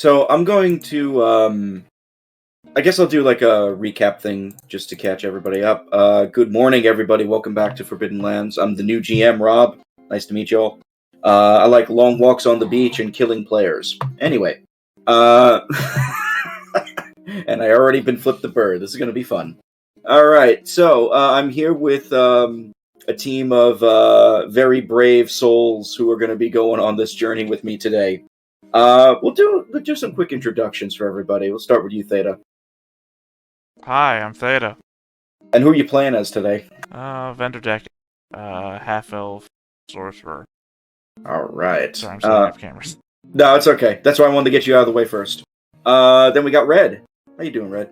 So I'm going to, I guess I'll do like a recap thing just to catch everybody up. Good morning, everybody. Welcome back to Forbidden Lands. I'm the new GM, Rob. Nice to meet y'all. I like long walks on the beach and killing players. Anyway, and I already been flipped the bird. This is going to be fun. All right, so I'm here with a team of very brave souls who are going to be going on this journey with me today. We'll do some quick introductions for everybody. We'll start with you, Theta. Hi, I'm Theta. And who are you playing as today? Vendor deck, half-elf sorcerer. All right. Sorry, I'm setting up cameras. No, it's okay. That's why I wanted to get you out of the way first. Then we got Red. How you doing, Red?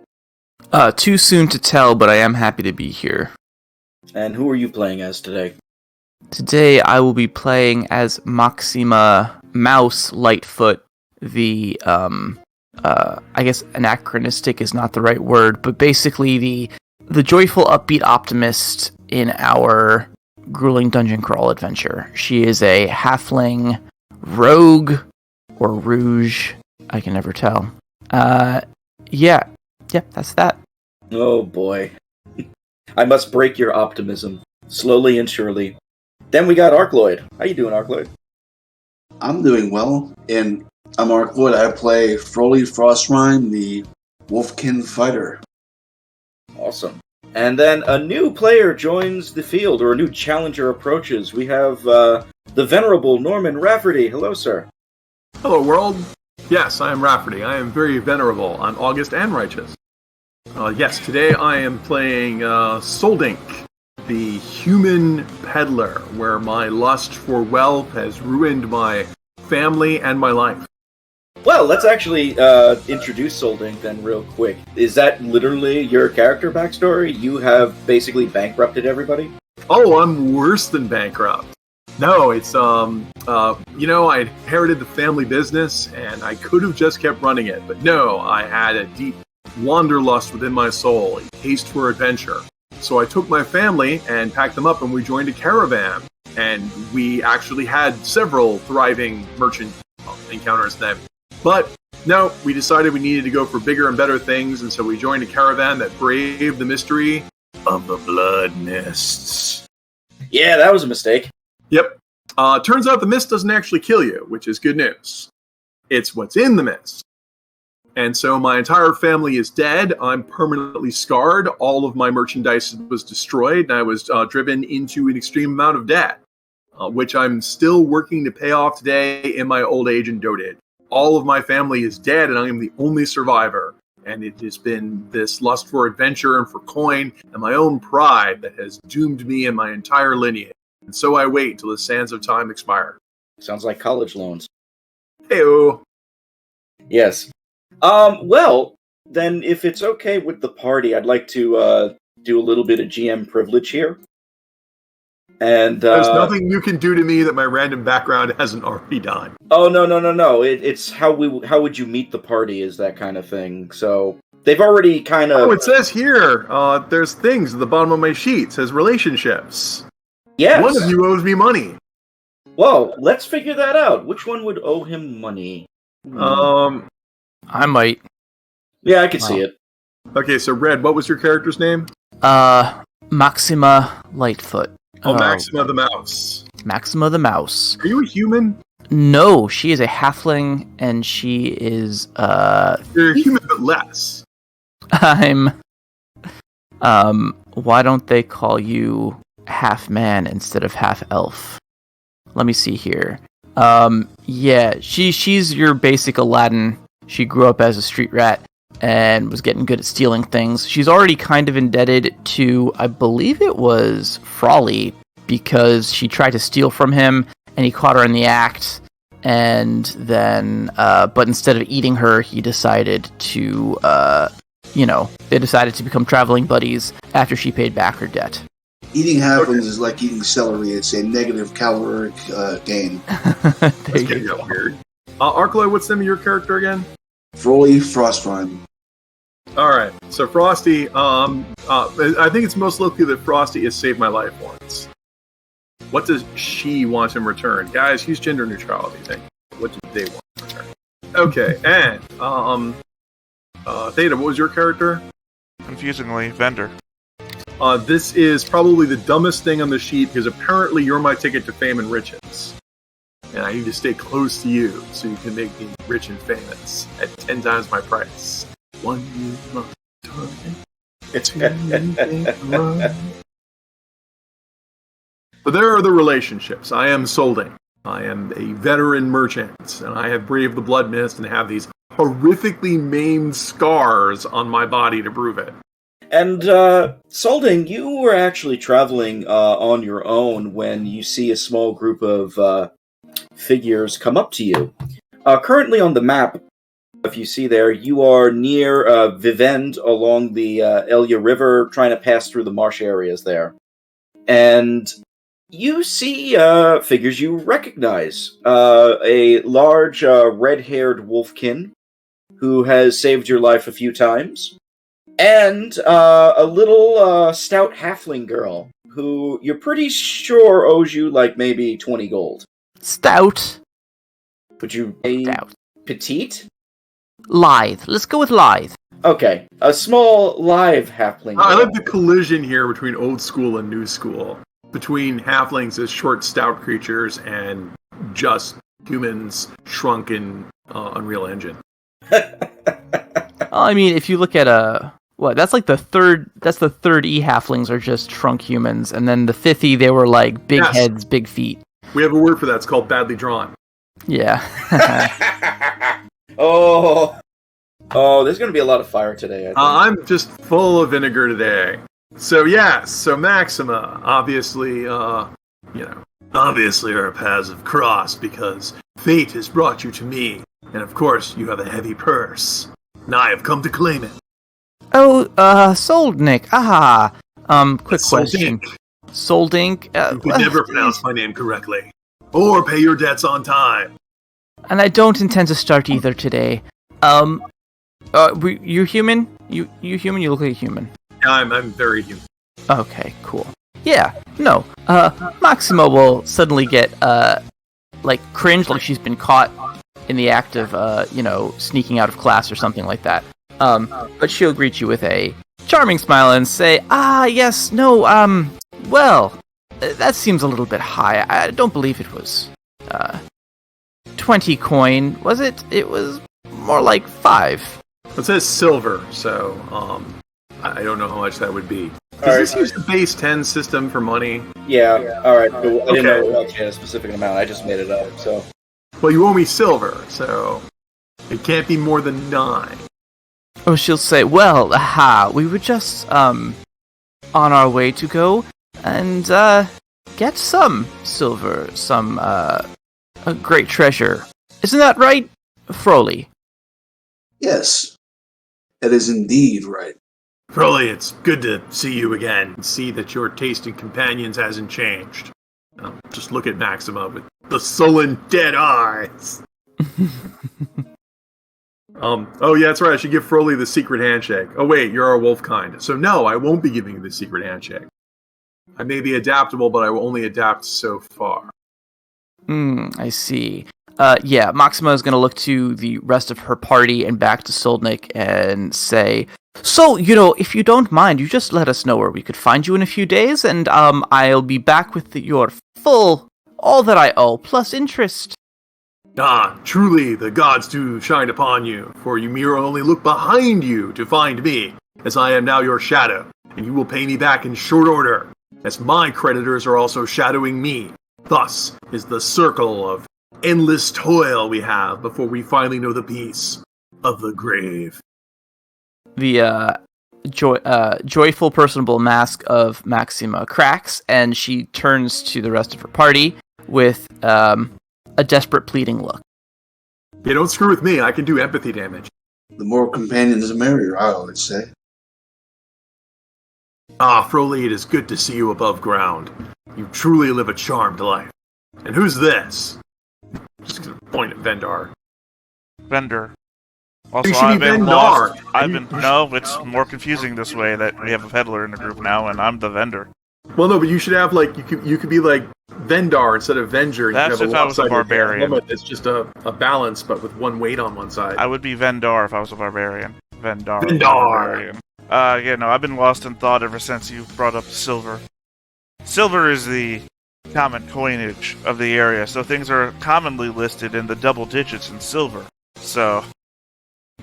Too soon to tell, but I am happy to be here. And who are you playing as today? Today I will be playing as Maxima Mouse Lightfoot, the, I guess anachronistic is not the right word, but basically the joyful, upbeat optimist in our grueling dungeon crawl adventure. She is a halfling rogue, or rouge, I can never tell. Yeah, that's that. Oh boy. I must break your optimism, slowly and surely. Then we got Arkloyd. How you doing, Arkloyd? I'm doing well, and I'm Arkloyd. I play Froly Frostrime, the Wolfkin fighter. Awesome. And then a new player joins the field, or a new challenger approaches. We have the venerable Norman Rafferty. Hello, sir. Hello, world. Yes, I am Rafferty. I am very venerable. I'm august and righteous. Yes, today I am playing Soldink, the human peddler, where my lust for wealth has ruined my family and my life. Well, let's actually introduce Soldink then real quick. Is that literally your character backstory? You have basically bankrupted everybody? Oh, I'm worse than bankrupt. No, it's, I inherited the family business, and I could have just kept running it. But no, I had a deep wanderlust within my soul, a taste for adventure. So I took my family and packed them up, and we joined a caravan. And we actually had several thriving merchant encounters then. But no, we decided we needed to go for bigger and better things, and so we joined a caravan that braved the mystery of the blood mists. Yeah, that was a mistake. Yep. Turns out the mist doesn't actually kill you, which is good news. It's what's in the mist. And so my entire family is dead. I'm permanently scarred. All of my merchandise was destroyed, and I was driven into an extreme amount of debt, which I'm still working to pay off today in my old age and dotage. All of my family is dead, and I am the only survivor. And it has been this lust for adventure and for coin and my own pride that has doomed me and my entire lineage. And so I wait till the sands of time expire. Sounds like college loans. Heyo. Yes. Well, then if it's okay with the party, I'd like to do a little bit of GM privilege here. And there's nothing you can do to me that my random background hasn't already done. Oh, no. It's how would you meet the party is that kind of thing. So they've already kind of... Oh, it says here, there's things at the bottom of my sheet. It says relationships. Yes. One of you owes me money. Well, let's figure that out. Which one would owe him money? I might. Yeah, I could see it. Okay, so Red, what was your character's name? Maxima Lightfoot. Oh, Maxima the Mouse. Maxima the Mouse. Are you a human? No, she is a halfling, and she is, You're a human, but less. I'm, why don't they call you half man instead of half elf? Let me see here. Yeah, she's your basic Aladdin. She grew up as a street rat and was getting good at stealing things. She's already kind of indebted to, I believe it was Frawley, because she tried to steal from him, and he caught her in the act, and then, but instead of eating her, he decided to, they decided to become traveling buddies after she paid back her debt. Eating halflings is like eating celery. It's a negative caloric gain. That's getting weird. Arkloyd, what's the name of your character again? Froly Frostrime. Alright, so Frosty, I think it's most likely that Frosty has saved my life once. What does she want in return? Guys, use gender neutrality. What do they want in return? Okay, and Theta, what was your character? Confusingly, vendor. This is probably the dumbest thing on the sheet because apparently you're my ticket to fame and riches. And I need to stay close to you so you can make me rich and famous at 10 times my price. 1 year month target. But there are the relationships. I am Solding. I am a veteran merchant, and I have braved the blood mist and have these horrifically maimed scars on my body to prove it. And, Solding, you were actually traveling on your own when you see a small group of figures come up to you. Currently on the map, if you see there, you are near Vivend along the Elia River, trying to pass through the marsh areas there. And you see figures you recognize. A large red-haired wolfkin who has saved your life a few times. And a little stout halfling girl who you're pretty sure owes you like maybe 20 gold. Stout. Would you say Stout. petite? Lithe. Let's go with lithe. Okay, a small live halfling girl. I like the collision here between old school and new school. Between halflings as short, stout creatures and just humans shrunk in Unreal Engine. I mean, if you look at that's like the third E halflings are just shrunk humans, and then the fifth E, they were like big heads, big feet. We have a word for that. It's called badly drawn. Yeah. Oh, there's going to be a lot of fire today, I think. I'm just full of vinegar today. So Maxima, obviously, obviously our paths have crossed because fate has brought you to me, and of course you have a heavy purse, and I have come to claim it. Oh, Soldnik. Aha. Quick question. Soldink. You could never pronounce my name correctly, or pay your debts on time. And I don't intend to start either today. You human? You human? You look like a human. I'm very human. Okay, cool. Yeah, no. Maxima will suddenly get, cringe, like she's been caught in the act of, sneaking out of class or something like that. But she'll greet you with a charming smile and say, yes, no, well, that seems a little bit high. I don't believe it was, 20 coin, was it? It was more like 5. It says silver, so, I don't know how much that would be. Does this use the base 10 system for money? Yeah, alright. I didn't know it actually had a specific amount. I just made it up, so. Well, you owe me silver, so it can't be more than 9. Oh, she'll say, well, we were just, on our way to go and, get some silver, some, a great treasure. Isn't that right, Froley? Yes, that is indeed right. Froley, it's good to see you again and see that your taste in companions hasn't changed. Just look at Maxima with the sullen dead eyes. Oh yeah, that's right. I should give Froley the secret handshake. Oh wait, you're our wolf kind. So no, I won't be giving you the secret handshake. I may be adaptable, but I will only adapt so far. I see. Maxima is going to look to the rest of her party and back to Soldnik and say, so, if you don't mind, you just let us know where we could find you in a few days, and, I'll be back with your all that I owe, plus interest. Truly, the gods do shine upon you, for you mere only look behind you to find me, as I am now your shadow, and you will pay me back in short order, as my creditors are also shadowing me. Thus is the circle of endless toil we have before we finally know the peace of the grave. The joyful, personable mask of Maxima cracks, and she turns to the rest of her party with a desperate, pleading look. Yeah, don't screw with me. I can do empathy damage. The more companions, the merrier, I always say. Froley, it is good to see you above ground. You truly live a charmed life. And who's this? Just gonna point at Vendar. Vendor. Also, You should I've be been Vendar. lost. No, it's more confusing this way that we have a peddler in the group now, and I'm the vendor. Well, no, but you should have you could be like Vendar instead of Venger. And That's you have if I was a lopsided barbarian. helmet that's just a balance, but with one weight on one side. I would be Vendar if I was a barbarian. Vendar. Vendar! Barbarian. Yeah, no, I've been lost in thought ever since you brought up silver. Silver is the common coinage of the area, so things are commonly listed in the double digits in silver. So,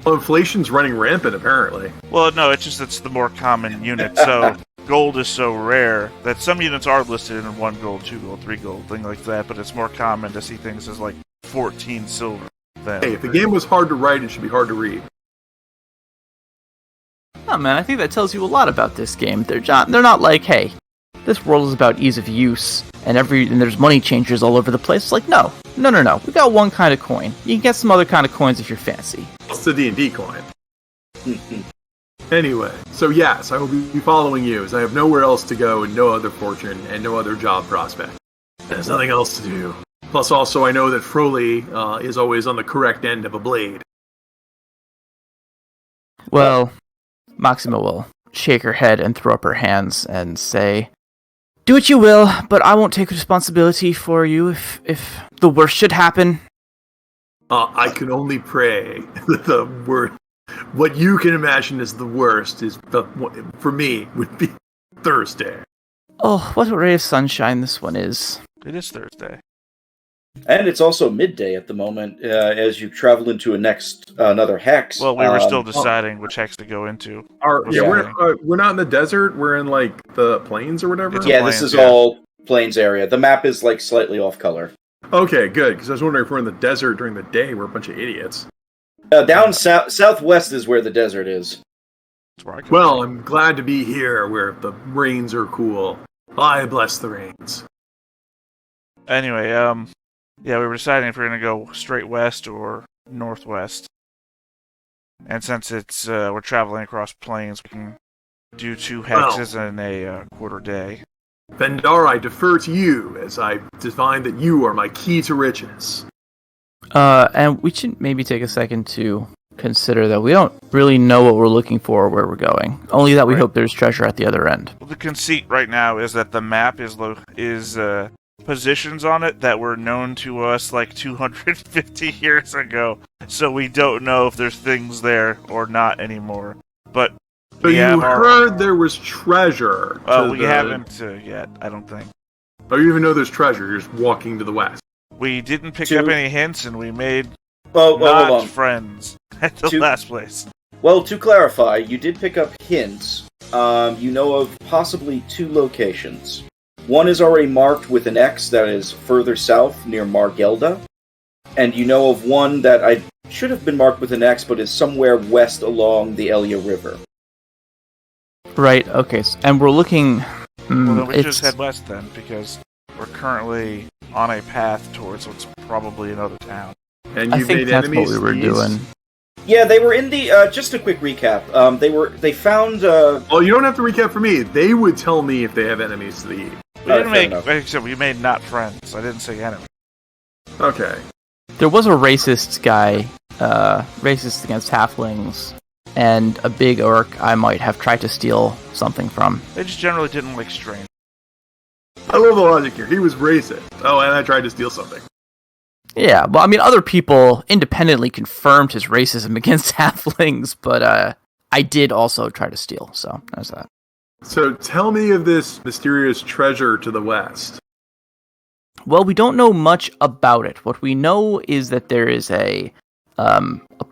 Well, inflation's running rampant, apparently. well, no, it's the more common unit. So, gold is so rare that some units are listed in 1 gold, 2 gold, 3 gold, thing like that, but it's more common to see things as like 14 silver. Hey, if the game was hard to write, it should be hard to read. Oh man, I think that tells you a lot about this game. They're not like, hey, this world is about ease of use, and there's money changers all over the place. It's like, no. We got one kind of coin. You can get some other kind of coins if you're fancy. It's the D&D coin. Anyway, so yes, I will be following you, as I have nowhere else to go and no other fortune and no other job prospect. There's nothing else to do. Plus, also, I know that Froley is always on the correct end of a blade. Well, Maxima will shake her head and throw up her hands and say, "Do what you will, but I won't take responsibility for you if the worst should happen." I can only pray that the worst. What you can imagine as the worst is, for me, would be Thursday. Oh, what a ray of sunshine this one is. It is Thursday. And it's also midday at the moment as you travel into another hex. Well, we were still deciding which hex to go into. We're not in the desert. We're in like the plains or whatever. Yeah, this is all plains area. The map is like slightly off color. Okay, good. Because I was wondering if we're in the desert during the day. We're a bunch of idiots. Down southwest is where the desert is. Well, I'm glad to be here where the rains are cool. I bless the rains. Anyway, yeah, we were deciding if we were going to go straight west or northwest. And since it's we're traveling across plains, we can do 2 hexes in a quarter day. Vendar, I defer to you, as I define that you are my key to riches. And we should maybe take a second to consider that we don't really know what we're looking for or where we're going. Only that we hope there's treasure at the other end. Well, the conceit right now is that the map is positions on it that were known to us like 250 years ago, so we don't know if there's things there or not anymore. But you heard there was treasure. We haven't yet, I don't think. Oh, you even know there's treasure. You're just walking to the west. We didn't pick up any hints, and we made hold on. friends at the last place. Well, to clarify, you did pick up hints. You know of possibly 2 locations. One is already marked with an X that is further south near Margelda. And you know of one that I should have been marked with an X, but is somewhere west along the Elia River. Right, okay. And we're looking... Well, then we just head west then, because we're currently on a path towards what's probably another town. And I think that's what we were doing. Yeah, they were in the. Just a quick recap. They found. Well, you don't have to recap for me. They would tell me if they have enemies to the east. We made not friends. I didn't say enemy. Okay. There was a racist guy, racist against halflings, and a big orc I might have tried to steal something from. They just generally didn't like strangers. I love the logic here. He was racist. Oh, and I tried to steal something. Yeah, well, I mean, other people independently confirmed his racism against halflings, but I did also try to steal, so there's that. So tell me of this mysterious treasure to the west. Well, we don't know much about it. What we know is that there is a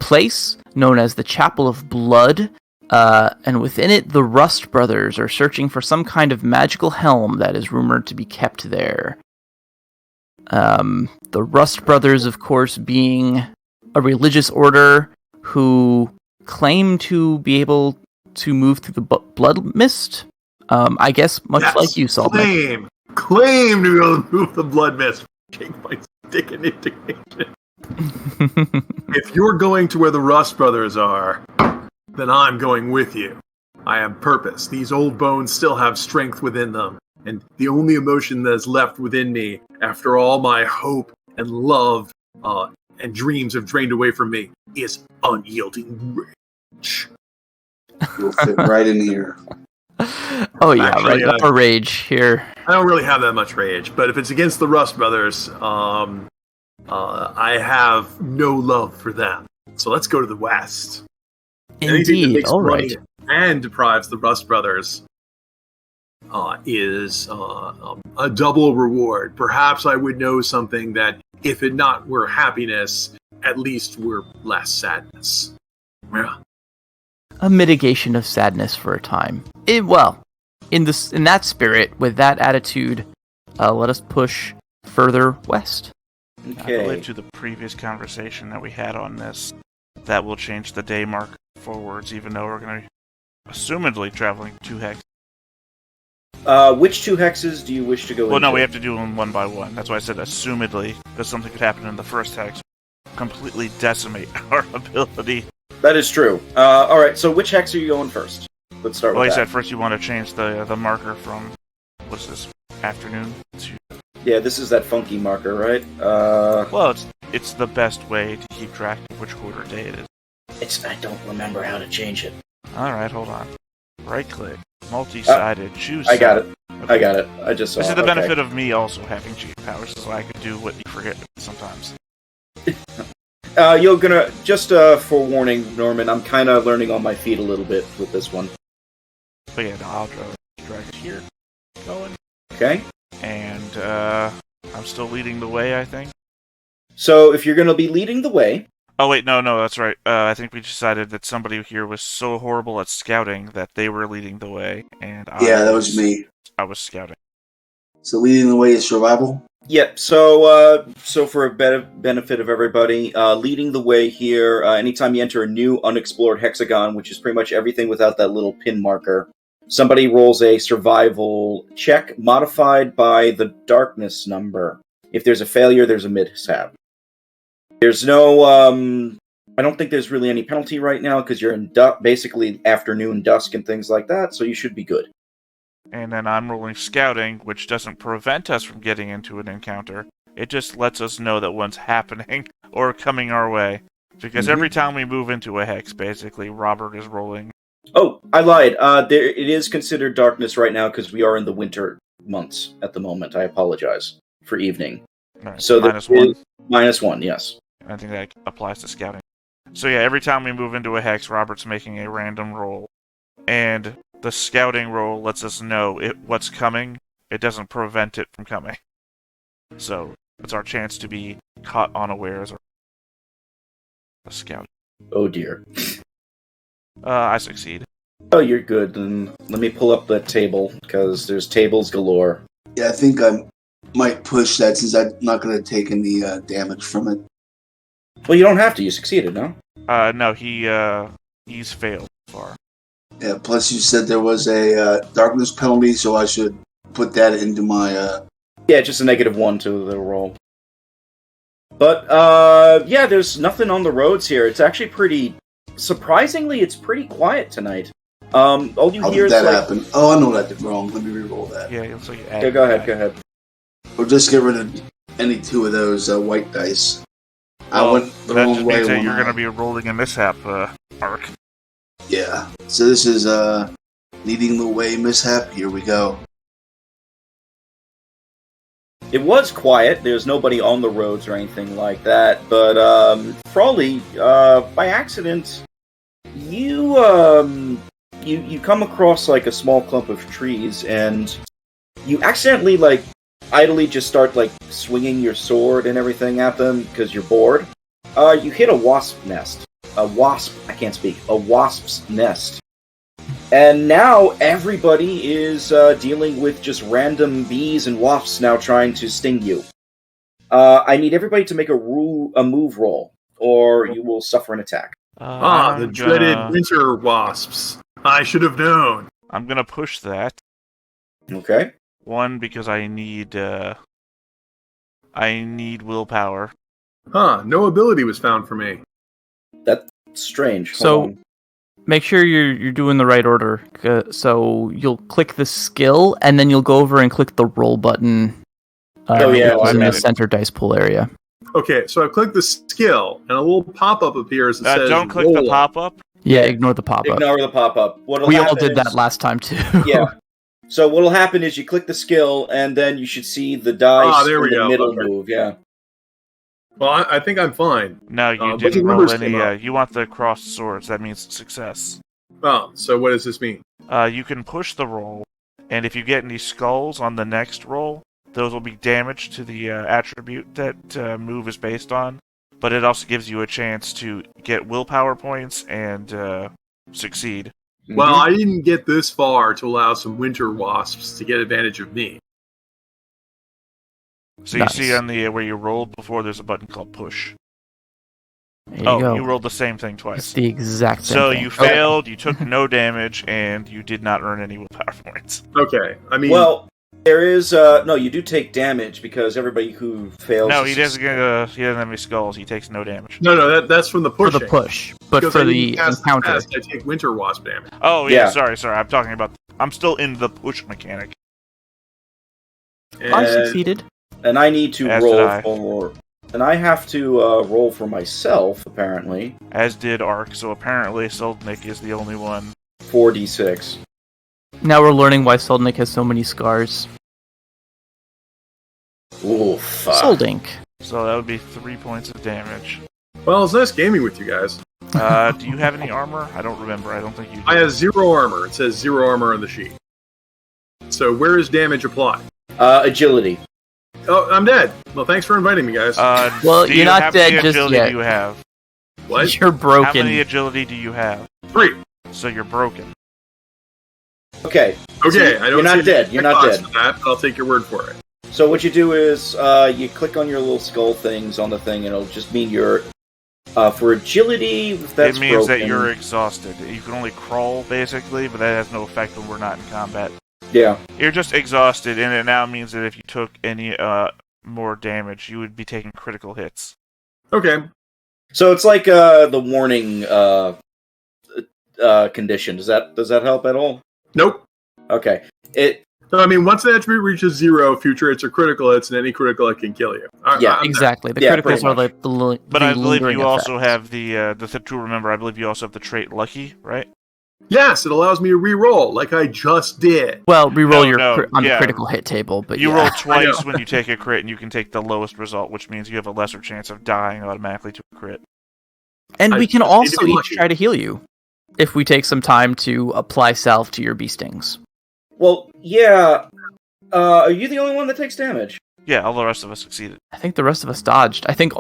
place known as the Chapel of Blood, and within it, the Rust Brothers are searching for some kind of magical helm that is rumored to be kept there. The Rust Brothers, of course, being a religious order who claim to be able to move through the blood mist. I guess much like you, Salt. Claim to be able to move the blood mist. Shake my stick in indignation. If you're going to where the Rust Brothers are, then I'm going with you. I have purpose. These old bones still have strength within them. And the only emotion that is left within me, after all my hope and love and dreams have drained away from me, is unyielding rage. You'll fit right in here. Oh yeah, Actually, right. A rage here. I don't really have that much rage, but if it's against the Rust Brothers, I have no love for them. So let's go to the West. Anything that Indeed. makes All money right. and deprives the Rust Brothers is a double reward. Perhaps I would know something that, if it not were happiness, at least were less sadness. Yeah. A mitigation of sadness for a time. In that spirit, with that attitude, let us push further west. I Okay. believe to the previous conversation that we had on this, that will change the day mark forwards, even though we're going to be assumedly traveling 2 hex. Which 2 hexes do you wish to go into? Well, no, we have to do them one by one. That's why I said assumedly, because something could happen in the first hex, completely decimate our ability. That is true. Alright, so which hex are you going first? Let's start Well, with like I that. said, first you want to change the marker from, what's this, afternoon to... Yeah, this is that funky marker, right? Well, it's the best way to keep track of which quarter day it is. I don't remember how to change it. Alright, hold on. Right-click, multi-sided, choose... I got it. Okay. I got it. I just saw This it. is the Okay. benefit of me also having cheat powers, so I can do what you forget sometimes. You're gonna... Just, forewarning, Norman, I'm kind of learning on my feet a little bit with this one. But yeah, no, I'll drag it here, going, Okay? and I'm still leading the way, I think. So, if you're gonna be leading the way... Oh wait, no, that's right. I think we decided that somebody here was so horrible at scouting that they were leading the way, and that was me. I was scouting. So leading the way is survival. Yeah, so for a benefit of everybody, leading the way here, anytime you enter a new unexplored hexagon, which is pretty much everything without that little pin marker, somebody rolls a survival check modified by the darkness number. If there's a failure, there's a mishap. There's no, I don't think there's really any penalty right now, because you're in basically afternoon dusk and things like that, so you should be good. And then I'm rolling scouting, which doesn't prevent us from getting into an encounter. It just lets us know that one's happening or coming our way. Because every time we move into a hex, basically, Robert is rolling. Oh, I lied. It is considered darkness right now, because we are in the winter months at the moment. I apologize for evening. Right, So -1. -1, yes. I think that applies to scouting. So yeah, every time we move into a hex, Robert's making a random roll. And the scouting roll lets us know what's coming. It doesn't prevent it from coming. So it's our chance to be caught unawares or a scout. Oh dear. I succeed. Oh, you're good. Then let me pull up the table, because there's tables galore. Yeah, I think I might push that since I'm not going to take any damage from it. Well, you don't have to. You succeeded, no? No, he's failed so far. Yeah, plus you said there was a darkness penalty, so I should put that into my... Yeah, just a -1 to the roll. But, yeah, there's nothing on the roads here. It's actually pretty... Surprisingly, it's pretty quiet tonight. All you How hear did is that like... happen? Oh, I know what I did wrong. Let me re-roll that. Yeah, it looks like you Yeah, go ahead. Or just get rid of any 2 of those white dice. I Well, went the that wrong just way. means that when you're I- going to be rolling a mishap arc. Yeah. So this is leading the way mishap. Here we go. It was quiet. There's nobody on the roads or anything like that. But, Frawley, by accident, you come across, like, a small clump of trees, and you accidentally, like, idly just start, like, swinging your sword and everything at them because you're bored. You hit a wasp nest. A wasp's nest. And now everybody is dealing with just random bees and wasps now trying to sting you. I need everybody to make a move roll, or you will suffer an attack. The dreaded winter wasps. I should have known. I'm going to push that. Okay. One, because I need willpower. No ability was found for me. That's strange. Hold So- on. Make sure you're doing the right order. So you'll click the skill, and then you'll go over and click the roll button. Oh, yeah, which is in I the got it. center dice pool area. Okay, so I click the skill, and a little pop-up appears that says Don't click roll the up. pop-up. Yeah, ignore the pop-up. Ignore the pop-up. We all did that last time, too. Yeah. So what'll happen is you click the skill, and then you should see the dice in the middle move. Yeah. Well, I think I'm fine. No, you but didn't the roll numbers any. came up. You want the crossed swords. That means success. Oh, so what does this mean? You can push the roll, and if you get any skulls on the next roll, those will be damage to the attribute that move is based on. But it also gives you a chance to get willpower points and succeed. Well, I didn't get this far to allow some winter wasps to get advantage of me. So you see on the where you rolled before, there's a button called push. There you go. You rolled the same thing twice. It's the exact same So thing. you failed, you took no damage, and you did not earn any willpower points. Okay, I mean... Well, there is... no, you do take damage, because everybody who fails... No, he doesn't have any skulls. He takes no damage. No, that's from the push. For the push. But Because for I the didn't pass encounter... test, I take winter wasp damage. Oh, yeah, sorry. I'm talking about... I'm still in the push mechanic. I succeeded. And I need to As roll did I. for... And I have to roll for myself, apparently. As did Ark, so apparently Soldnik is the only one. 4d6. Now we're learning why Soldnik has so many scars. Ooh, fuck. Soldink. So that would be 3 points of damage. Well, it's nice gaming with you guys. Do you have any armor? I don't remember. I don't think you do. I have 0 armor. It says 0 armor on the sheet. So where is damage applied? Agility. Oh, I'm dead. Well, thanks for inviting me, guys. Well, do you're you not have dead the just agility yet. Do you have? What? You're How broken. many agility do you have? 3. So you're broken. Okay. Okay, So I don't you're not see dead. any You're not checkbox dead. for that, but I'll take your word for it. So what you do is you click on your little skull things on the thing, and it'll just mean you're... for agility, that's It means broken. that you're exhausted. You can only crawl, basically, but that has no effect when we're not in combat. Yeah. You're just exhausted, and it now means that if you took any more damage, you would be taking critical hits. Okay. So it's like the warning condition. Does that help at all? Nope. Okay. So, I mean, once an attribute reaches 0, future hits are critical hits, and any critical hit can kill you. Yeah, Exactly. The Yeah, criticals pretty are much. like the But I believe lingering you also effect. have to remember, I believe you also have the trait Lucky, right? Yes, it allows me to re-roll, like I just did. Well, reroll on the yeah. critical hit table, but You yeah. roll twice when you take a crit, and you can take the lowest result, which means you have a lesser chance of dying automatically to a crit. And we can just need to also be each lucky. try to heal you if we take some time to apply salve to your bee stings. Well, yeah. Are you the only one that takes damage? Yeah, all the rest of us succeeded. I think the rest of us dodged. I think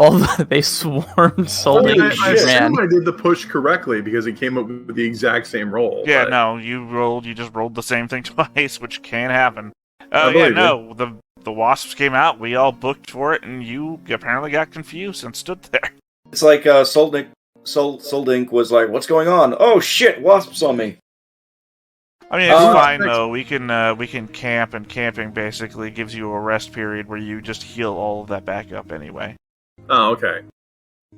they swarmed Solding Holy I shit. ran. assume I did the push correctly because it came up with the exact same roll. Yeah, but- no, you just rolled the same thing twice, which can happen. I Yeah, believe no, the wasps came out, we all booked for it, and you apparently got confused and stood there. It's like Soldink was like, "What's going on? Oh shit, wasps on me." I mean, it's Oh, fine thanks. though. We can camp, and camping basically gives you a rest period where you just heal all of that back up anyway. Oh, okay.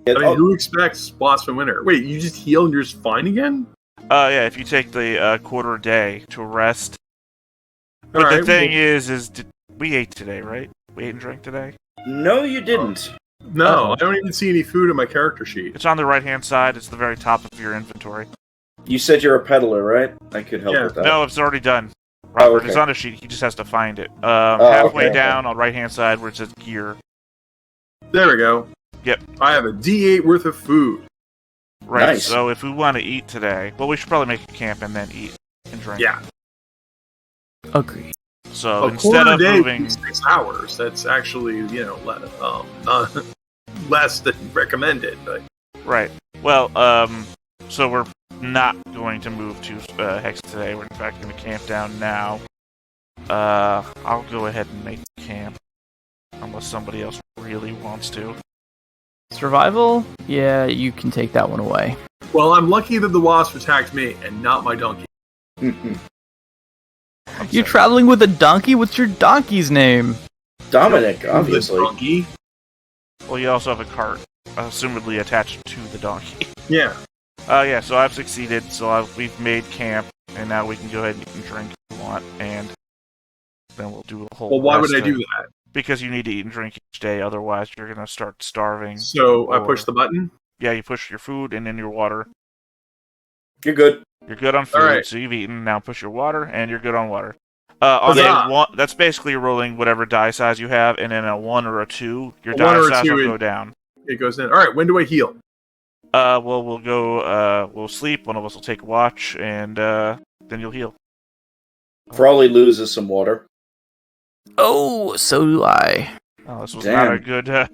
Yeah, I mean, who expects Wasp and Winter? Wait, you just heal and you're just fine again? Yeah, if you take the quarter day to rest. But Alright, the thing is we ate today, right? We ate and drank today. No, you didn't. No, I don't even see any food on my character sheet. It's on the right-hand side. It's the very top of your inventory. You said you're a peddler, right? I could help Yeah. with that. No, it's already done. Robert, okay. it's on a sheet. He just has to find it. Halfway okay. down on right-hand side where it says gear. There we go. Yep. I have a D8 worth of food. Right. Nice. So if we want to eat today, well, we should probably make a camp and then eat and drink. Yeah. Agreed. So A instead quarter of day moving, is 6 hours. That's actually, less than recommended. But right. Well, so we're not going to move to Hex today. We're in fact going to camp down now. I'll go ahead and make camp unless somebody else really wants to. Survival? Yeah, you can take that one away. well, I'm lucky that the wasp attacked me and not my donkey. You're traveling with a donkey? What's your donkey's name? Dominic, The obviously. donkey. Well, you also have a cart, assumedly attached to the donkey. Yeah. Yeah, so I've succeeded. So we've made camp, and now we can go ahead and eat and drink if we want, and then we'll do a whole. Well, why would I rest do of- that? Because you need to eat and drink each day, otherwise you're gonna start starving. So I push or- the button. Yeah, you push your food and then your water. You're good. You're good on food, Alright. so you've eaten. Now push your water, and you're good on water. Huzzah! That's basically rolling whatever die size you have, and in a 1 or a 2, your A die 1 or a size 2, will it- go down. It goes in. All right, when do I heal? Well, we'll go, we'll sleep, one of us will take watch, and, then you'll heal. Frawley loses some water. Oh, so do I. Oh, this was Damn. not a good,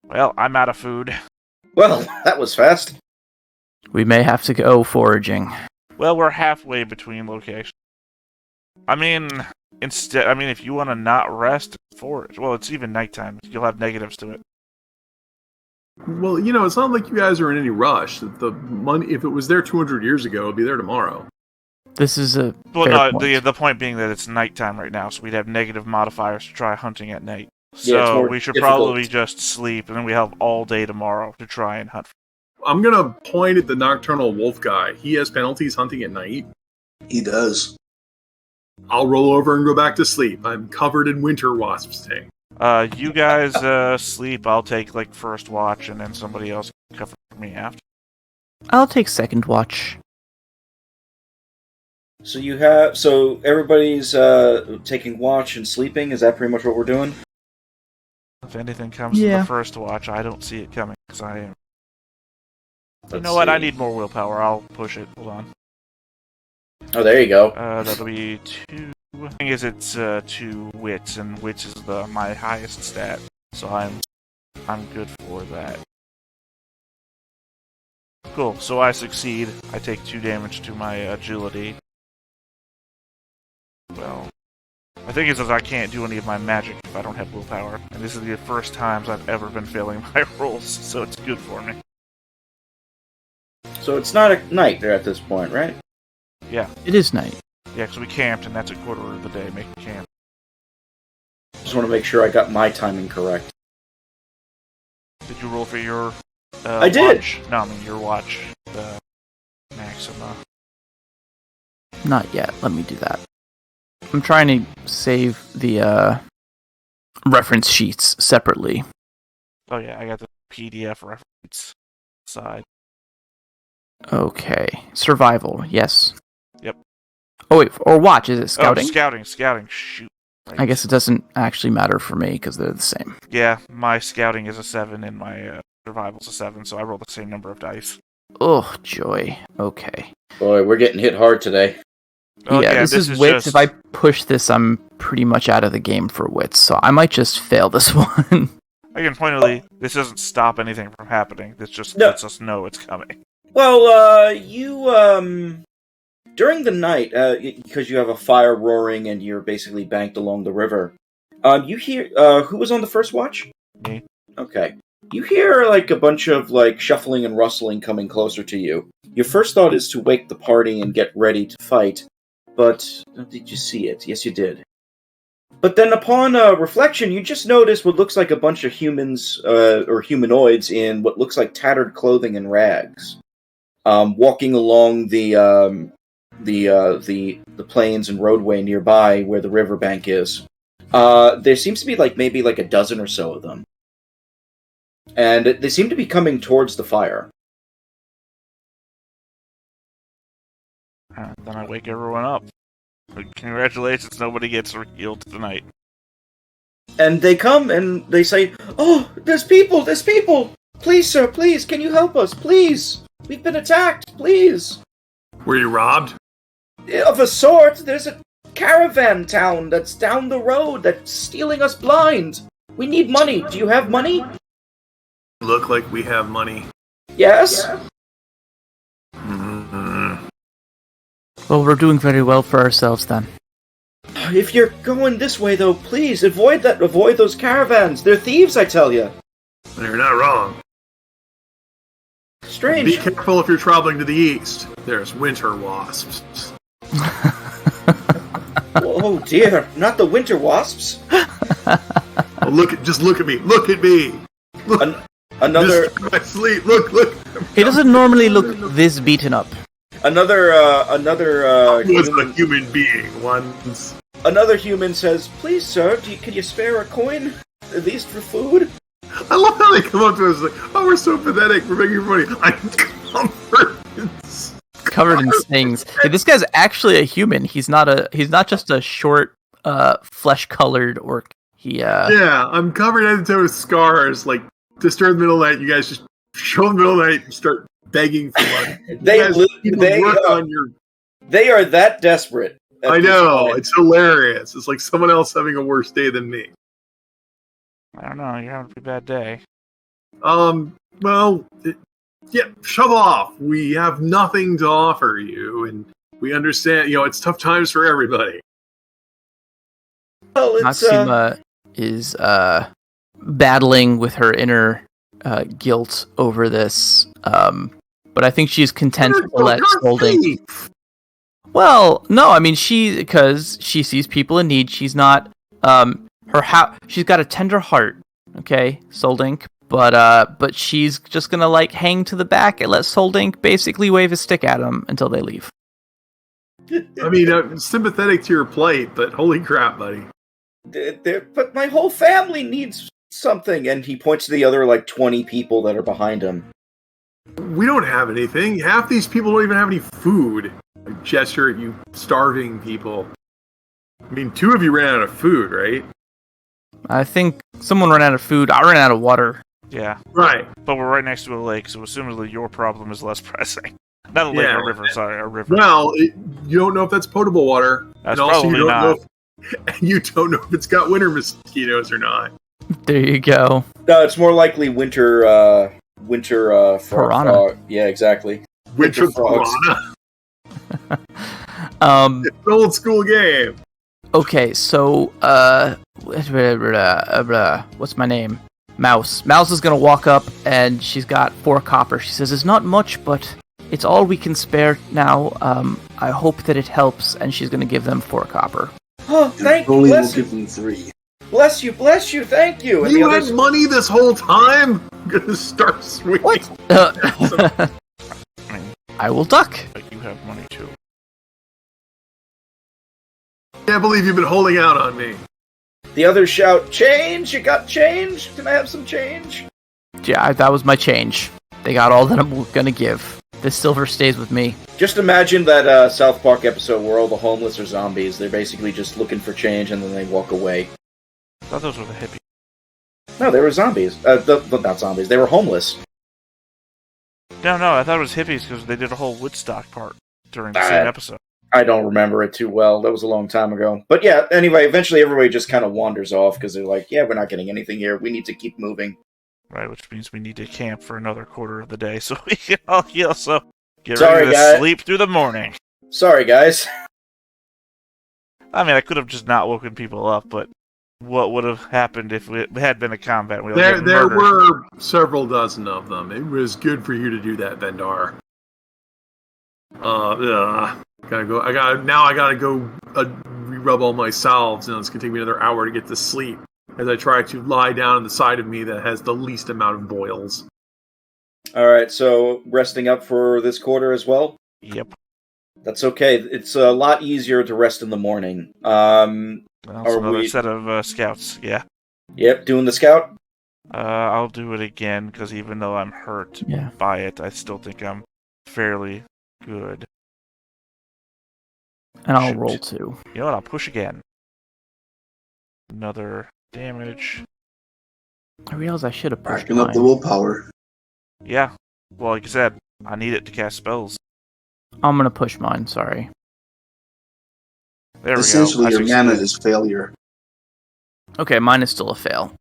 well, I'm out of food. Well, that was fast. We may have to go foraging. Well, we're halfway between locations. I mean, if you want to not rest, forage. Well, it's even nighttime. You'll have negatives to it. Well, it's not like you guys are in any rush. The money, if it was there 200 years ago, it'd be there tomorrow. This is a Well, fair no, point. the point being that it's nighttime right now, so we'd have negative modifiers to try hunting at night. Yeah, it's So more we should difficult. probably just sleep, and then we have all day tomorrow to try and hunt. I'm gonna point at the nocturnal wolf guy. He has penalties hunting at night. He does. I'll roll over and go back to sleep. I'm covered in winter wasp sting. You guys sleep. I'll take first watch, and then somebody else can cover me after. I'll take second watch. So everybody's taking watch and sleeping. Is that pretty much what we're doing? If anything comes to Yeah. the first watch, I don't see it coming because I am. You Let's know what? I see. need more willpower. I'll push it. Hold on. Oh, there you go. That'll be 2. The thing is, it's 2 wits, and wits is my highest stat, so I'm good for that. Cool. So I succeed. I take 2 damage to my agility. Well, the thing is I can't do any of my magic if I don't have willpower, and this is the first times I've ever been failing my rolls, so it's good for me. So it's not at night there at this point, right? Yeah, It is night. because we camped, and that's a quarter of the day making camp. Just want to make sure I got my timing correct. Did you roll for your I did. watch? No, I mean your watch, the Maxima. Not yet. Let me do that. I'm trying to save the reference sheets separately. Oh yeah, I got the PDF reference side. Okay. Survival, yes. Yep. Oh, wait. Or watch. Is it scouting? Oh, scouting. Shoot. Right. I guess it doesn't actually matter for me because they're the same. Yeah, my scouting is a 7 and my survival's a 7, so I roll the same number of dice. Oh, joy. Okay. Boy, we're getting hit hard today. Oh, yeah, this is wits. just- If I push this, I'm pretty much out of the game for wits, so I might just fail this one. Again, pointedly, this doesn't stop anything from happening. This just No. lets us know it's coming. Well, during the night, because you have a fire roaring and you're basically banked along the river, you hear, who was on the first watch? Me. Okay. You hear, a bunch of, shuffling and rustling coming closer to you. Your first thought is to wake the party and get ready to fight, but did you see it? Yes, you did. But then upon reflection, you just notice what looks like a bunch of humans, or humanoids in what looks like tattered clothing and rags, walking along the plains and roadway nearby where the riverbank is. There seems to be maybe a dozen or so of them. And they seem to be coming towards the fire. Then I wake everyone up. Congratulations, nobody gets healed tonight. And they come and they say, "Oh, there's people! There's people! Please, sir, please, can you help us? Please! We've been attacked, please!" Were you robbed? Of a sort, there's a caravan town that's down the road that's stealing us blind. We need money. Do you have money? Look like we have money. Yes? Mm-hmm. Well, we're doing very well for ourselves then. If you're going this way, though, please, avoid those caravans. They're thieves, I tell you. You're not wrong. Strange. Be careful if you're traveling to the east. There's winter wasps. Oh dear, not the winter wasps. Oh, just look at me. Look at me. Look. Another This is my sleep. Look. He doesn't normally look this beaten up. another Was human, a human being once. another human says, "Please, sir, can you spare a coin, at least for food?" I love how they come up to us like, "Oh, we're so pathetic. We're making money." I'm comforted. covered in stings. Hey, this guy's actually a human. He's not just a short, flesh-colored orc. Yeah, I'm covered head to toe with scars. Like, disturb the middle of the night, you guys just show up in the middle of the night and start begging for money. They are that desperate. I know, it's hilarious. It's like someone else having a worse day than me. I don't know, you're having a pretty bad day. Yeah, shove off. We have nothing to offer you, and we understand, it's tough times for everybody. Well, Maxima is battling with her inner guilt over this, but I think she's content to let Solding. Well, no, I mean because she sees people in need. She's not she's got a tender heart, okay, Soldink, but she's just gonna hang to the back and let Soldink basically wave his stick at them until they leave. I mean, I'm sympathetic to your plight, but holy crap, buddy. But my whole family needs something, and he points to the other 20 people that are behind him. We don't have anything. Half these people don't even have any food. I gesture at you starving people. I mean, 2 of you ran out of food, right? I think someone ran out of food. I ran out of water. Yeah. Right. But we're right next to a lake, so assumably your problem is less pressing. Not a lake, a river, sorry, a river. Well, you don't know if that's potable water. That's and also probably you don't not. You don't know if it's got winter mosquitoes or not. There you go. No, it's more likely winter piranha. Yeah, exactly. Winter frogs. piranha. It's an old school game. Okay, so what's my name? Mouse. Mouse is gonna walk up and she's got 4 copper. She says, "It's not much, but it's all we can spare now. I hope that it helps." And she's gonna give them 4 copper. Oh, thank you. Rolly will give them 3. Bless you, thank you. And You had money this whole time? I'm gonna start swinging. What? I will duck. Like you have money too. Can't believe you've been holding out on me. The others shout, "Change! You got change? Can I have some change?" Yeah, that was my change. They got all that I'm gonna give. The silver stays with me. Just imagine that South Park episode where all the homeless are zombies. They're basically just looking for change and then they walk away. I thought those were the hippies. No, they were zombies. Not zombies. They were homeless. No, I thought it was hippies because they did a whole Woodstock part during the same episode. I don't remember it too well. That was a long time ago. But yeah, anyway, eventually everybody just kind of wanders off because they're like, yeah, we're not getting anything here. We need to keep moving. Right, which means we need to camp for another quarter of the day so we can all heal. So get Sorry, ready to guys. sleep through the morning. Sorry, guys. I mean, I could have just not woken people up, but what would have happened if it had been a combat? There were several dozen of them. It was good for you to do that, Vendar. Gotta go. I gotta go re-rub all my salves, and it's gonna take me another hour to get to sleep as I try to lie down on the side of me that has the least amount of boils. Alright, so resting up for this quarter as well? Yep. That's okay. It's a lot easier to rest in the morning. Another set of scouts, yeah. Yep, doing the scout? I'll do it again, because even though I'm hurt by it, I still think I'm fairly good. And I'll roll 2. You know what, I'll push again. Another damage. I realize I should have pushed Backing up the willpower. Yeah, well, like I said, I need it to cast spells. I'm gonna push mine, sorry. There we go. Essentially, your mana is failure. Okay, mine is still a fail.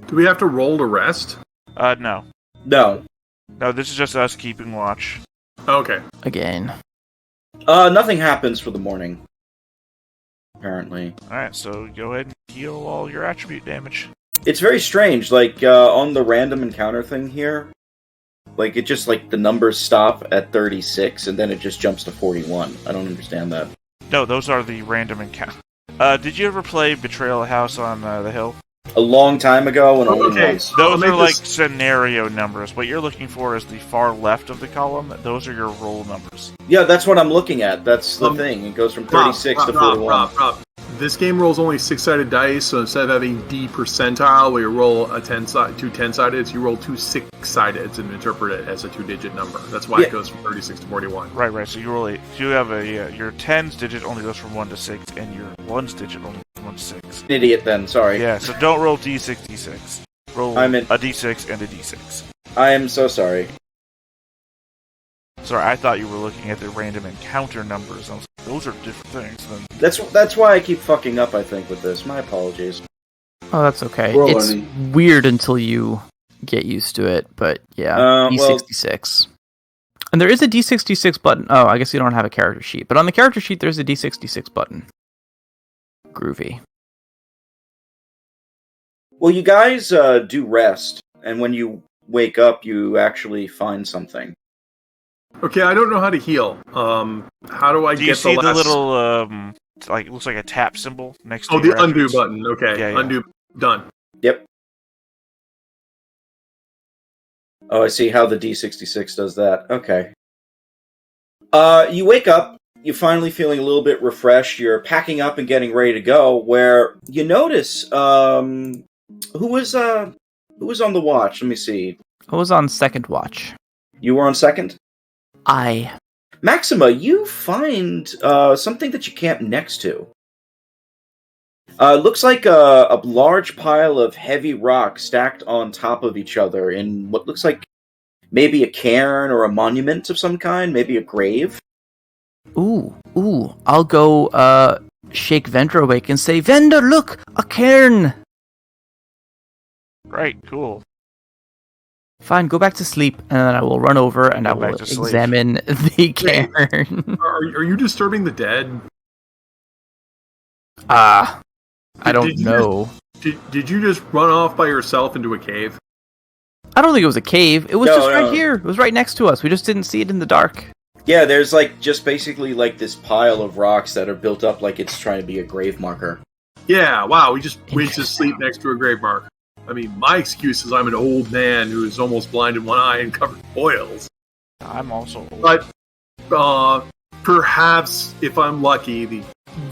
Do we have to roll to rest? No. No. No, this is just us keeping watch. Okay. Again. Nothing happens for the morning. Apparently. Alright, so go ahead and heal all your attribute damage. It's very strange, on the random encounter thing here, it just, the numbers stop at 36, and then it just jumps to 41. I don't understand that. No, those are the random encounter. Did you ever play Betrayal House on the Hill? A long time ago, and only once. Those are scenario numbers. What you're looking for is the far left of the column. Those are your roll numbers. Yeah, that's what I'm looking at. That's the thing. It goes from 36 to 41. Rob, This game rolls only 6-sided dice, so instead of having D percentile, where you roll two 10-sideds, you roll two 6-sideds and interpret it as a 2-digit number. That's why it goes from 36 to 41. Right. So you have your tens digit only goes from 1 to 6, and your ones digit only goes from 1 to 6. Idiot then, sorry. Yeah, so don't roll D66. Roll a D6 and a D6. I am so sorry. Sorry, I thought you were looking at the random encounter numbers. I was like, those are different things. That's why I keep fucking up, I think, with this. My apologies. Oh, that's okay. We're It's learning. weird until you get used to it, but yeah, D66. And there is a D66 button. Oh, I guess you don't have a character sheet. But on the character sheet, there's a D66 button. Groovy. Well, you guys do rest, and when you wake up, you actually find something. Okay, I don't know how to heal. How do I Do you get see the last... little, it looks like a tap symbol next to Oh, the your undo attributes? button. Okay, Yeah. undo. Done. Yep. Oh, I see how the D66 does that. Okay. You wake up, you're finally feeling a little bit refreshed, you're packing up and getting ready to go, where you notice, who was on the watch? Let me see. I was on second watch. You were on second? Maxima, you find something that you camp next to. Looks like a large pile of heavy rocks stacked on top of each other in what looks like maybe a cairn or a monument of some kind, maybe a grave. Ooh, I'll go shake Vendor awake and say, Vendor, look, a cairn! Right, cool. Fine, go back to sleep, and then I will run over and I Go back will to sleep. examine the cairn. Are you disturbing the dead? I don't Did you know. Did you just run off by yourself into a cave? I don't think it was a cave. It was No, just no. right here. It was right next to us. We just didn't see it in the dark. Yeah, there's just basically this pile of rocks that are built up like it's trying to be a grave marker. Yeah, wow, we just went to Interesting. sleep next to a grave mark. I mean, my excuse is I'm an old man who is almost blind in one eye and covered in boils. I'm also old. But perhaps, if I'm lucky, the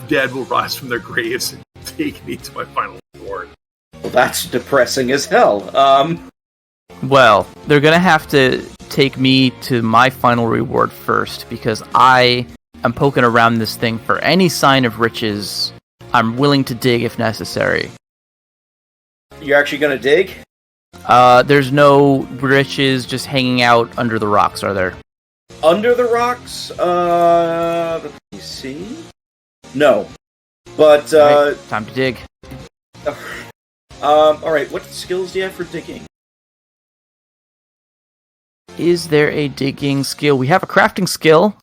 dead will rise from their graves and take me to my final reward. Well, that's depressing as hell. Well, they're gonna have to take me to my final reward first, because I am poking around this thing for any sign of riches. I'm willing to dig if necessary. You're actually gonna dig? There's no riches just hanging out under the rocks, are there? Under the rocks? Let me see. No. But, Right, time to dig. alright, what skills do you have for digging? Is there a digging skill? We have a crafting skill.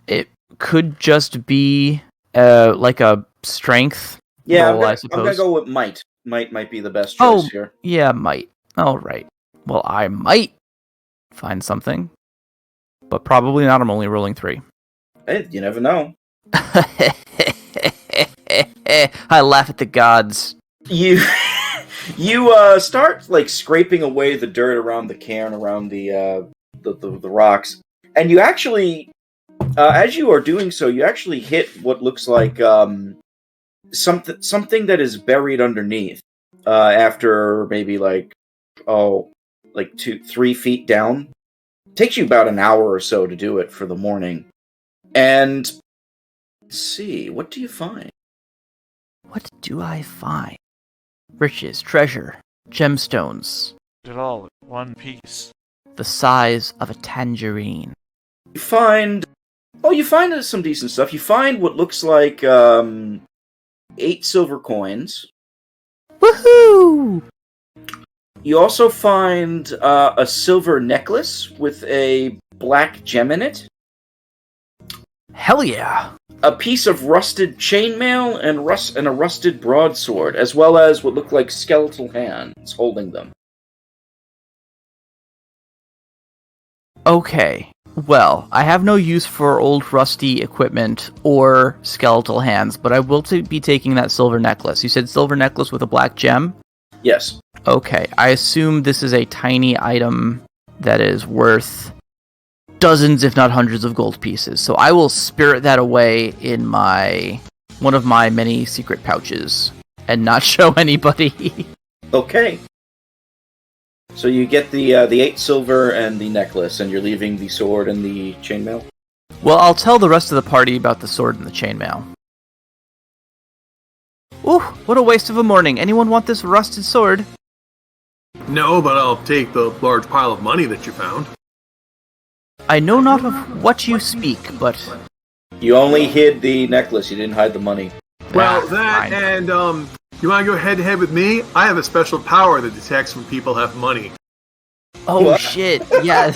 It could just be, like a strength Yeah, roll, I I'm gonna suppose. go with might. Might be the best choice here. Yeah, might. Alright. Well, I might find something. But probably not. I'm only rolling 3. Hey, you never know. I laugh at the gods. You start scraping away the dirt around the cairn, around the rocks, and you actually, as you are doing so, you actually hit what looks like something that is buried underneath. After maybe 2-3 feet down, takes you about an hour or so to do it for the morning. And let's see, what do you find? What do I find? Riches, treasure, gemstones, Did it all in one piece. the size of a tangerine. You find some decent stuff. You find what looks like 8 silver coins. Woohoo! You also find a silver necklace with a black gem in it, Hell yeah! a piece of rusted chainmail, and a rusted broadsword, as well as what look like skeletal hands holding them. Okay. Well, I have no use for old rusty equipment or skeletal hands, but I will be taking that silver necklace. You said silver necklace with a black gem? Yes. Okay, I assume this is a tiny item that is worth dozens, if not hundreds, of gold pieces. So I will spirit that away in my one of my many secret pouches and not show anybody. Okay. So you get the 8 silver and the necklace, and you're leaving the sword and the chainmail? Well, I'll tell the rest of the party about the sword and the chainmail. Ooh, what a waste of a morning. Anyone want this rusted sword? No, but I'll take the large pile of money that you found. I know not of what you speak, but... You only hid the necklace, you didn't hide the money. Well, fine. and, you want to go head-to-head with me? I have a special power that detects when people have money. Oh, What? shit, yes.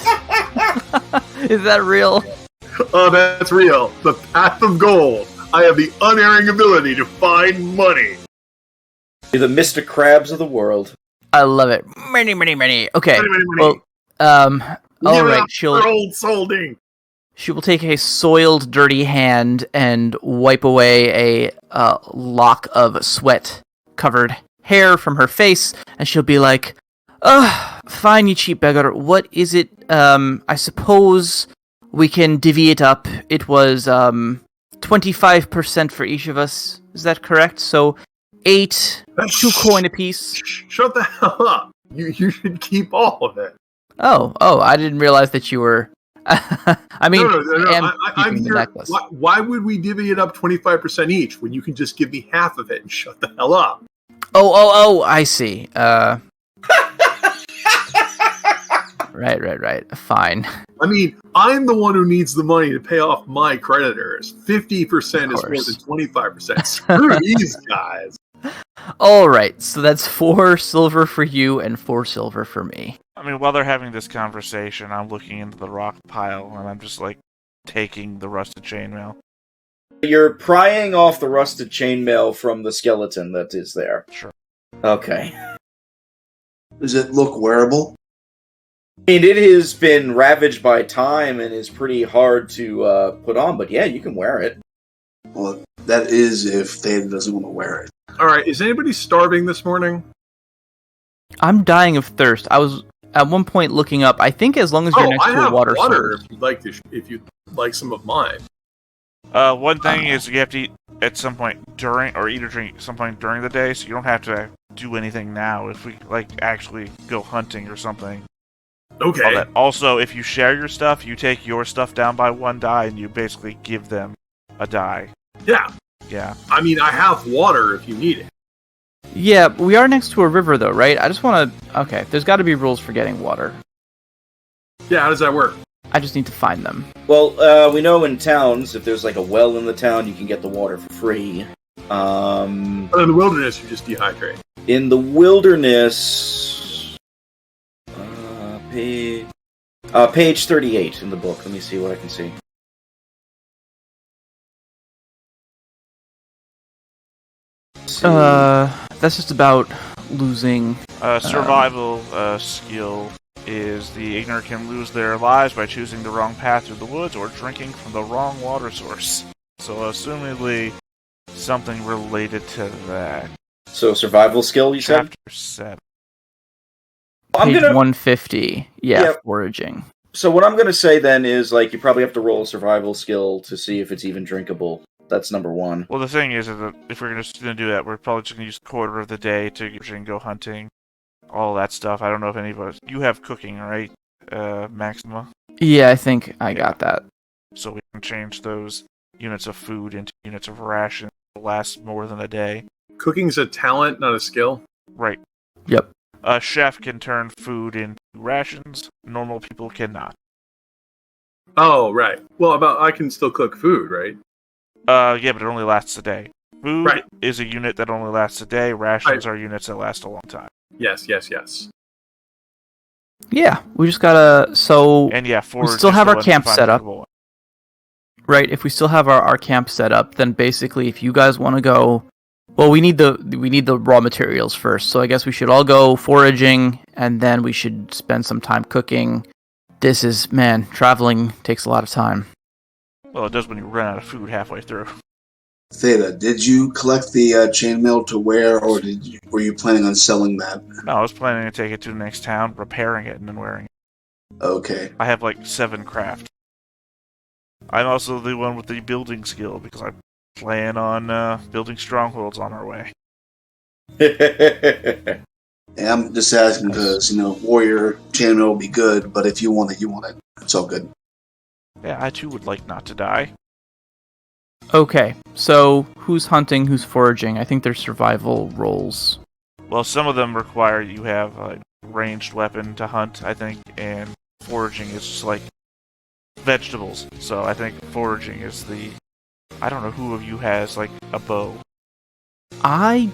Is that real? Oh, that's real. The path of gold. I have the unerring ability to find money. You're the Mr. Krabs of the world. I love it. Many. Okay, Money. well, Give it alright, up she'll... for old solding. She will take a soiled, dirty hand and wipe away a lock of sweat-covered hair from her face, and she'll be like, "Ugh, fine, you cheap beggar. What is it? I suppose we can divvy it up. It was 25% for each of us. Is that correct? So 8, 2 coin apiece." Shut the hell up. You should keep all of it. Oh, I didn't realize that you were. I mean, No. I'm keeping the here. necklace. Why would we divvy it up 25% each when you can just give me half of it and shut the hell up? Oh, I see. Right. Fine. I mean, I'm the one who needs the money to pay off my creditors. 50% is more than 25%. Screw these guys. All right, so that's 4 silver for you and 4 silver for me. I mean, while they're having this conversation, I'm looking into the rock pile, and I'm just, like, taking the rusted chainmail. You're prying off the rusted chainmail from the skeleton that is there. Sure. Okay. Does it look wearable? I mean, it has been ravaged by time and is pretty hard to put on, but yeah, you can wear it. Well, that is if Thane doesn't want to wear it. All right, is anybody starving this morning? I'm dying of thirst. I was at one point looking up. I think as long as you're next I to a have water water source. if you'd like some of mine. One thing is you have to eat at some point during, or eat or drink at some point during the day, so you don't have to do anything now if we, like, actually go hunting or something. Okay. All that. Also, if you share your stuff, you take your stuff down by 1 die, and you basically give them a die. Yeah. Yeah. I mean, I have water if you need it. Yeah, we are next to a river though, right? I just want to... Okay, there's got to be rules for getting water. Yeah, how does that work? I just need to find them. Well, we know in towns, if there's like a well in the town, you can get the water for free. But in the wilderness, you just dehydrate. In the wilderness... page 38 in the book. Let me see what I can see. That's just about losing... Survival skill is the ignorant can lose their lives by choosing the wrong path through the woods or drinking from the wrong water source. So, assumedly, something related to that. So, survival skill, you said? Chapter 7. I'm Page gonna... 150. Yeah, Yeah. foraging. So what I'm gonna say then is, like, you probably have to roll a survival skill to see if it's even drinkable. That's number 1. Well, the thing is that if we're just going to do that, we're probably just going to use a quarter of the day to go hunting. All that stuff. I don't know if any of us... You have cooking, right, Maxima? Yeah, I think I got that. So we can change those units of food into units of ration to last more than a day. Cooking's a talent, not a skill. Right. Yep. A chef can turn food into rations. Normal people cannot. Oh, right. Well, I can still cook food, right? Yeah, but it only lasts a day. Food Right. is a unit that only lasts a day. Rations are units that last a long time. Yes. Yeah, we just gotta... So... And yeah, we still have our camp set up. Right, if we still have our camp set up, then basically if you guys want to go... Well, we need the raw materials first, so I guess we should all go foraging, and then we should spend some time cooking. This is... Man, traveling takes a lot of time. Well, it does when you run out of food halfway through. Theta, did you collect the chainmail to wear, or were you planning on selling that? No, I was planning to take it to the next town, repairing it, and then wearing it. Okay. I have like 7 craft. I'm also the one with the building skill because I'm plan on building strongholds on our way. And I'm just asking because, warrior champion will be good, but if you want it, you want it. It's all good. Yeah, I too would like not to die. Okay, so who's hunting, who's foraging? I think they're survival roles. Well, some of them require you have a ranged weapon to hunt, I think, and foraging is just like vegetables. So I think foraging is the... I don't know who of you has, like, a bow. I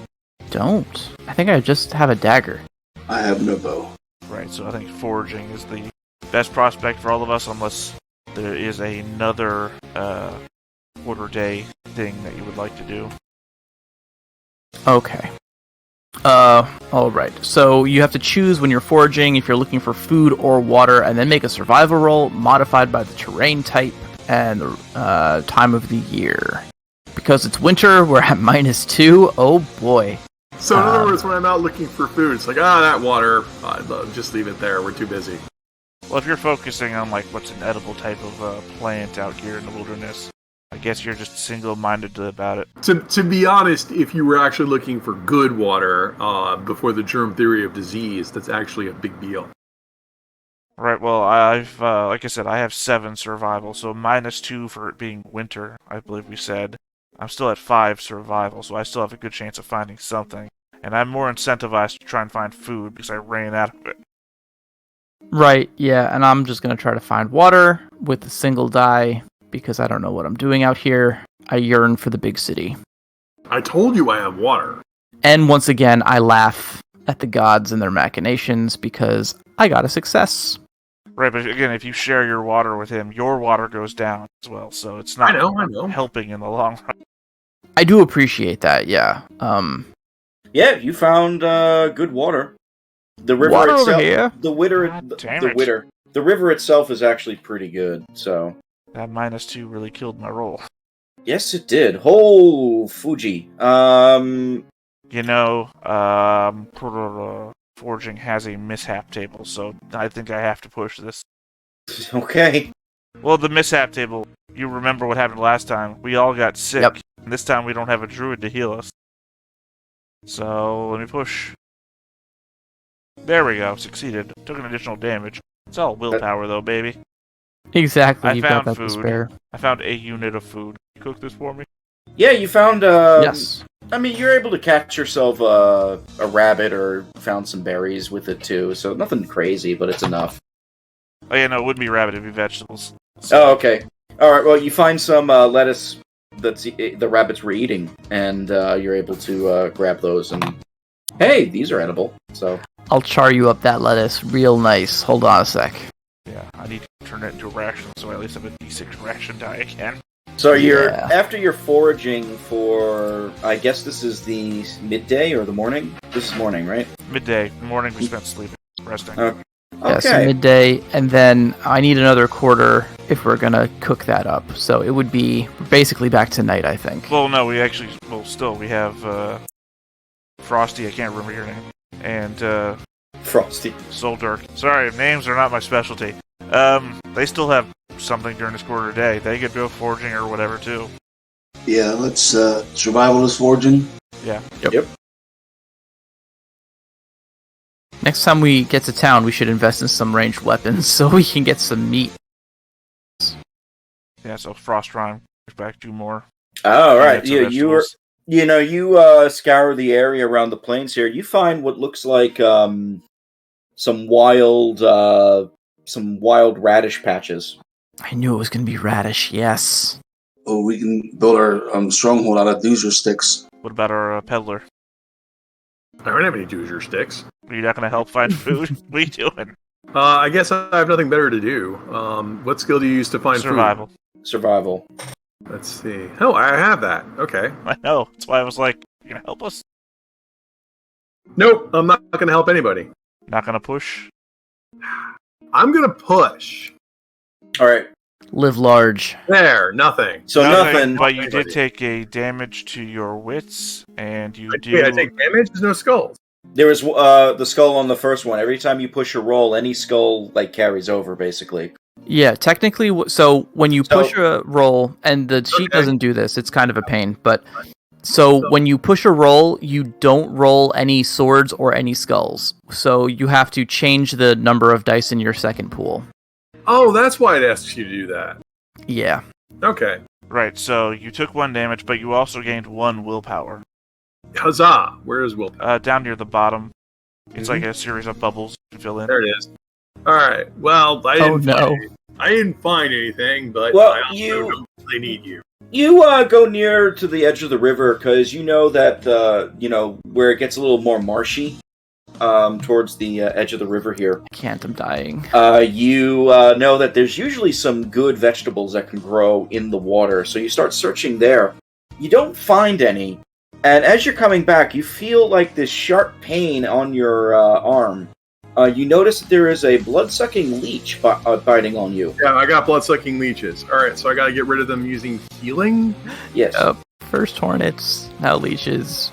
don't. I think I just have a dagger. I have no bow. Right, so I think foraging is the best prospect for all of us, unless there is another quarter day thing that you would like to do. Okay. Alright. So you have to choose when you're foraging if you're looking for food or water, and then make a survival roll modified by the terrain type and the time of the year. Because it's winter, we're at -2. Oh boy. So in other words, when I'm out looking for food, it's like, that water, just leave it there. We're too busy. Well, if you're focusing on, like, what's an edible type of plant out here in the wilderness, I guess you're just single-minded about it. To be honest, if you were actually looking for good water before the germ theory of disease, that's actually a big deal. Right, well, I've, like I said, I have 7 survival, so -2 for it being winter, I believe we said. I'm still at 5 survival, so I still have a good chance of finding something. And I'm more incentivized to try and find food because I ran out of it. Right, yeah, and I'm just going to try to find water with a single die because I don't know what I'm doing out here. I yearn for the big city. I told you I have water. And once again, I laugh at the gods and their machinations because I got a success. Right, but again, if you share your water with him, your water goes down as well, so it's not I know. helping in the long run. I do appreciate that, yeah. Yeah, you found good water. The river Water itself, over here. The river itself is actually pretty good. So that -2 really killed my roll. yes, it did. Oh, Fuji. Forging has a mishap table, so I think I have to push this. Okay. Well, the mishap table, you remember what happened last time. We all got sick. Yep. And this time we don't have a druid to heal us. So, let me push. There we go, succeeded. Took an additional damage. It's all willpower, though, baby. Exactly, I you've got found that food. to spare. I found a unit of food. You cook this for me? Yeah, you found. Yes. I mean, you're able to catch yourself a rabbit or found some berries with it too. So nothing crazy, but it's enough. Oh yeah, no, it wouldn't be rabbit, it'd be vegetables. So, Oh, okay. All right. Well, you find some lettuce that the rabbits were eating, and you're able to grab those. And hey, these are edible. So I'll char you up that lettuce real nice. Hold on a sec. yeah, I need to turn it into a ration, so I at least have a D6 ration die again. So Yeah. after you're foraging for, I guess this is the midday or the morning? This is morning, right? Midday. Morning we spent sleeping, resting. Yeah, so Okay. midday, and then I need another quarter if we're gonna cook that up. So it would be basically back to night, I think. Well, no, we have Frosty, I can't remember your name, and Frosty. Soldirk. Sorry, names are not my specialty. They still have something during this quarter day. They could go foraging or whatever, too. Yeah, let's survival is foraging. Yeah. Yep. Next time we get to town, we should invest in some ranged weapons so we can get some meat. Yeah, so Frost Rhyme back 2 more. Oh, right. units of You vegetables. you scour the area around the plains here. You find what looks like some wild radish patches. I knew it was gonna be radish, yes. Oh, we can build our stronghold out of Dozer sticks. What about our peddler? I don't have any Dozer sticks. Are you not going to help find food? What are you doing? I guess I have nothing better to do. What skill do you use to find Survival. Survival. food? Let's see. Oh, I have that. Okay. I know. That's why I was like, you going to help us? Nope, I'm not going to help anybody. Not going to push? I'm going to push. All right. Live large. There, nothing. So nothing. But you did take a damage to your wits, and you do... Yeah, I take damage. There's no skulls. There was the skull on the first one. Every time you push a roll, any skull carries over basically. Yeah, technically, so when you push a roll, and the sheet Okay. doesn't do this, it's kind of a pain, but so when you push a roll, you don't roll any swords or any skulls. So you have to change the number of dice in your second pool. Oh, that's why it asks you to do that. Yeah. Okay. Right, so you took 1 damage, but you also gained 1 willpower. Huzzah! Where is willpower? Down near the bottom. It's like a series of bubbles you can fill in. There it is. All right. Well, I didn't find anything, but Well, I also don't really need you. You go near to the edge of the river because you know that where it gets a little more marshy, towards the edge of the river here. I can't. I'm dying. You know that there's usually some good vegetables that can grow in the water, so you start searching there. You don't find any, and as you're coming back, you feel like this sharp pain on your arm. You notice that there is a blood-sucking leech biting on you. Yeah, I got blood-sucking leeches. All right, so I got to get rid of them using healing. Yes. First hornets, now leeches.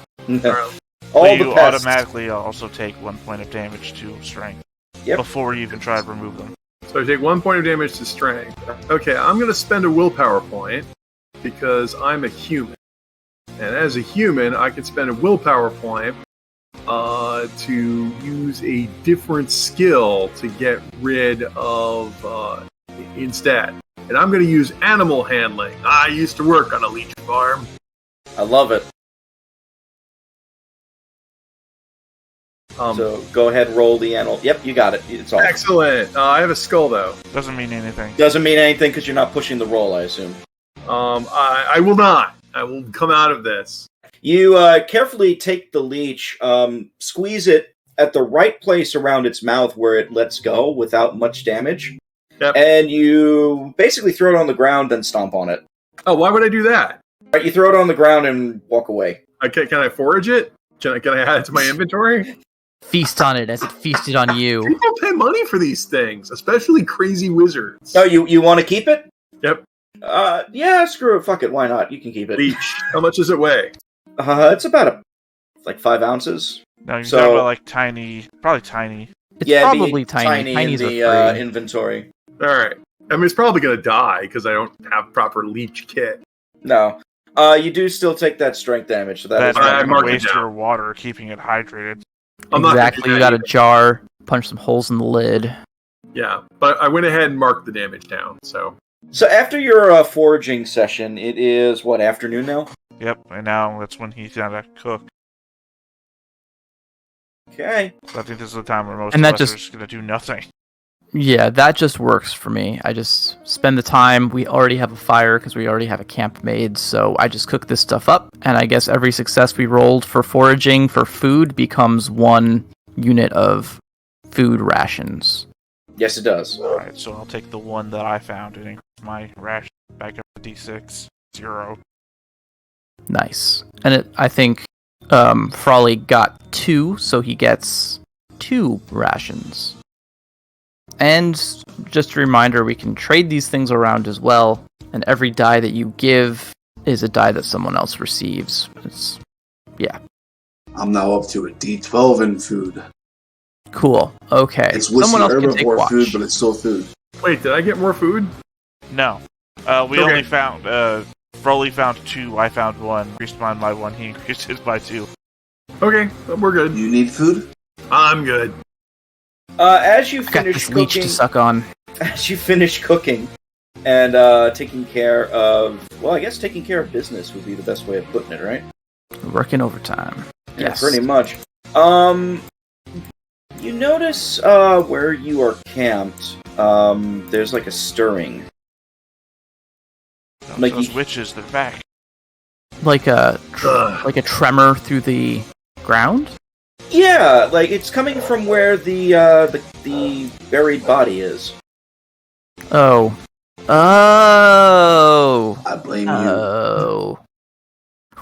All you the pests. automatically also take 1 point of damage to strength. Yep. Before you even try to remove them. So I take 1 point of damage to strength. Okay, I'm going to spend a willpower point because I'm a human. And as a human, I can spend a willpower point to use a different skill to get rid of instead. And I'm going to use animal handling. I used to work on a leech farm. I love it. So go ahead, roll the animal. Yep, you got it. It's all Excellent. I have a skull though. Doesn't mean anything. Doesn't mean anything because you're not pushing the roll, I assume. I will not. I will come out of this. You carefully take the leech, squeeze it at the right place around its mouth where it lets go without much damage. Yep. And you basically throw it on the ground and stomp on it. Oh, why would I do that? Right, you throw it on the ground and walk away. Can I forage it? Can I add it to my inventory? Feast on it as it feasted on you. People pay money for these things, especially crazy wizards. Oh, you want to keep it? Yep. Yeah, screw it. Fuck it. Why not? You can keep it. Leech. How much does it weigh? It's about 5 ounces. No, you're talking about like tiny, probably tiny. It's Yeah, probably tiny. in Tinies the are free. inventory. All right. I mean, it's probably going to die because I don't have proper leech kit. No. You do still take that strength damage, so That's is I not marked going it to waste down. your water keeping it hydrated. I'm not gonna Exactly. do You that got a either. jar. Punch some holes in the lid. Yeah, but I went ahead and marked the damage down. So So after your foraging session, it is, afternoon now? Yep, and now that's when he's gotta cook. Okay. So I think this is the time where most And of that us are just- just gonna do nothing. Yeah, that just works for me. I just spend the time. We already have a fire because we already have a camp made, so I just cook this stuff up, and I guess every success we rolled for foraging for food becomes 1 unit of food rations. Yes, it does. Alright, so I'll take the 1 that I found and increase my ration back up to D6. 0. Nice. And I think Frawley got 2, so he gets 2 rations. And just a reminder, we can trade these things around as well, and every die that you give is a die that someone else receives. I'm now up to a D12 in food. Cool. Okay. It's Someone else whiskey can take herbivore watch. food, but it's still food. wait, did I get more food? No. We Okay. only found, Froley found 2, I found 1. Increased mine by 1, he increased his by 2. Okay, we're good. You need food? I'm good. As you I got finish this leech cooking, to suck on. as you finish cooking, and taking care of, taking care of business would be the best way of putting it, right? Working overtime. Yeah, Yes. pretty much. You notice where you are camped. There's like a stirring. Like Those you- witches, they're back. Like a Ugh. tremor through the ground? Yeah, like it's coming from where the buried body is. Oh. I blame you. Oh.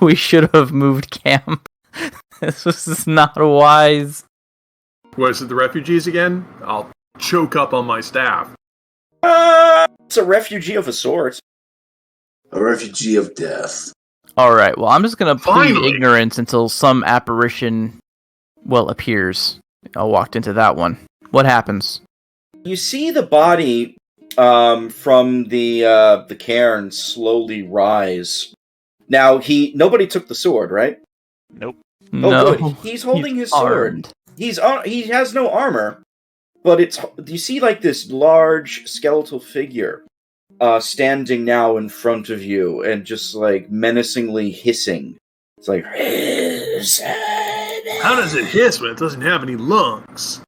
We should have moved camp. This was not wise. Was it the refugees again? I'll choke up on my staff. It's a refugee of a sort. A refugee of death. Alright, well, I'm just gonna plead Finally! ignorance until some apparition, appears. I walked into that one. What happens? You see the body from the cairn slowly rise. Now nobody took the sword, right? Nope. Oh, No, good. He's holding his armed. sword. He has no armor, but you see like this large skeletal figure standing now in front of you and just like menacingly hissing. It's like, How does it hiss when it doesn't have any lungs?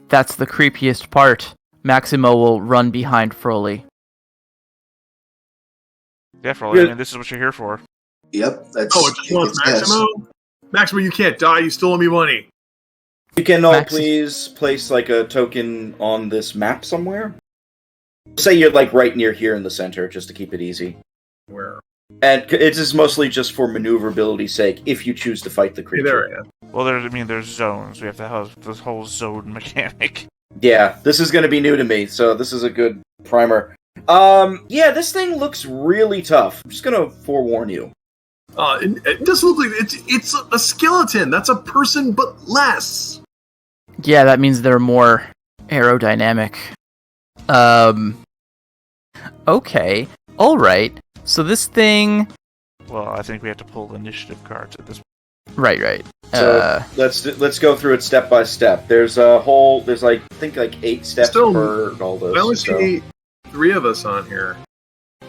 That's the creepiest part. Maximo will run behind Froley. Definitely. Yeah. I mean, this is what you're here for. Yep, that's. Oh, it just wants Maximo? Maximo, you can't die. You still owe me money. You can all Max- please place like a token on this map somewhere. Say you're like right near here in the center, just to keep it easy. Where? And it is mostly just for maneuverability's sake, if you choose to fight the Hey, creature. there I am. Well, there's zones. We have to have this whole zone mechanic. Yeah, this is going to be new to me, so this is a good primer. Yeah, this thing looks really tough. I'm just going to forewarn you. It doesn't look like it's a skeleton. That's a person, but less. Yeah, that means they're more aerodynamic. Okay. Alright. So this thing... Well, I think we have to pull initiative cards at this point. Right. So let's go through it step by step. There's like I think like 8 steps Still, per all those. I only so. see 3 of us on here.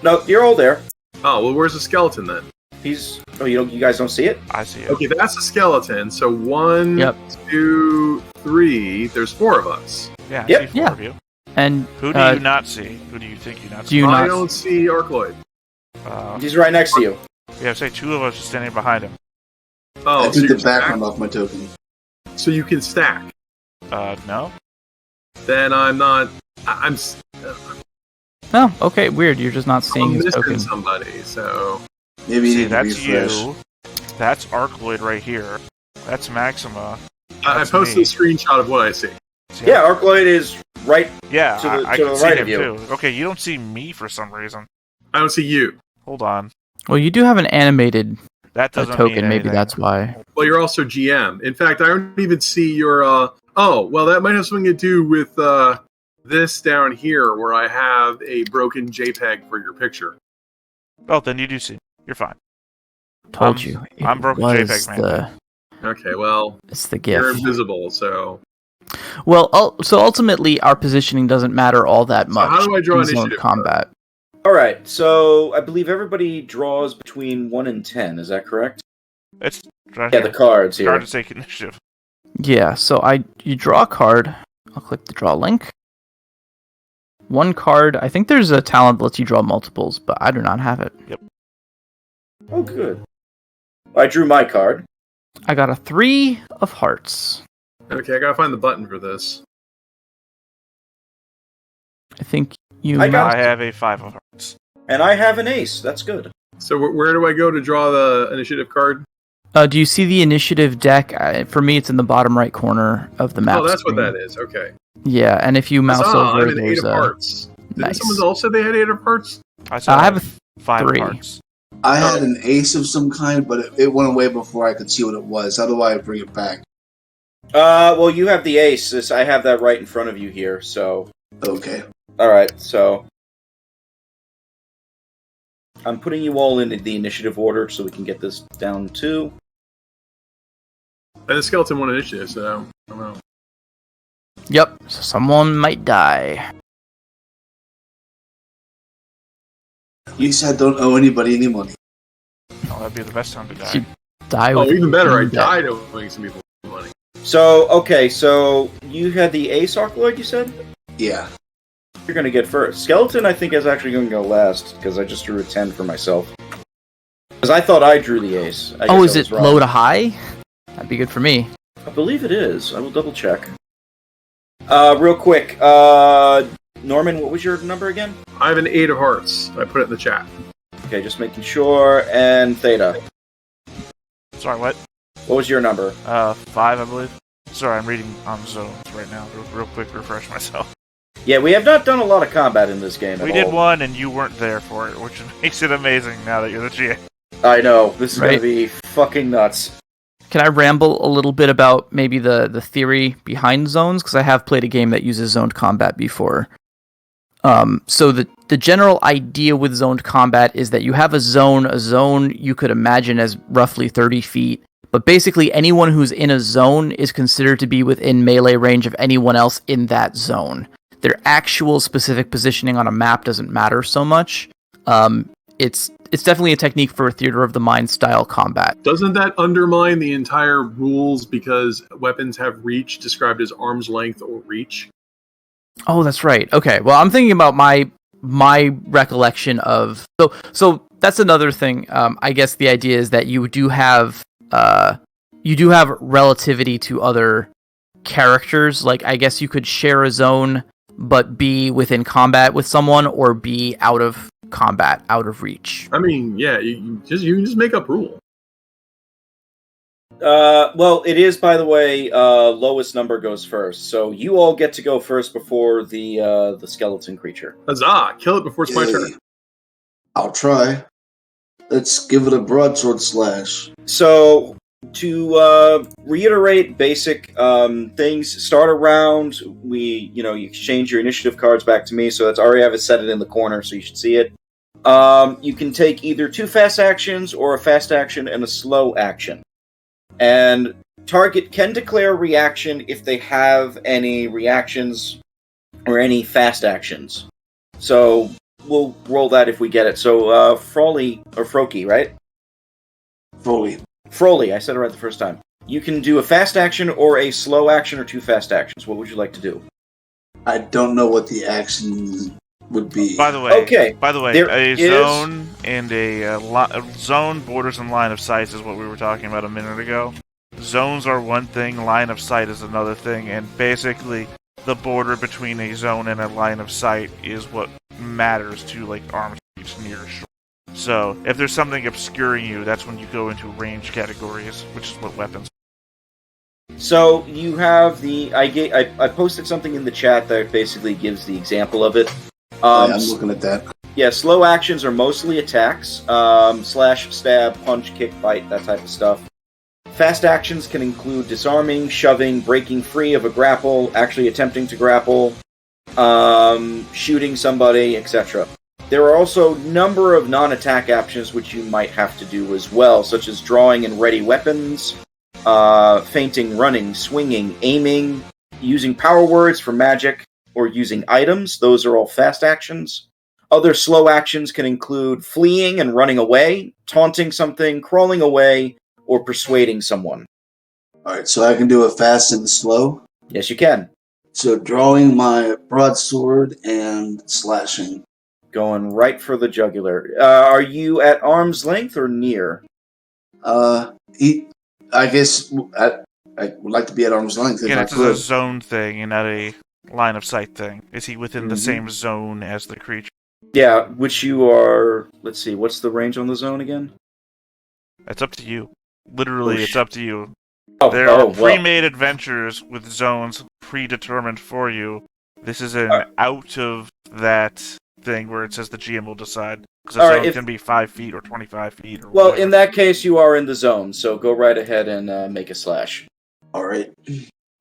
No, you're all there. Oh, well, where's the skeleton then? You guys don't see it? I see it. Okay, that's a skeleton. So 1, Yep. 2, 3. There's 4 of us. Yeah, I Yep. see 4 of you. And Who do you not see? Who do you think you not do see? you I not... don't see Arcloid. He's right next to you. Yeah, say 2 of us are standing behind him. Oh, I so took you're the background stacked? off my token. So you can stack. No? Then I'm not. I'm Oh, okay, weird. You're just not seeing his missing token. somebody. So Maybe you See, need to that's refresh. you. That's Arcloid right here. That's Maxima. I That's posted me. a screenshot of what I see. See, Yeah, Arcloid is right. Yeah, to the- I to can the see right him of you. too. Okay, you don't see me for some reason. I don't see you. Hold on. Well, you do have an animated That doesn't token. mean Maybe anything. that's why. Well, you're also GM. In fact, I don't even see your. Oh, well, that might have something to do with this down here, where I have a broken JPEG for your picture. Oh, then you do see. You're fine. Told you. It I'm broken was JPEG, man. Okay, well, It's the you're gift. invisible. So Well, so ultimately, our positioning doesn't matter all that much. how do I draw in zone initiative? combat? All right, so I believe everybody draws between 1 and 10. Is that correct? It's right Yeah, here. the cards here. Card to take initiative. Yeah. So you draw a card. I'll click the draw link. One card. I think there's a talent that lets you draw multiples, but I do not have it. Oh, good. I drew my card. I got a 3 of hearts. okay, I gotta find the button for this. I think you. I got- I have a 5 of hearts. And I have an ace. That's good. So where do I go to draw the initiative card? Do you see the initiative deck? For me, it's in the bottom right corner of the map. Oh, that's what screen. that is. Okay. Yeah, and if you mouse over, I'm an 8 there's of a. hearts. Didn't Nice. someone else say they had 8 of hearts? I have a 5 3. of hearts. I had an ace of some kind, but it went away before I could see what it was. How do I bring it back? Well, you have the ace. I have that right in front of you here, so... Okay. Alright, so... I'm putting you all in the initiative order so we can get this down to... And the skeleton won initiative, so I don't know. Yep. So someone might die. You said don't owe anybody any money. Oh, that'd be the best time to die. Should die Oh, with even better, I death. died owing some people money. So, okay, so you had the ace Arcloid, you said? Yeah. You're gonna get first. Skeleton, I think, is actually gonna go last, because I just drew a 10 for myself. Because I thought I drew the ace. I Oh, guess is I it was wrong. low to high? That'd be good for me. I believe it is. I will double check. Real quick, Norman, what was your number again? I have an 8 of hearts. I put it in the chat. Okay, just making sure. And Theta, Sorry, what? what was your number? 5, I believe. Sorry, I'm reading on zones right now. Real quick, refresh myself. Yeah, we have not done a lot of combat in this game We at did all. one, and you weren't there for it, which makes it amazing now that you're the GM. I know. This is Right. gonna be fucking nuts. Can I ramble a little bit about maybe the theory behind zones? Because I have played a game that uses zoned combat before. So the general idea with zoned combat is that you have a zone. A zone you could imagine as roughly 30 feet. But basically, anyone who's in a zone is considered to be within melee range of anyone else in that zone. Their actual specific positioning on a map doesn't matter so much. It's definitely a technique for a theater of the mind style combat. Doesn't that undermine the entire rules because weapons have reach described as arm's length or reach? Oh, that's right. Okay, well, I'm thinking about my recollection of so that's another thing. I guess the idea is that you do have relativity to other characters. Like, I guess you could share a zone but be within combat with someone, or be out of combat, out of reach. I mean, yeah, you can just make up rule. Well, it is, by the way, lowest number goes first, so you all get to go first before the skeleton creature. Huzzah! Kill it before it's my Yay. turn. I'll try. Let's give it a broadsword slash. So, to reiterate basic things, start a round. You exchange your initiative cards back to me, so that's already have it set it in the corner, so you should see it. You can take either 2 fast actions or a fast action and a slow action. And target can declare a reaction if they have any reactions or any fast actions. So we'll roll that if we get it. So Froley, or Froki, right? Froley, I said it right the first time. You can do a fast action or a slow action or 2 fast actions. What would you like to do? I don't know what the action would be. By the way, zone and a zone borders and line of sight is what we were talking about a minute ago. Zones are one thing, line of sight is another thing, and basically the border between a zone and a line of sight is what matters to like arms reach, near, short. So if there's something obscuring you, that's when you go into range categories, which is what weapons. So you have I posted something in the chat that basically gives the example of it. I'm looking at that. Yeah, slow actions are mostly attacks, slash, stab, punch, kick, bite, that type of stuff. Fast actions can include disarming, shoving, breaking free of a grapple, actually attempting to grapple, shooting somebody, etc. There are also a number of non-attack actions which you might have to do as well, such as drawing and ready weapons, feinting, running, swinging, aiming, using power words for magic, or using items. Those are all fast actions. Other slow actions can include fleeing and running away, taunting something, crawling away, or persuading someone. Alright, so I can do a fast and slow? Yes, you can. So drawing my broadsword and slashing. Going right for the jugular. Are you at arm's length or near? I guess I would like to be at arm's length if Yeah, I it's a could. zone thing and not a line of sight thing. Is he within the same zone as the creature? Yeah, which you are... Let's see, what's the range on the zone again? It's up to you. Literally, it's up to you. Oh, There are well. pre-made adventures with zones predetermined for you. This is an out of that thing where it says the GM will decide. Because a zone can be 5 feet or 25 feet. Or well, whatever. in that case, you are in the zone, so go right ahead and make a slash. Alright.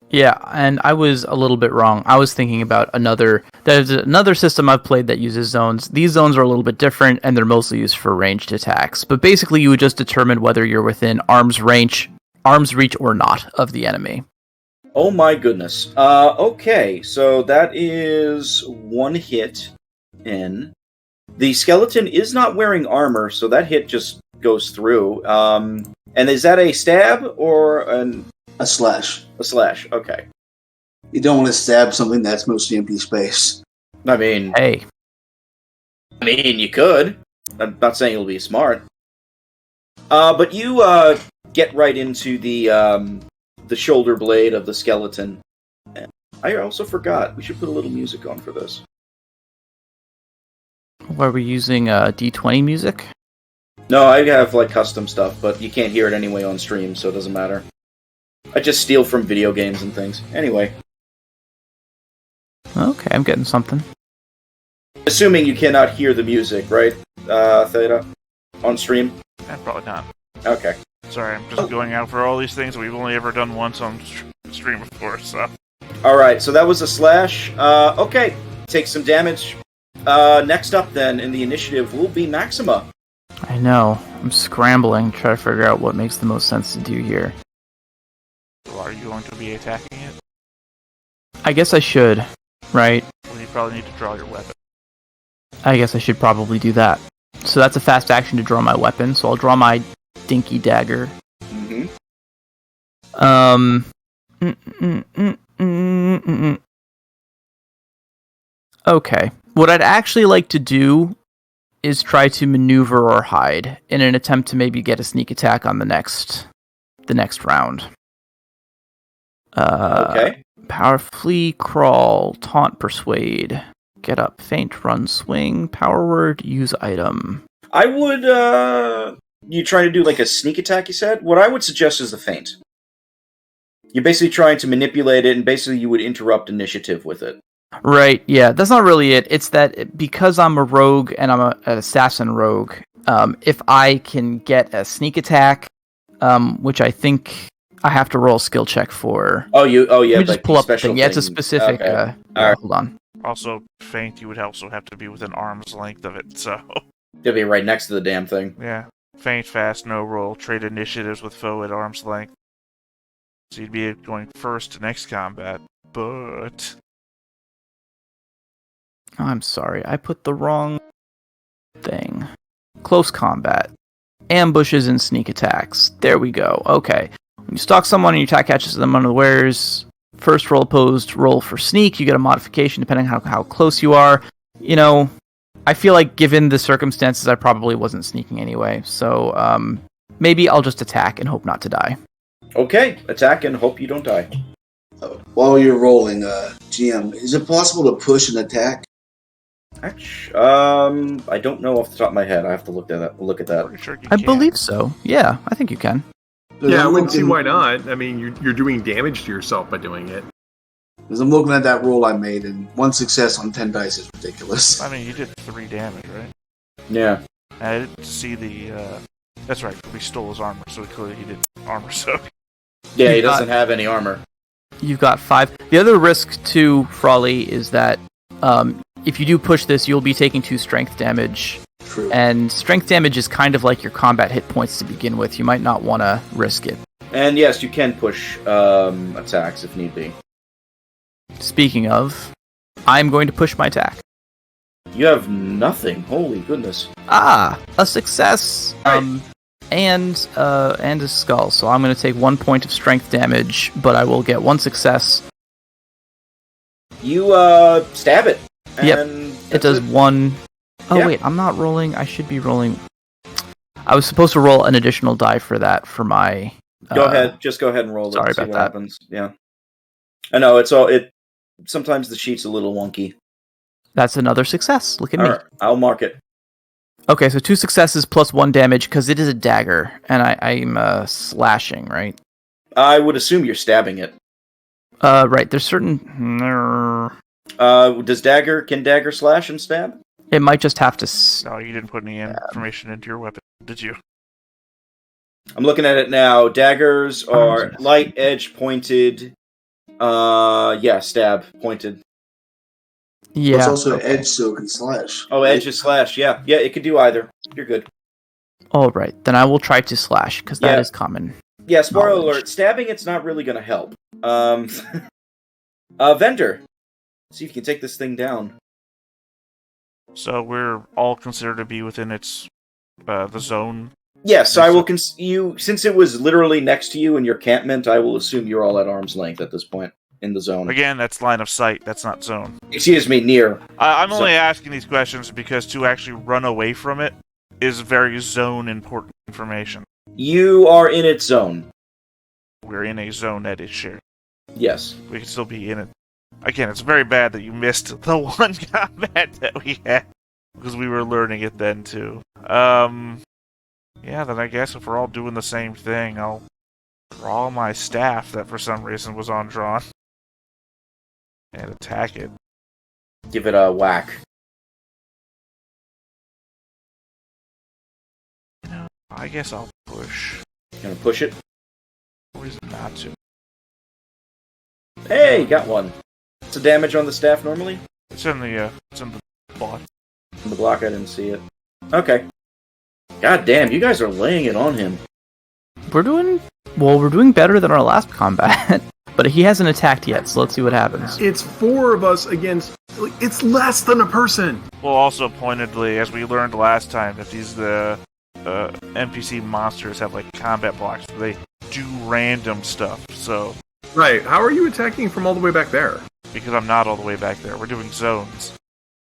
Yeah, and I was a little bit wrong. I was thinking about there's another system I've played that uses zones. These zones are a little bit different, and they're mostly used for ranged attacks. But basically, you would just determine whether you're within arm's reach or not of the enemy. Oh my goodness. Okay, so that is 1 hit in. The skeleton is not wearing armor, so that hit just goes through. And is that a stab or A slash. a slash? Okay. You don't want to stab something that's mostly empty space. I mean, Hey, you could. I'm not saying it'll be smart. But you get right into the shoulder blade of the skeleton. I also forgot. We should put a little music on for this. were we using D20 music? No, I have like custom stuff, but you can't hear it anyway on stream, so it doesn't matter. I just steal from video games and things. Anyway. Okay, I'm getting something. Assuming you cannot hear the music, right, Theta? On stream? Probably not. Okay. Sorry, I'm just going out for all these things we've only ever done once on stream before, so... Alright, so that was a slash. Okay. Take some damage. next up then in the initiative will be Maxima. I know. I'm scrambling to try to figure out what makes the most sense to do here. So are you going to be attacking it? I guess I should, right? Well, you probably need to draw your weapon. I guess I should probably do that. So that's a fast action to draw my weapon, so I'll draw my dinky dagger. Mm-hmm. Okay. What I'd actually like to do is try to maneuver or hide in an attempt to maybe get a sneak attack on the next round. Okay. Power, flee, crawl, taunt, persuade, get up, feint, run, swing, power word, use item. I would, you trying to do like a sneak attack, you said? What I would suggest is the feint. You're basically trying to manipulate it, and basically you would interrupt initiative with it. Right, yeah, that's not really it. It's that because I'm a rogue and I'm an assassin rogue, if I can get a sneak attack, which I think I have to roll a skill check for. Oh, yeah. Let me just like pull up the special thing. Yeah, it's a specific. Okay. Alright. Hold on. Also, feint, you would also have to be within arm's length of it, so... They'll be right next to the damn thing. Yeah. Feint, fast, no roll, trade initiatives with foe at arm's length. So you'd be going first to next combat, but... Oh, I'm sorry, I put the wrong thing. Close combat. Ambushes and sneak attacks. There we go. Okay. When you stalk someone and your attack catches them unawares, first roll opposed, roll for sneak. You get a modification depending on how close you are. You know, I feel like given the circumstances, I probably wasn't sneaking anyway. So maybe I'll just attack and hope not to die. Okay, attack and hope you don't die. While you're rolling, GM, is it possible to push an attack? I don't know off the top of my head. I have to look at that. Pretty sure you I can. believe so. Yeah, I think you can. Yeah, I wouldn't see looking- why not. I mean, you're doing damage to yourself by doing it. Because I'm looking at that roll I made, and 1 success on 10 dice is ridiculous. I mean, you did 3 damage, right? Yeah. I didn't see the, That's right, we stole his armor, so clearly he did armor soak. Yeah, he You got- doesn't have any armor. You've got 5. The other risk to Frawley is that if you do push this, you'll be taking 2 strength damage. True. And strength damage is kind of like your combat hit points to begin with. You might not want to risk it. And yes, you can push attacks if need be. Speaking of, I'm going to push my attack. You have nothing. Holy goodness. Ah, a success. Right. And a skull. So I'm going to take 1 point of strength damage, but I will get 1 success. You stab it. Yep. And It does 1. Oh Yeah. wait, I'm not rolling. I should be rolling. I was supposed to roll an additional die for that for my. Go ahead. Just go ahead and roll it. sorry See about what that. happens. Yeah. I know it's all it. Sometimes the sheet's a little wonky. That's another success. Look at All me. right, I'll mark it. Okay, so 2 successes plus 1 damage because it is a dagger, and I'm slashing, right? I would assume you're stabbing it. Right. There's certain. Can dagger slash and stab? It might just have to. No, you didn't put any information into your weapon, did you? I'm looking at it now. Daggers are yes. light edge pointed. Yeah, stab pointed. Yeah. It's also edge, so it can slash. Oh, edge is slash. Yeah, it could do either. You're good. All right, then I will try to slash because that Yeah. is common. Yeah, spoiler Knowledge. alert. Stabbing it's not really going to help. Vendor. See if you can take this thing down. So we're all considered to be within its, the zone. Yes, I will. You since it was literally next to you in your campment, I will assume you're all at arm's length at this point in the zone. Again, that's line of sight, that's not zone. Excuse me, near. I'm So- only asking these questions because to actually run away from it is very zone important information. You are in its zone. We're in a zone that is shared. Yes. We can still be in it. Again, it's very bad that you missed the one combat that we had because we were learning it then too. Yeah, then I guess if we're all doing the same thing, I'll draw my staff that for some reason was undrawn and attack it. Give it a whack. I guess I'll push. Gonna push it. No reason not to. Hey, got one. What's the damage on the staff normally? It's in the butt. the block, I didn't see it. Okay. God damn, you guys are laying it on him. We're doing better than our last combat, but he hasn't attacked yet, so let's see what happens. It's 4 of us against. It's less than a person. Well, also pointedly, as we learned last time, that these NPC monsters have like combat blocks. They do random stuff. So Right. How are you attacking from all the way back there? because I'm not all the way back there, we're doing zones.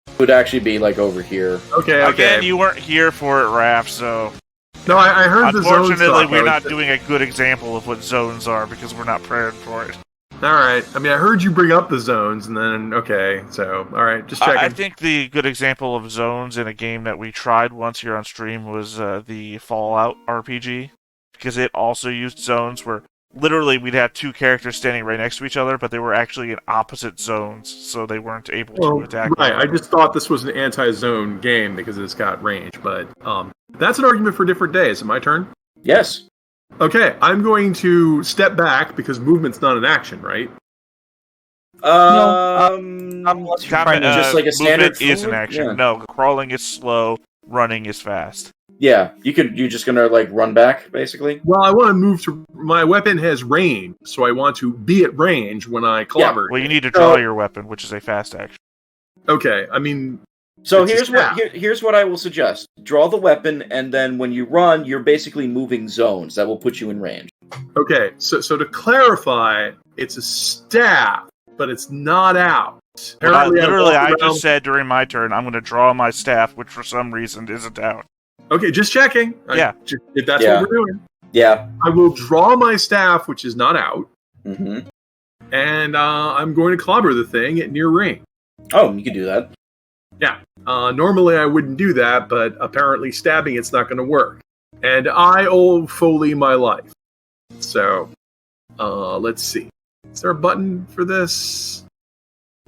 It would actually be like over here. Okay. Again, you weren't here for it, Raph. So No, I heard the zone unfortunately, stuff. we're not doing a good example of what zones are because we're not prepared for it. All right. I mean, I heard you bring up the zones, and then okay. So, all right, just checking. I think the good example of zones in a game that we tried once here on stream was the Fallout RPG, because it also used zones where literally we'd have 2 characters standing right next to each other, but they were actually in opposite zones, so they weren't able to attack. Right. I just thought this was an anti-zone game because it's got range, but that's an argument for different days. Is it my turn? Yes. Okay, I'm going to step back because movement's not an action, right? Just like a standard movement is an forward? action. Yeah. No, crawling is slow, running is fast. Yeah, you're just gonna like run back, basically. Well, I want to move to. My weapon has range, so I want to be at range when I clobber. Well, you need to draw your weapon, which is a fast action. Okay, I mean. So It's a here's what I will suggest: draw the weapon, and then when you run, you're basically moving zones that will put you in range. Okay, so to clarify, it's a staff, but it's not out. I just said during my turn, I'm going to draw my staff, which for some reason isn't out. Okay, just checking. Yeah. If that's Yeah. what we're doing. Yeah. I will draw my staff, which is not out, Mm-hmm. and I'm going to clobber the thing at near range. Oh, you could do that. Normally I wouldn't do that, but apparently stabbing it's not going to work. And I owe Foley my life. So, let's see. Is there a button for this?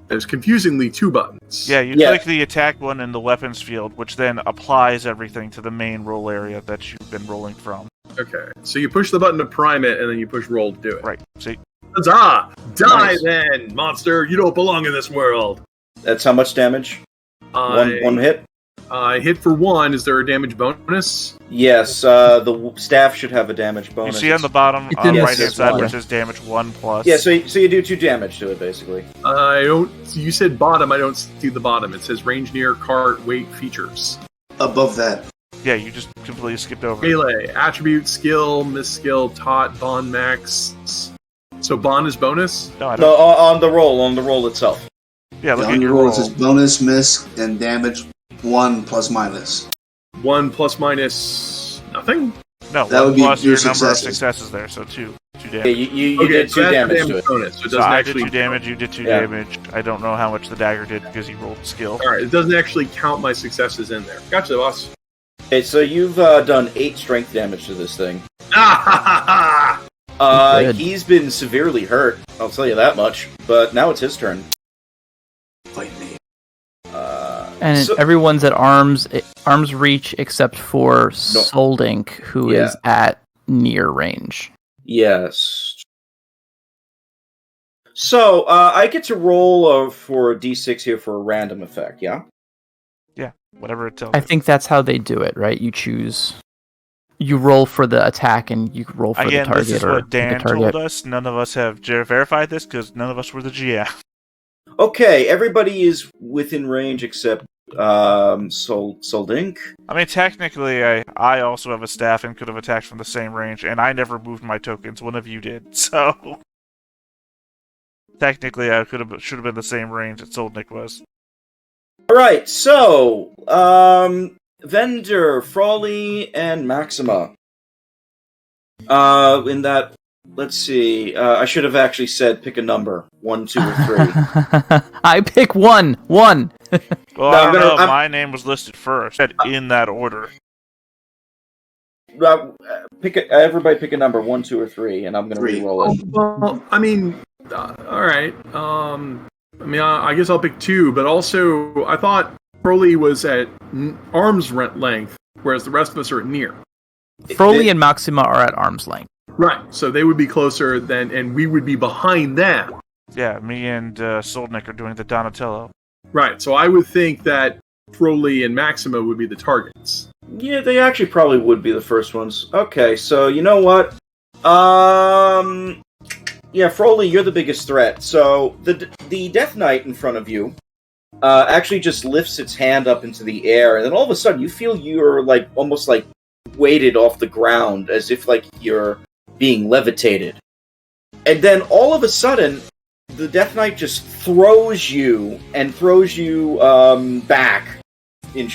There's confusingly 2 buttons. Yeah, you click the attack one in the weapons field, which then applies everything to the main roll area that you've been rolling from. Okay, so you push the button to prime it, and then you push roll to do it. Right. See? Huzzah! Die Nice. then, monster! You don't belong in this world! That's how much damage? One hit? Hit for 1. Is there a damage bonus? Yes, the staff should have a damage bonus. You see on the bottom It's on in the the right hand yes, side one. where it says damage 1 plus. Yeah, so you do 2 damage to it, basically. I don't. You said bottom. I don't see the bottom. It says range near, cart, weight, features. Above that. Yeah, you just completely skipped over it. Melee, attribute, skill, miss skill, taught, bond max. So bond is bonus? No, I No, don't. on the roll itself. Yeah, look On at your your roll, roll. it says bonus, miss, and damage 1 plus minus. 1 plus minus nothing? No, That 1 would be plus your your number of successes. successes there, so 2 damage. Yeah, you Okay, did so 2 that's damage the to it. bonus. So it So doesn't I actually. did 2 damage, you did 2 Yeah. damage. I don't know how much the dagger did because he rolled skill. Alright, it doesn't actually count my successes in there. Gotcha, boss. Okay, so you've done 8 strength damage to this thing. Ah ha ha ha! Good. He's been severely hurt, I'll tell you that much. But now it's his turn. Fight me. And So- everyone's at arm's reach except for Soldink, who is at near range. Yes. So, I get to roll for a d6 here for a random effect, yeah? Whatever it tells I you. think that's how they do it, right? You roll for the attack and you roll for Again, the target. this is or what Dan the target. told us. None of us have verified this because none of us were the GM. Okay, everybody is within range except Soldink. I mean, technically, I also have a staff and could have attacked from the same range, and I never moved my tokens. One of you did, so technically, I should have been the same range that Soldnik was. Alright, so, Vendor, Frawley, and Maxima. In that, let's see, I should have actually said pick a number. 1, 2, or 3. I pick 1. 1. Well, No, I don't know. I'm- My name was listed first, in that order. Everybody pick a number, 1, 2, or 3, and I'm gonna 3. re-roll it. Well, I mean, alright. I guess I'll pick 2, but also, I thought Crowley was at arm's length, whereas the rest of us are at near. Froley and Maxima are at arm's length. Right, so they would be closer than, and we would be behind them. Yeah, me and Soldnik are doing the Donatello. Right, so I would think that Froley and Maxima would be the targets. Yeah, they actually probably would be the first ones. Okay, so you know what? Yeah, Froley, you're the biggest threat. So the Death Knight in front of you actually just lifts its hand up into the air, and then all of a sudden you feel you're like almost like weighted off the ground, as if like you're being levitated. And then all of a sudden, the Death Knight just throws you back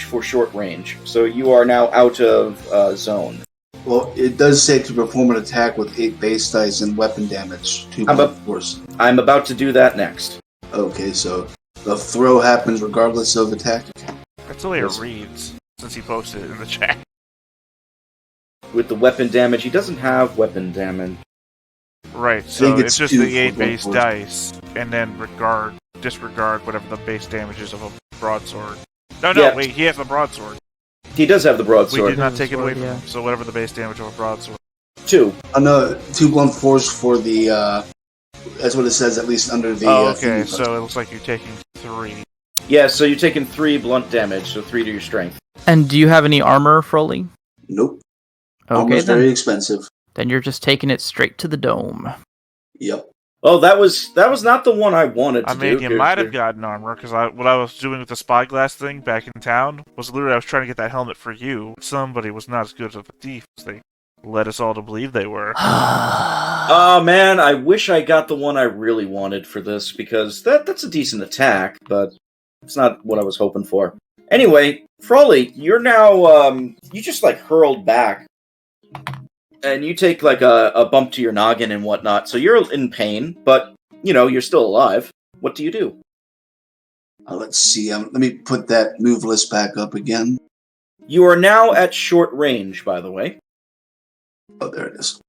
for short range. So you are now out of zone. Well, it does say to perform an attack with 8 base dice and weapon damage. 2 blunt force. I'm about to do that next. Okay, so the throw happens regardless of attack. That's the way it reads, since he posted it in the chat. With the weapon damage, he doesn't have weapon damage. Right, so it's just 2 the 8 for base blunt dice, and then disregard whatever the base damage is of a broadsword. No, Yeah. wait, he has the broadsword. He does have the We broadsword. did not take it away from Yeah. him, so whatever the base damage of a broadsword. 2. No, 2 blunt force for the. That's what it says, at least under the. Okay, thing. so it looks like you're taking 3. Yeah, so you're taking 3 blunt damage, so 3 to your strength. And do you have any armor, Froley? Nope. Okay, Almost then. very expensive. Then you're just taking it straight to the dome. Yep. Oh, that was not the one I wanted to I do. mean, you might have gotten armor, because what I was doing with the spyglass thing back in town was literally I was trying to get that helmet for you. Somebody was not as good of a thief as they led us all to believe they were. Oh man, I wish I got the one I really wanted for this, because that's a decent attack, but it's not what I was hoping for. Anyway, Froley, you're now, you just like hurled back. And you take like a bump to your noggin and whatnot, so you're in pain, but, you know, you're still alive. What do you do? Let's see. Let me put that move list back up again. You are now at short range, by the way. Oh, there it is.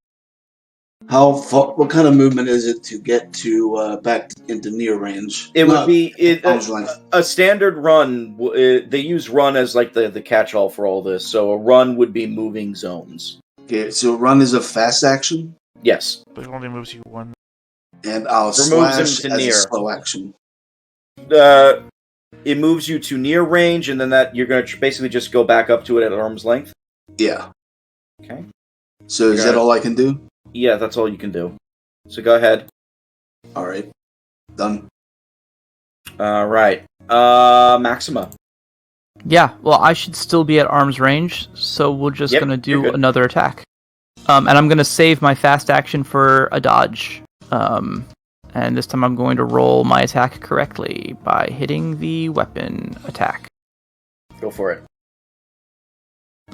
How far? What kind of movement is it to get to back into near range? It would be arm's length. a standard run. They use run as like the catch-all for all this, so a run would be moving zones. Okay, so run is a fast action, Yes. But it only moves you one. and I'll Removes slash him to as near. a slow action. It moves you to near range, and then that you're going to basically just go back up to it at arm's length. Yeah. Okay. So is Got that it. all I can do? Yeah, that's all you can do. So go ahead. All right. Done. All right. Maxima. Yeah, well, I should still be at arm's range, so we're just Yep, gonna you're do good. another attack. And I'm gonna save my fast action for a dodge. And this time I'm going to roll my attack correctly by hitting the weapon attack. Go for it.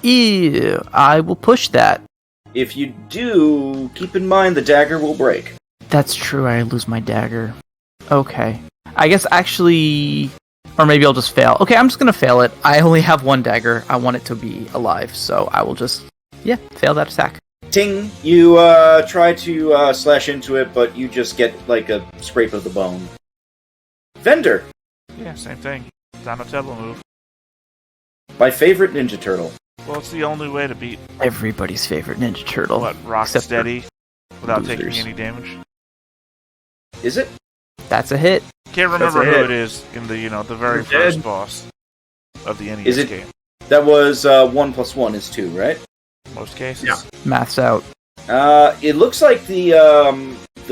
Ew, I will push that. If you do, keep in mind the dagger will break. That's true, I lose my dagger. Okay. I guess actually... Or maybe I'll just fail. Okay, I'm just gonna fail it. I only have 1 dagger. I want it to be alive, so I will just... Yeah, fail that attack. Ting! You try to slash into it, but you just get like a scrape of the bone. Vendor! Yeah, same thing. Donatello move. My favorite Ninja Turtle. Well, it's the only way to beat, Everybody's favorite Ninja Turtle. what, rock Except for steady without taking losers. any damage. Is it? That's a hit. Can't remember a who hit. it is in the, the very You're first dead. boss of the NES Is it- game. That was 1 + 1 is 2, right? Most cases. Yeah. Math's out. It looks like the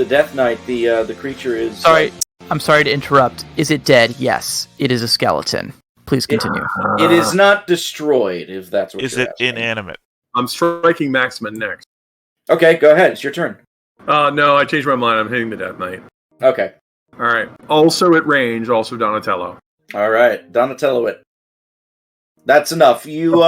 Death Knight, the creature is... Sorry, I'm sorry to interrupt. Is it dead? Yes, it is a skeleton. Please continue. It is not destroyed, if that's what Is you're it asking. inanimate? I'm striking Maxima next. Okay, go ahead. It's your turn. No, I changed my mind. I'm hitting the Death Knight. Okay. All right. Also at range, also Donatello. All right. Donatello it. That's enough. You,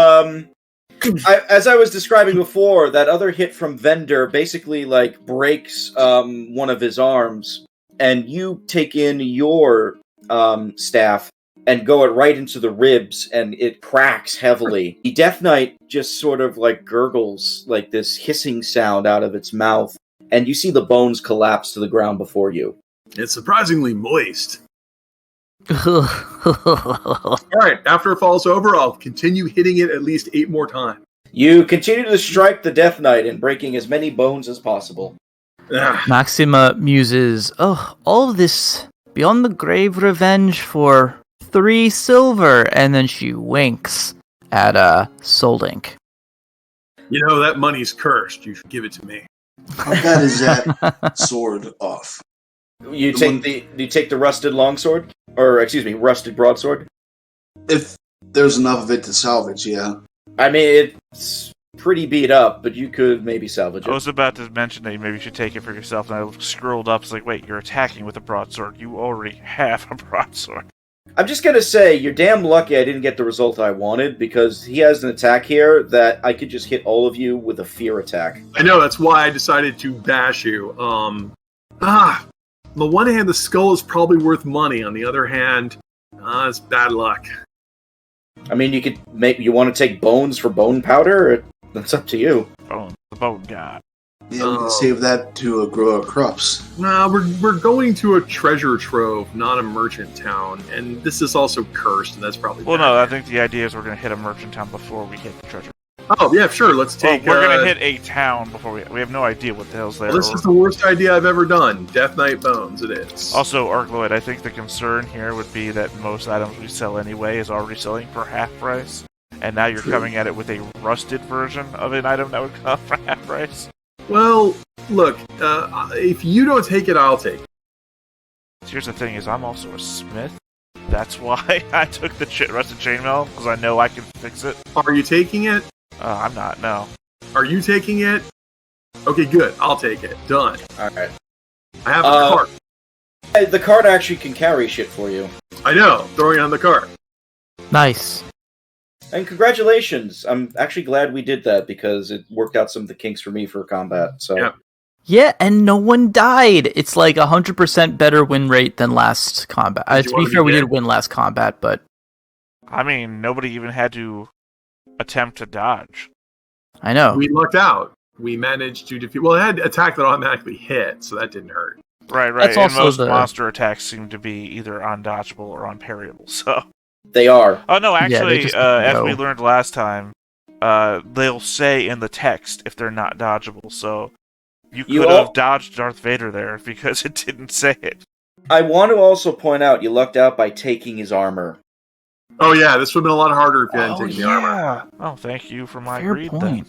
as I was describing before, that other hit from Vendor basically, like, breaks one of his arms, and you take in your staff and go it right into the ribs, and it cracks heavily. The Death Knight just sort of, like, gurgles, like, this hissing sound out of its mouth, and you see the bones collapse to the ground before you. It's surprisingly moist. All All right. After it falls over, I'll continue hitting it at least 8 more times. You continue to strike the Death Knight and breaking as many bones as possible. Ah, Maxima muses, oh, all of this beyond the grave revenge for 3 silver, and then she winks at Soldink. You know, that money's cursed. You should give it to me. How bad is that sword off? You take the rusted longsword, or excuse me, rusted broadsword. If there's enough of it to salvage, yeah. I mean, it's pretty beat up, but you could maybe salvage I it. was about to mention that you maybe should take it for yourself, and I scrolled up. It's like, wait, you're attacking with a broadsword. You already have a broadsword. I'm just gonna say, you're damn lucky I didn't get the result I wanted, because he has an attack here that I could just hit all of you with a fear attack. I know, that's why I decided to bash you. On the one hand, the skull is probably worth money. On the other hand, it's bad luck. I mean, you want to take bones for bone powder? That's up to you. The bone god. Yeah, we can save that to grow our crops. Nah, we're going to a treasure trove, not a merchant town, and this is also cursed, and that's probably Well, bad. no, I think the idea is we're going to hit a merchant town before we hit the treasure. Oh, yeah, sure, let's take... Well, we're going to hit a town before we have no idea what the hell's there. This is the worst idea I've ever done. Death Knight Bones, it is. Also, Arkloid, I think the concern here would be that most items we sell anyway is already selling for half price, and now you're coming at it with a rusted version of an item that would come for half price. Well, look, if you don't take it, I'll take it. Here's the thing: is I'm also a smith. That's why I took the rusted chainmail, because I know I can fix it. Are you taking it? I'm not. No. Are you taking it? Okay, good. I'll take it. Done. All right. I have a cart. The cart actually can carry shit for you. I know. Throwing on the cart. Nice. And congratulations! I'm actually glad we did that, because it worked out some of the kinks for me for combat. So Yeah. Yeah, and no one died. It's like 100% better win rate than last combat. Did you To wanna be be fair, we dead? did win last combat, but I mean, nobody even had to attempt to dodge. I know. We lucked out. We managed to defeat... Well, it had attack that automatically hit, so that didn't hurt. Right. That's And also most the- monster attacks seem to be either undodgeable or unparryable. So. they are. Oh no! Yeah, they Actually, just as go. we learned last time, they'll say in the text if they're not dodgeable. So you could have dodged Darth Vader there because it didn't say it. I want to also point out you lucked out by taking his armor. Oh, yeah, this would have been a lot harder if you hadn't taken the armor. Oh, thank you for my Fair greed. point.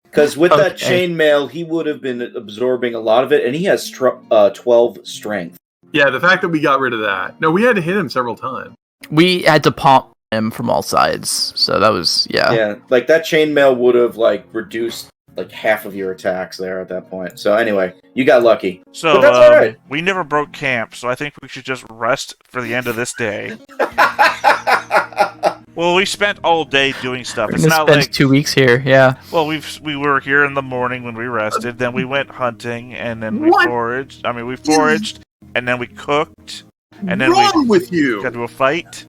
Because with that Okay. chainmail, he would have been absorbing a lot of it, and he has 12 strength. Yeah, the fact that we got rid of that. No, we had to hit him several times. We had to pump him from all sides, so that was Yeah, like that chainmail would have reduced half of your attacks there at that point. So anyway, you got lucky. So But that's all right. we never broke camp, so I think we should just rest for the end of this day. Well, we spent all day doing stuff. We're It's gonna not spend like 2 weeks here. Yeah. well, we were here in the morning when we rested. Then we went hunting, and then we What? foraged. I mean, we foraged, and then we cooked, and then Wrong we with you? got to a fight.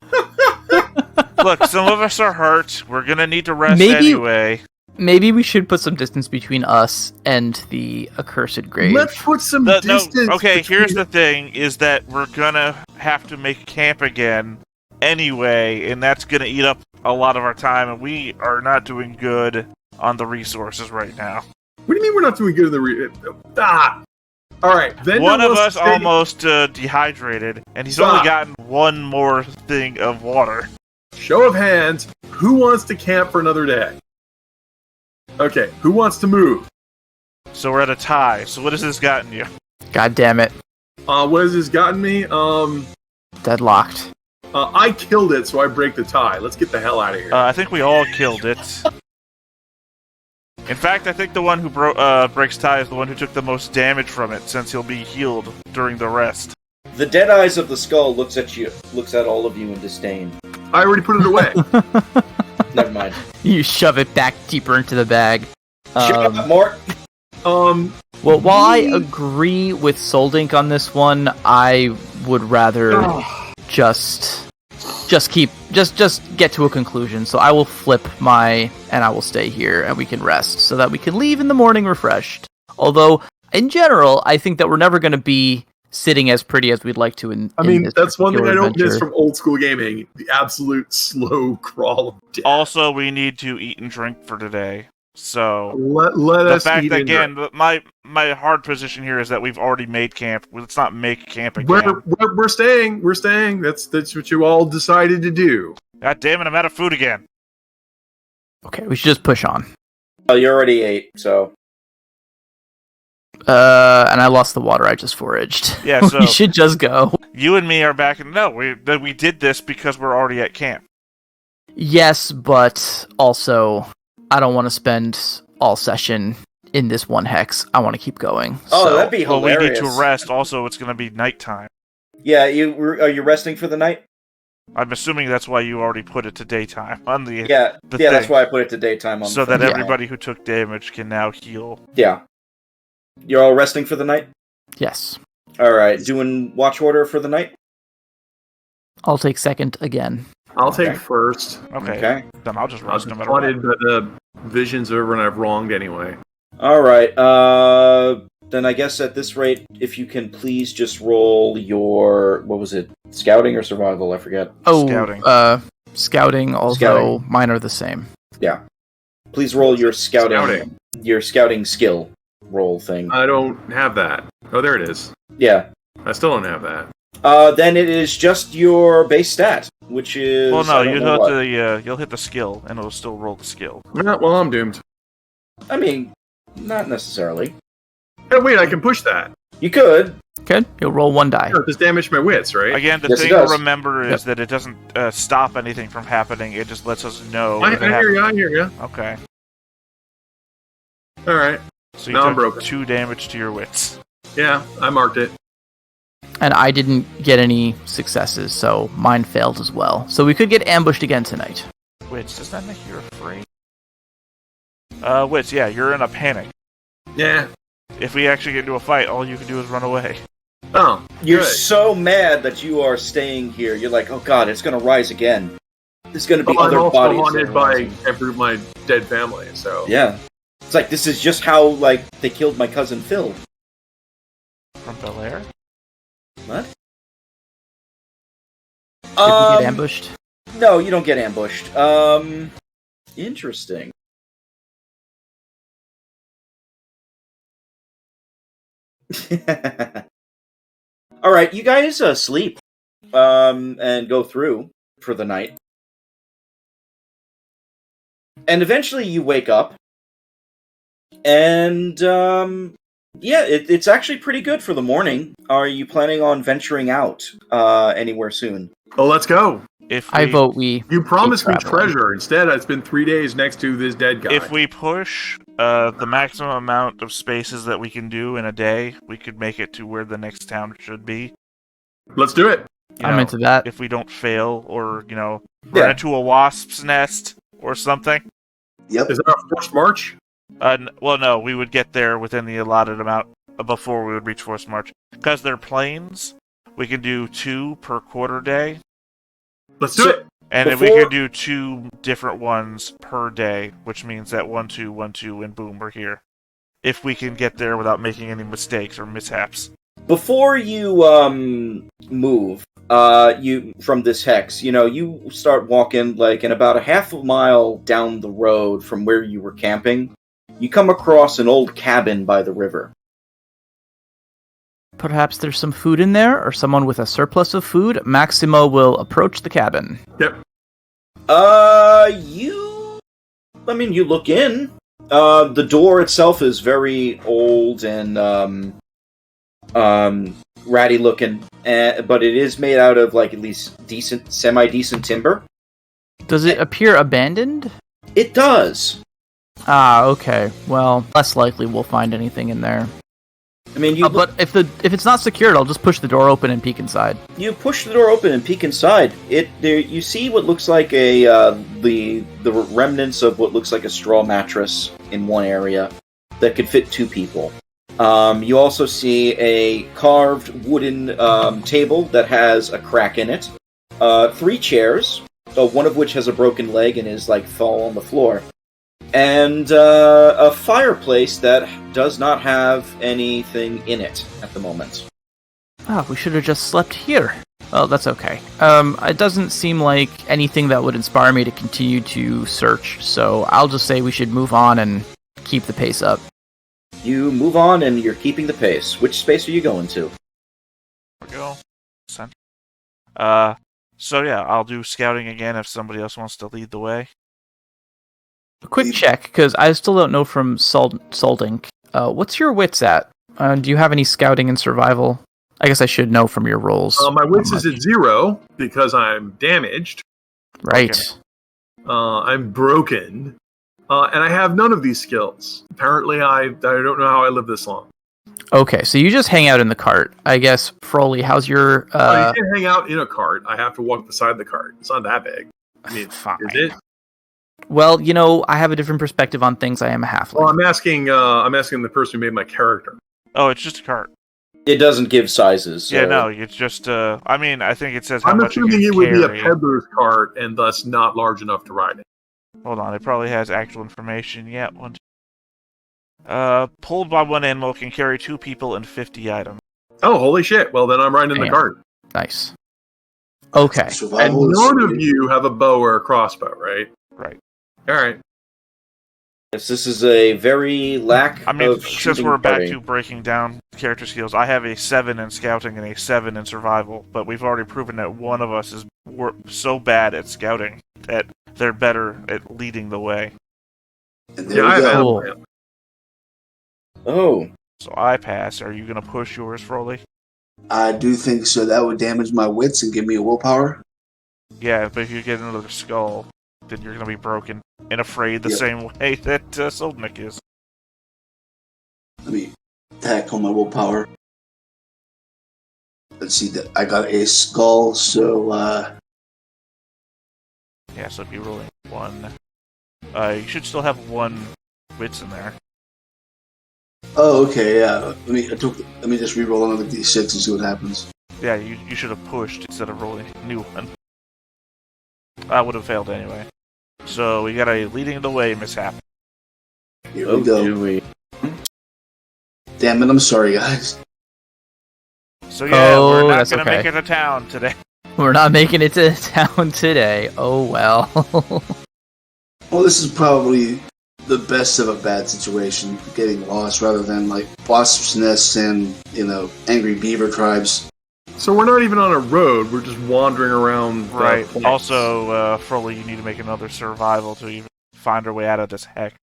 Look, some of us are hurt. We're gonna need to rest Maybe- anyway. Maybe we should put some distance between us and the accursed grave. Let's put some No, distance. okay, between- here's the thing: is that we're gonna have to make camp again anyway, and that's gonna eat up a lot of our time, and we are not doing good on the resources right now. What do you mean we're not doing good in the All right, then One of us almost dehydrated, and he's only Stop. gotten one more thing of water. Show of hands. Who wants to camp for another day? Okay, who wants to move? So we're at a tie. So what has this gotten you? God damn it. What has this gotten me? Deadlocked. I killed it, so I break the tie. Let's get the hell out of here. I think we all killed it. In fact, I think the one who breaks tie is the one who took the most damage from it, since he'll be healed during the rest. The dead eyes of the skull looks at all of you in disdain. I already put it away. Never mind. You shove it back deeper into the bag. Shut up, Mort. Well, while I agree with Soldink on this one, I would rather just get to a conclusion. So I will flip and I will stay here, and we can rest so that we can leave in the morning refreshed. Although, in general, I think that we're never going to be sitting as pretty as we'd like to in this that's one thing I particular don't miss adventure. from old school gaming. The absolute slow crawl of death. Also, we need to eat and drink for today. So Let the us fact eat that, and again, drink. my hard position here is that we've already made camp. Let's not make camp again. We're staying. We're staying. That's what you all decided to do. God damn it, I'm out of food again. Okay, we should just push on. Oh, you already ate, so. And I lost the water I just foraged. Yeah, so we should just go. you and me are back in. No, we did this because we're already at camp. Yes, but also, I don't want to spend all session in this one hex. I want to keep going. Oh, so. that'd be Well, hilarious. we need to rest. Also, it's going to be nighttime. Yeah, are you resting for the night? I'm assuming that's why you already put it to daytime on the Yeah, the yeah, that's thing. why I put it to daytime on So the that thing. everybody who took damage can now heal. Yeah. You're all resting for the night? Yes. Alright, doing watch order for the night? I'll take second again. I'll Okay. take first. Okay. Then I'll just I was rest no matter what. haunted by the visions of everyone I've wronged anyway. Alright, then I guess at this rate, if you can please just roll your, what was it, scouting or survival? I forget. Oh, Scouting. Scouting, although Scouting. mine are the same. Yeah. Please roll your scouting skill roll thing. I don't have that. Oh, there it is. Yeah. I still don't have that. Then it is just your base stat, which is... Well, no, I don't know what. you'll hit the skill, and it'll still roll the skill. Yeah, well, I'm doomed. I mean, not necessarily. Hey, wait, I can push that. You could. Good. You'll roll one die. Sure, just damage my wits, right? Again, the Yes, it thing to does. remember is that it doesn't stop anything from happening. It just lets us know. I if it hear you. happens. Okay. All right. So you Now I'm took broken. 2 damage to your wits. Yeah, I marked it. And I didn't get any successes, so mine failed as well. So we could get ambushed again tonight. Wits, does that make you afraid? Wits, yeah, you're in a panic. Yeah. If we actually get into a fight, all you can do is run away. Oh, You're good. so mad that you are staying here. You're like, oh god, it's gonna rise again. There's gonna be Well, I'm other also bodies. haunted that are by rising. every my dead family, so... Yeah. It's like, this is just how, like, they killed my cousin Phil. From Bel Air? What? Did we get ambushed? No, you don't get ambushed. Interesting. Alright, you guys sleep. And go through for the night. And eventually you wake up. And, yeah, it's actually pretty good for the morning. Are you planning on venturing out anywhere soon? Oh, let's go. I vote we... You promised me keep traveling. treasure. Instead, I spent 3 days next to this dead guy. If we push the maximum amount of spaces that we can do in a day, we could make it to where the next town should be. Let's do it. I'm into that. If we don't fail, or, run Yeah. into a wasp's nest or something. Yep. Is that our forced march? Well, no, we would get there within the allotted amount before we would reach forced march. Because they're planes, we can do 2 per quarter day. Let's do So- it. And if we Before- could do 2 different ones per day, which means that 1, 2, 1, 2, and boom, we're here. If we can get there without making any mistakes or mishaps. Before you move you from this hex, you start walking like in about a half a mile down the road from where you were camping. You come across an old cabin by the river. Perhaps there's some food in there, or someone with a surplus of food. Maximo will approach the cabin. Yep. You look in. The door itself is very old and ratty looking, but it is made out of like at least semi-decent timber. Does it appear abandoned? It does. Ah, okay. Well, less likely we'll find anything in there. I mean, you But if it's not secured, I'll just push the door open and peek inside. you push the door open and peek inside. You see what looks like the remnants of what looks like a straw mattress in one area that could fit 2 people. You also see a carved wooden table that has a crack in it. 3 chairs, one of which has a broken leg and is like fall on the floor. And a fireplace that does not have anything in it at the moment. Ah, we should have just slept here. Well, that's okay. It doesn't seem like anything that would inspire me to continue to search, so I'll just say we should move on and keep the pace up. You move on, and you're keeping the pace. Which space are you going to? There we go. Center. So yeah, I'll do scouting again if somebody else wants to lead the way. A quick check, because I still don't know from Soldink. What's your wits at? Do you have any scouting and survival? I guess I should know from your rolls. My wits is at 0 because I'm damaged. Right. I'm broken. And I have none of these skills. Apparently, I don't know how I live this long. Okay, so you just hang out in the cart. I guess, Froley, how's your... You can't hang out in a cart. I have to walk beside the cart. It's not that big. I mean, Fine. is it? Well, I have a different perspective on things. I am a halfling. Well, I'm asking the person who made my character. Oh, it's just a cart. It doesn't give sizes. So. Yeah, no, it's just. I mean, I think it says how I'm much assuming you it can would be a carry. peddler's cart and thus not large enough to ride it. Hold on, it probably has actual information. Yeah, one. Pulled by one animal can carry 2 people and 50 items. Oh, holy shit! Well, then I'm riding the Damn. cart. Nice. Okay. And Survival is none of sweet. you have a bow or a crossbow, right? Right. All right. Yes, this is a very lack I mean, of since shooting we're back party. to breaking down character skills, I have a 7 in scouting and a 7 in survival, but we've already proven that one of us is so bad at scouting that they're better at leading the way. And there Yeah, I we have go. animal. Oh, So I pass. Are you going to push yours, Froley? I do think so. That would damage my wits and give me a willpower. Yeah, but if you get another skull, then you're going to be broken and afraid the Yep. same way that Soldnik is. Let me tack on my willpower. Let's see. That I got a skull, so Yeah, so if you rolling 1, you should still have 1 wits in there. oh, okay, yeah. Let me just re-roll another d6 and see what happens. Yeah, you should have pushed instead of rolling a new one. I would have failed anyway. So we got a leading the way mishap. Here oh, we go. do we? Damn it! I'm sorry, guys. So yeah, Oh, we're not that's gonna okay. make it to town today. We're not making it to town today. Oh, well. Well, this is probably the best of a bad situation, getting lost rather than like wasps' nests and angry beaver tribes. So we're not even on a road. We're just wandering around. the Right. place. Also, Froley, you need to make another survival to even find our way out of this heck.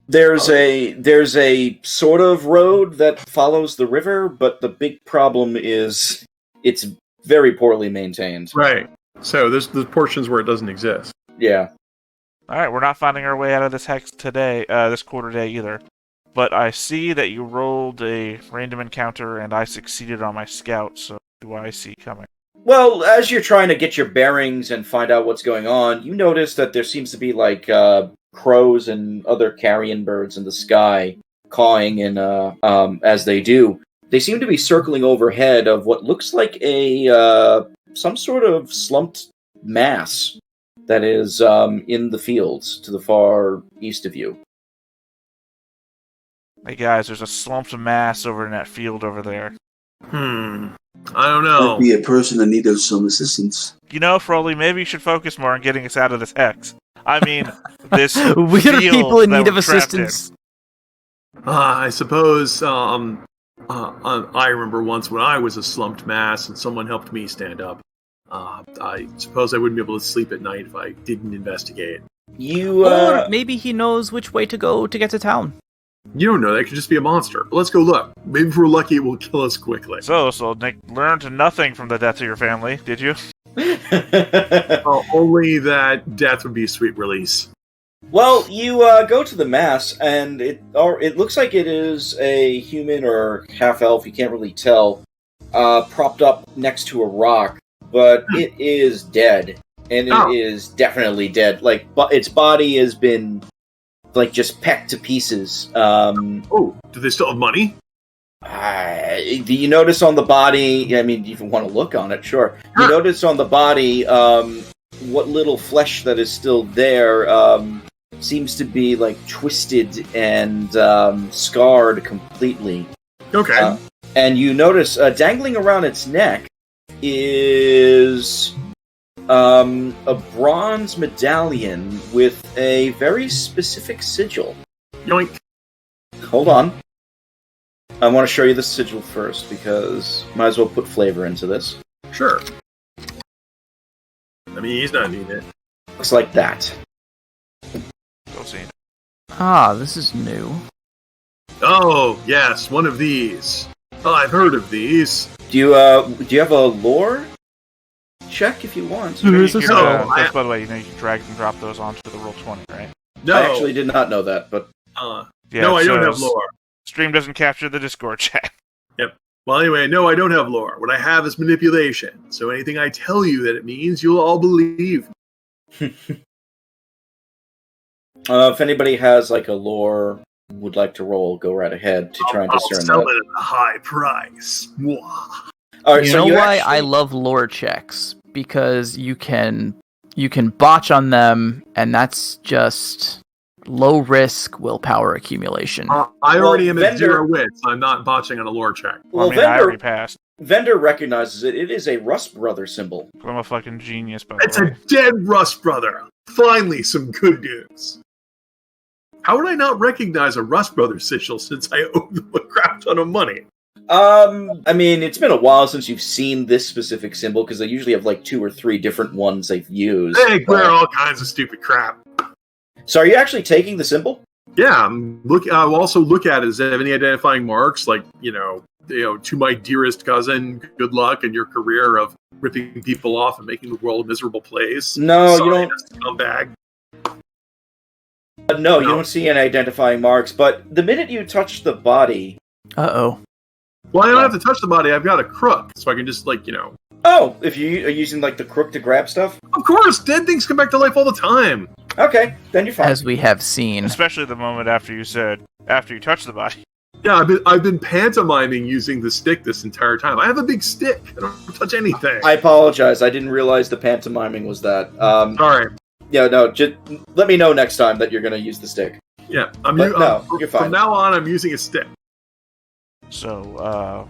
There's a sort of road that follows the river, but the big problem is it's very poorly maintained. Right. So there's portions where it doesn't exist. Yeah. Alright, we're not finding our way out of this hex today, this quarter day either. But I see that you rolled a random encounter and I succeeded on my scout, so what do I see coming? Well, as you're trying to get your bearings and find out what's going on, you notice that there seems to be like crows and other carrion birds in the sky cawing and as they do. They seem to be circling overhead of what looks like a some sort of slumped mass that is in the fields to the far east of you. Hey guys, there's a slumped mass over in that field over there. I don't know. Might be a person in need of some assistance. You know, Froley, maybe you should focus more on getting us out of this hex. I mean, this We're field people in that need of we're trapped assistance. I suppose I remember once when I was a slumped mass and someone helped me stand up. I suppose I wouldn't be able to sleep at night if I didn't investigate. You Or maybe he knows which way to go to get to town. You don't know, that could just be a monster. But let's go look. Maybe if we're lucky, it will kill us quickly. So Nick learned nothing from the death of your family, did you? Only that death would be a sweet release. Well, you go to the mass, and it looks like it is a human or half-elf, you can't really tell, propped up next to a rock, but it is dead, and it is definitely dead. Like, its body has been, like, just pecked to pieces. Do they still have money? Do you notice on the body, I mean, you even want to look on it, sure. You notice on the body, what little flesh that is still there, seems to be like twisted and scarred completely. Okay. And you notice dangling around its neck is a bronze medallion with a very specific sigil. Yoink. Hold on. I want to show you the sigil first, because might as well put flavor into this. Sure. I mean, he's not needing it. Looks like that. Go see. Ah, this is new. Oh, yes, one of these. Oh, I've heard of these. Do you have a lore check if you want? There is a You No, can, that's, by the way, you know you can drag and drop those onto the Roll20, right? No. I actually did not know that, but Yeah, no, I so don't have lore. Stream doesn't capture the Discord chat. Well, anyway, no, I don't have lore. What I have is manipulation. So anything I tell you that it means, you'll all believe. if anybody has like a lore would like to roll, go right ahead to try and I'll discern sell that. it at a high price. Mwah. All right, You so know you why actually- I love lore checks? Because you can botch on them, and that's just low risk willpower accumulation. I Well, already am at vendor- 0 wits. I'm not botching on a lore check. Well, I mean, I already passed. Vendor recognizes it. It is a Rust Brother symbol. I'm a fucking genius, by It's the way. a dead Rust brother. Finally, some good news. How would I not recognize a Rust Brothers sigil since I owe them a crap ton of money? I mean, it's been a while since you've seen this specific symbol, because they usually have like 2 or 3 different ones they've used. They but- wear all kinds of stupid crap. So are you actually taking the symbol? Yeah, I'll also look at it. Does it have any identifying marks? Like, to my dearest cousin, good luck in your career of ripping people off and making the world a miserable place. No, you Sorry, don't. scumbag. No, you don't see any identifying marks, but the minute you touch the body... Uh-oh. Well, I don't have to touch the body. I've got a crook, so I can just, Oh, if you are using like the crook to grab stuff? Of course, dead things come back to life all the time. Okay, then you're fine. As we have seen. Especially the moment after you touch the body. Yeah, I've been pantomiming using the stick this entire time. I have a big stick. I don't touch anything. I apologize. I didn't realize the pantomiming was that. Sorry. Yeah, no, just let me know next time that you're going to use the stick. Yeah, You're fine. From now on, I'm using a stick. So,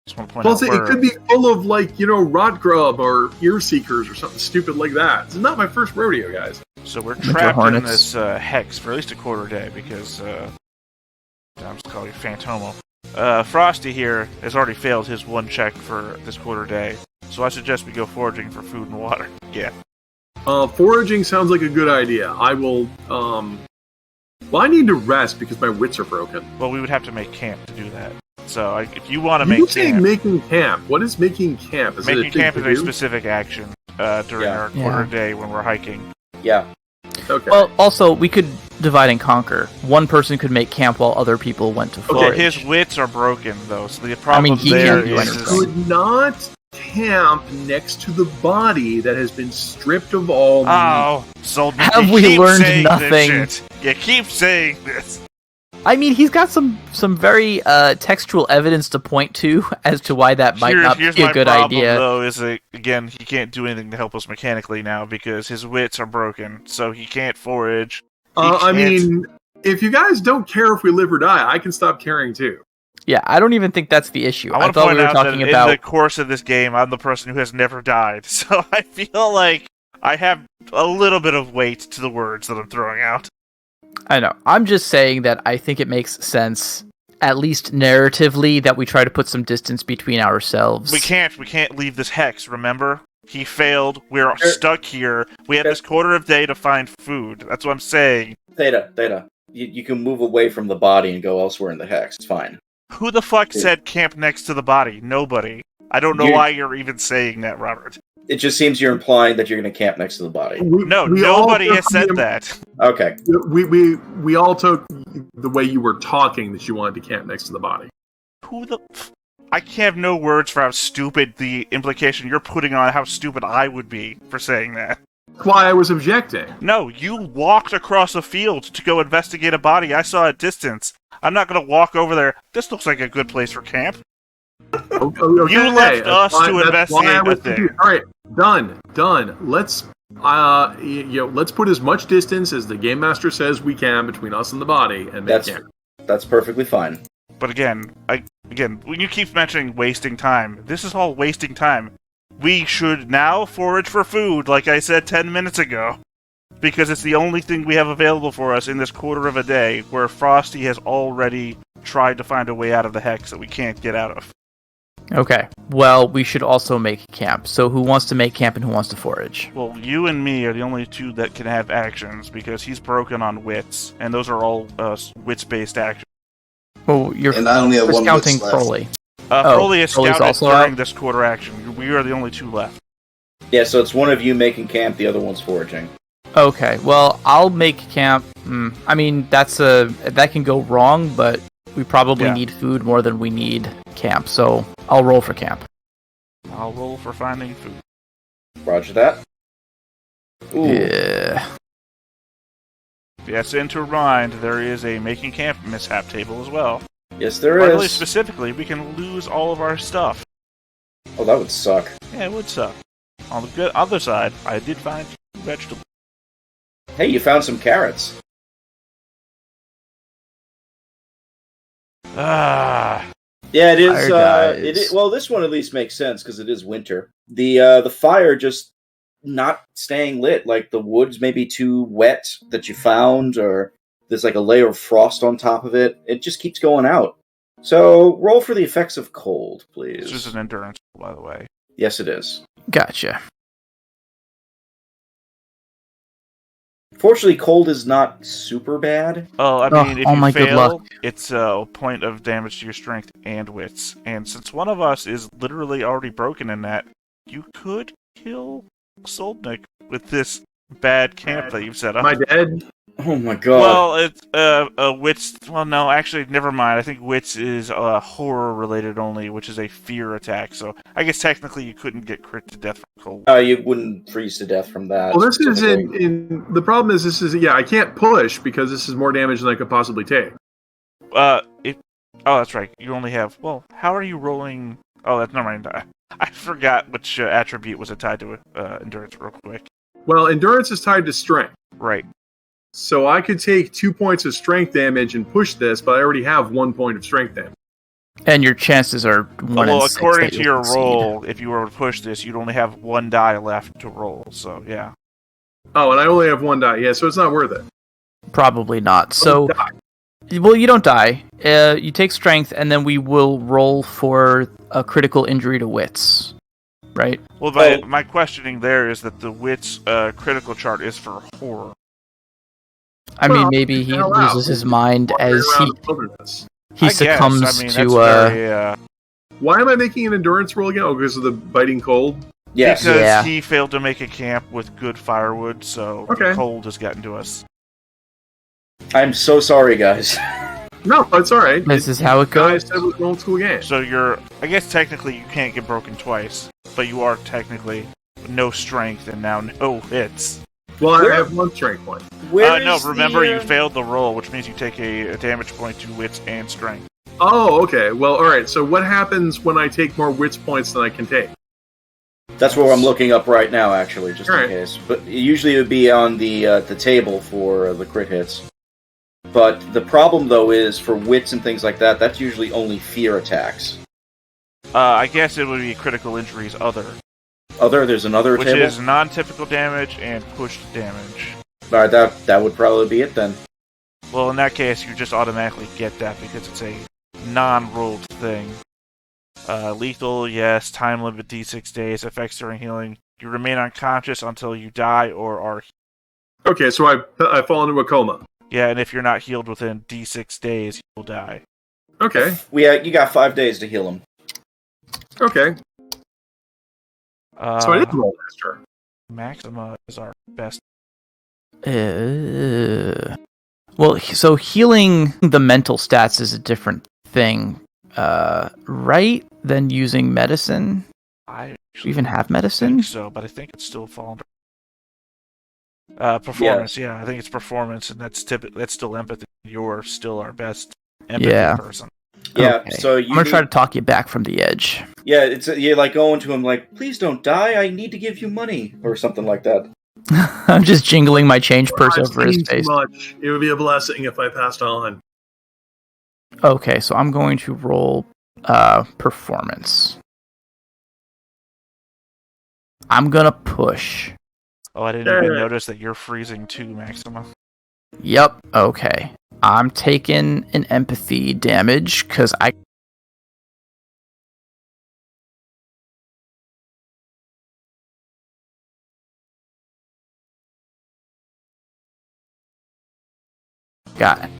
just want to point Plus, out it could be full of, rot grub or ear seekers or something stupid like that. It's not my first rodeo, guys. So we're Winter trapped in Hornets. this hex for at least a quarter day because I'm just calling you Phantomo. Frosty here has already failed his one check for this quarter day, so I suggest we go foraging for food and water. Yeah. Foraging sounds like a good idea. I will, I need to rest because my wits are broken. Well, we would have to make camp to do that. So if you want to You make say camp, making camp. What is making camp? Is it a making thing camp to is a do? specific action during Yeah. our quarter day when we're hiking. Yeah. Okay. Well, also, we could divide and conquer. One person could make camp while other people went to Well, forage. his wits are broken though, so the problem he there can't do is anything. could not camp next to the body that has been stripped of all meat. Oh, so Have you we keep learned saying nothing? This shit. You keep saying this. I mean, he's got some very textual evidence to point to as to why that might not be Here's a my good problem, idea. though, is that, again, he can't do anything to help us mechanically now because his wits are broken, so he can't forage. I mean, if you guys don't care if we live or die, I can stop caring too. Yeah, I don't even think that's the issue. I I want to thought point we were out that talking in about the course of this game, I'm the person who has never died, so I feel like I have a little bit of weight to the words that I'm throwing out. I know. I'm just saying that I think it makes sense, at least narratively, that we try to put some distance between ourselves. We can't leave this hex, remember? He failed, we're stuck here, we have this quarter of day to find food. That's what I'm saying. Theta. You can move away from the body and go elsewhere in the hex. It's fine. Who the fuck said camp next to the body? Nobody. I don't know why you're even saying that, Robert. It just seems you're implying that you're going to camp next to the body. No, We all nobody took has said the- that. Okay. We all took the way you were talking that you wanted to camp next to the body. Who the... I have no words for how stupid the implication you're putting on how stupid I would be for saying that. That's why I was objecting. No, you walked across a field to go investigate a body I saw at distance. I'm not going to walk over there. This looks like a good place for camp. Okay, You left us to that's why I investigate was the thing. confused. All right, done. Let's let's put as much distance as the game master says we can between us and the body, and make camp. That's perfectly fine. But again, again, when you keep mentioning wasting time, this is all wasting time. We should now forage for food, like I said 10 minutes ago, because it's the only thing we have available for us in this quarter of a day, where Frosty has already tried to find a way out of the hex that we can't get out of. Okay. Well, we should also make camp. So who wants to make camp and who wants to forage? Well, you and me are the only two that can have actions, because he's broken on wits, and those are all wits-based actions. Well, you're And I only have one discounting wits left. Crowley. Crowley is Crowley's scouted also during out? this quarter action. We are the only two left. Yeah, so it's one of you making camp, the other one's foraging. Okay. Well, I'll make camp. I mean, that can go wrong, but we probably need food more than we need camp. So I'll roll for camp. I'll roll for finding food. Roger that. Ooh. Yeah. Yes, and to remind, there is a making camp mishap table as well. Yes, there Really is. specifically, we can lose all of our stuff. Oh, that would suck. Yeah, it would suck. On the good other side, I did find vegetables. Hey, you found some carrots. Ah, Yeah, it is. Fire dies. Well, this one at least makes sense because it is winter. The fire just not staying lit. Like the wood's maybe too wet that you found, or there's like a layer of frost on top of it. It just keeps going out. So roll for the effects of cold, please. this is an endurance, by the way. Yes, it is. Gotcha. Fortunately, cold is not super bad. Oh, I mean, if oh you my good fail, luck. it's a point of damage to your strength and wits. And since one of us is literally already broken in that, you could kill Soldnik with this bad camp that you've set up. Am I dead? Oh my god. Well, it's wits. Well, no, actually, never mind. I think wits is horror related only, which is a fear attack. So I guess technically you couldn't get crit to death from cold. You wouldn't freeze to death from that. Well, this is typically. in the problem is this is I can't push because this is more damage than I could possibly take. Oh, that's right. You only have. Well, how are you rolling? Oh, that's never mind. I forgot which attribute was it tied to endurance. Real quick. Well, endurance is tied to strength. Right. So I could take 2 points of strength damage and push this, but I already have 1 point of strength damage. And your chances are 1 Well, in 6 according that to you'll your succeed. roll, if you were to push this, you'd only have 1 die left to roll. So yeah. Oh, and I only have 1 die. Yeah, so it's not worth it. Probably not. So, well, you don't die. You take strength, and then we will roll for a critical injury to wits. Right? Well, my questioning there is that the wits critical chart is for horror. I mean, Well, maybe he hell out. loses his mind as Around the wilderness. he I succumbs guess. I mean, to. that's very, Why am I making an endurance roll again? Oh, because of the biting cold? Yes. because Yeah. he failed to make a camp with good firewood, so Okay. the cold has gotten to us. I'm so sorry, guys. No, it's all right. This is how it Guys goes. said it was an old school game. So I guess technically you can't get broken twice, but you are technically no strength and now no hits. Well, I have 1 strength point. Where No, is remember the, you failed the roll, which means you take a damage point to wits and strength. Oh, okay. Well, all right. So what happens when I take more wits points than I can take? That's what I'm looking up right now, actually, just Alright. in case. But usually it would be on the table for the crit hits. But the problem, though, is for wits and things like that, that's usually only fear attacks. I guess it would be critical injuries other, There's another which table? is non-typical damage and pushed damage. Alright, that would probably be it then. Well, in that case, you just automatically get that because it's a non-rolled thing. Lethal, yes. Time limit D6 days. Effects during healing. You remain unconscious until you die or are. Okay, so I fall into a coma. Yeah, and if you're not healed within D6 days, you will die. Okay, You got 5 days to heal him. okay. So I did roll last turn. Maxima is our best. Well, so healing the mental stats is a different thing, right? Than using medicine. I Do you even have medicine? think so, but I think it's still fall under performance. Yeah, I think it's performance, and that's still empathy. You're still our best empathy person. Yeah, Okay. so you I'm gonna try to talk you back from the edge. Yeah, it's you're like going to him like, please don't die, I need to give you money, or something like that. I'm just jingling my change purse I've over his seen too face. much. It would be a blessing if I passed on. Okay, so I'm going to roll performance. I'm gonna push. Oh, I didn't even notice that you're freezing too, Maxima. Yep. Okay. I'm taking an empathy damage because I. Got it.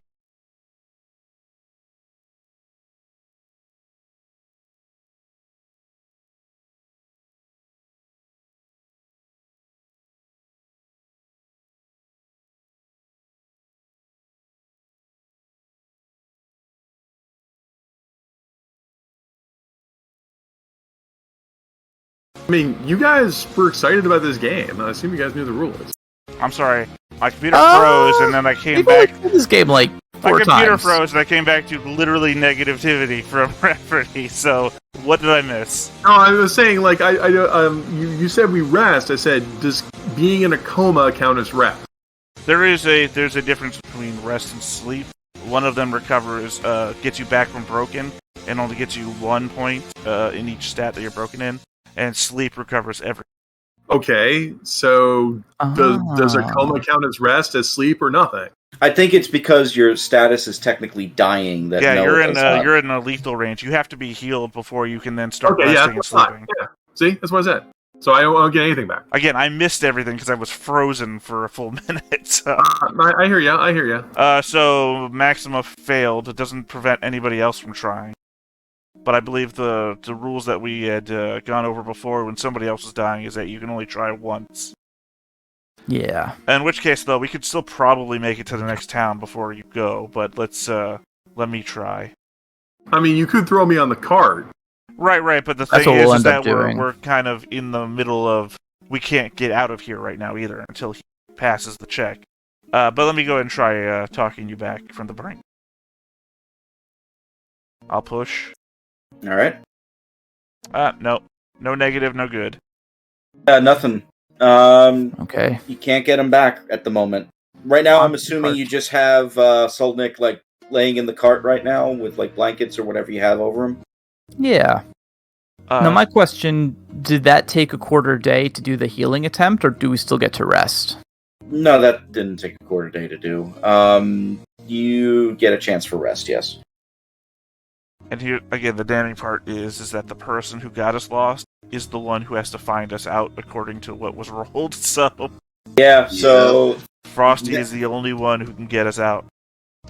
I mean, you guys were excited about this game. I assume you guys knew the rules. I'm sorry. My computer froze, and then I came We've back. only played this game like My 4 computer times. froze, and I came back to literally negativity from Rafferty. So, what did I miss? No, I was saying, like, you said we rest. I said, does being in a coma count as rest? There's a difference between rest and sleep. One of them recovers, gets you back from broken, and only gets you 1 point in each stat that you're broken in. And sleep recovers every. Okay, so does a coma count as rest, as sleep, or nothing? I think it's because your status is technically dying. That Yeah, no, you're it in does not. you're in a lethal range. You have to be healed before you can then start Okay, yeah, resting and that's fine. sleeping. Yeah. See, that's what I said. So I don't get anything back. Again, I missed everything because I was frozen for a full minute. So, I hear ya. I hear ya. so Maxima failed. It doesn't prevent anybody else from trying. But I believe the rules that we had gone over before when somebody else was dying is that you can only try once. Yeah. In which case, though, we could still probably make it to the next town before you go. But let me try. I mean, you could throw me on the card. Right. But the That's thing what we'll is end up that doing. we're kind of in the middle of we can't get out of here right now either until he passes the check. But let me go ahead and try talking you back from the brink. I'll push. All right. No negative, no good. Nothing. Okay. You can't get him back at the moment. Right now, I'm assuming you just have Solnik like laying in the cart right now with like blankets or whatever you have over him. Yeah. Now, my question, did that take a quarter day to do the healing attempt, or do we still get to rest? No, that didn't take a quarter day to do. You get a chance for rest, yes. And here again, the damning part is that the person who got us lost is the one who has to find us out according to what was rolled. So Yeah, so Frosty is the only one who can get us out.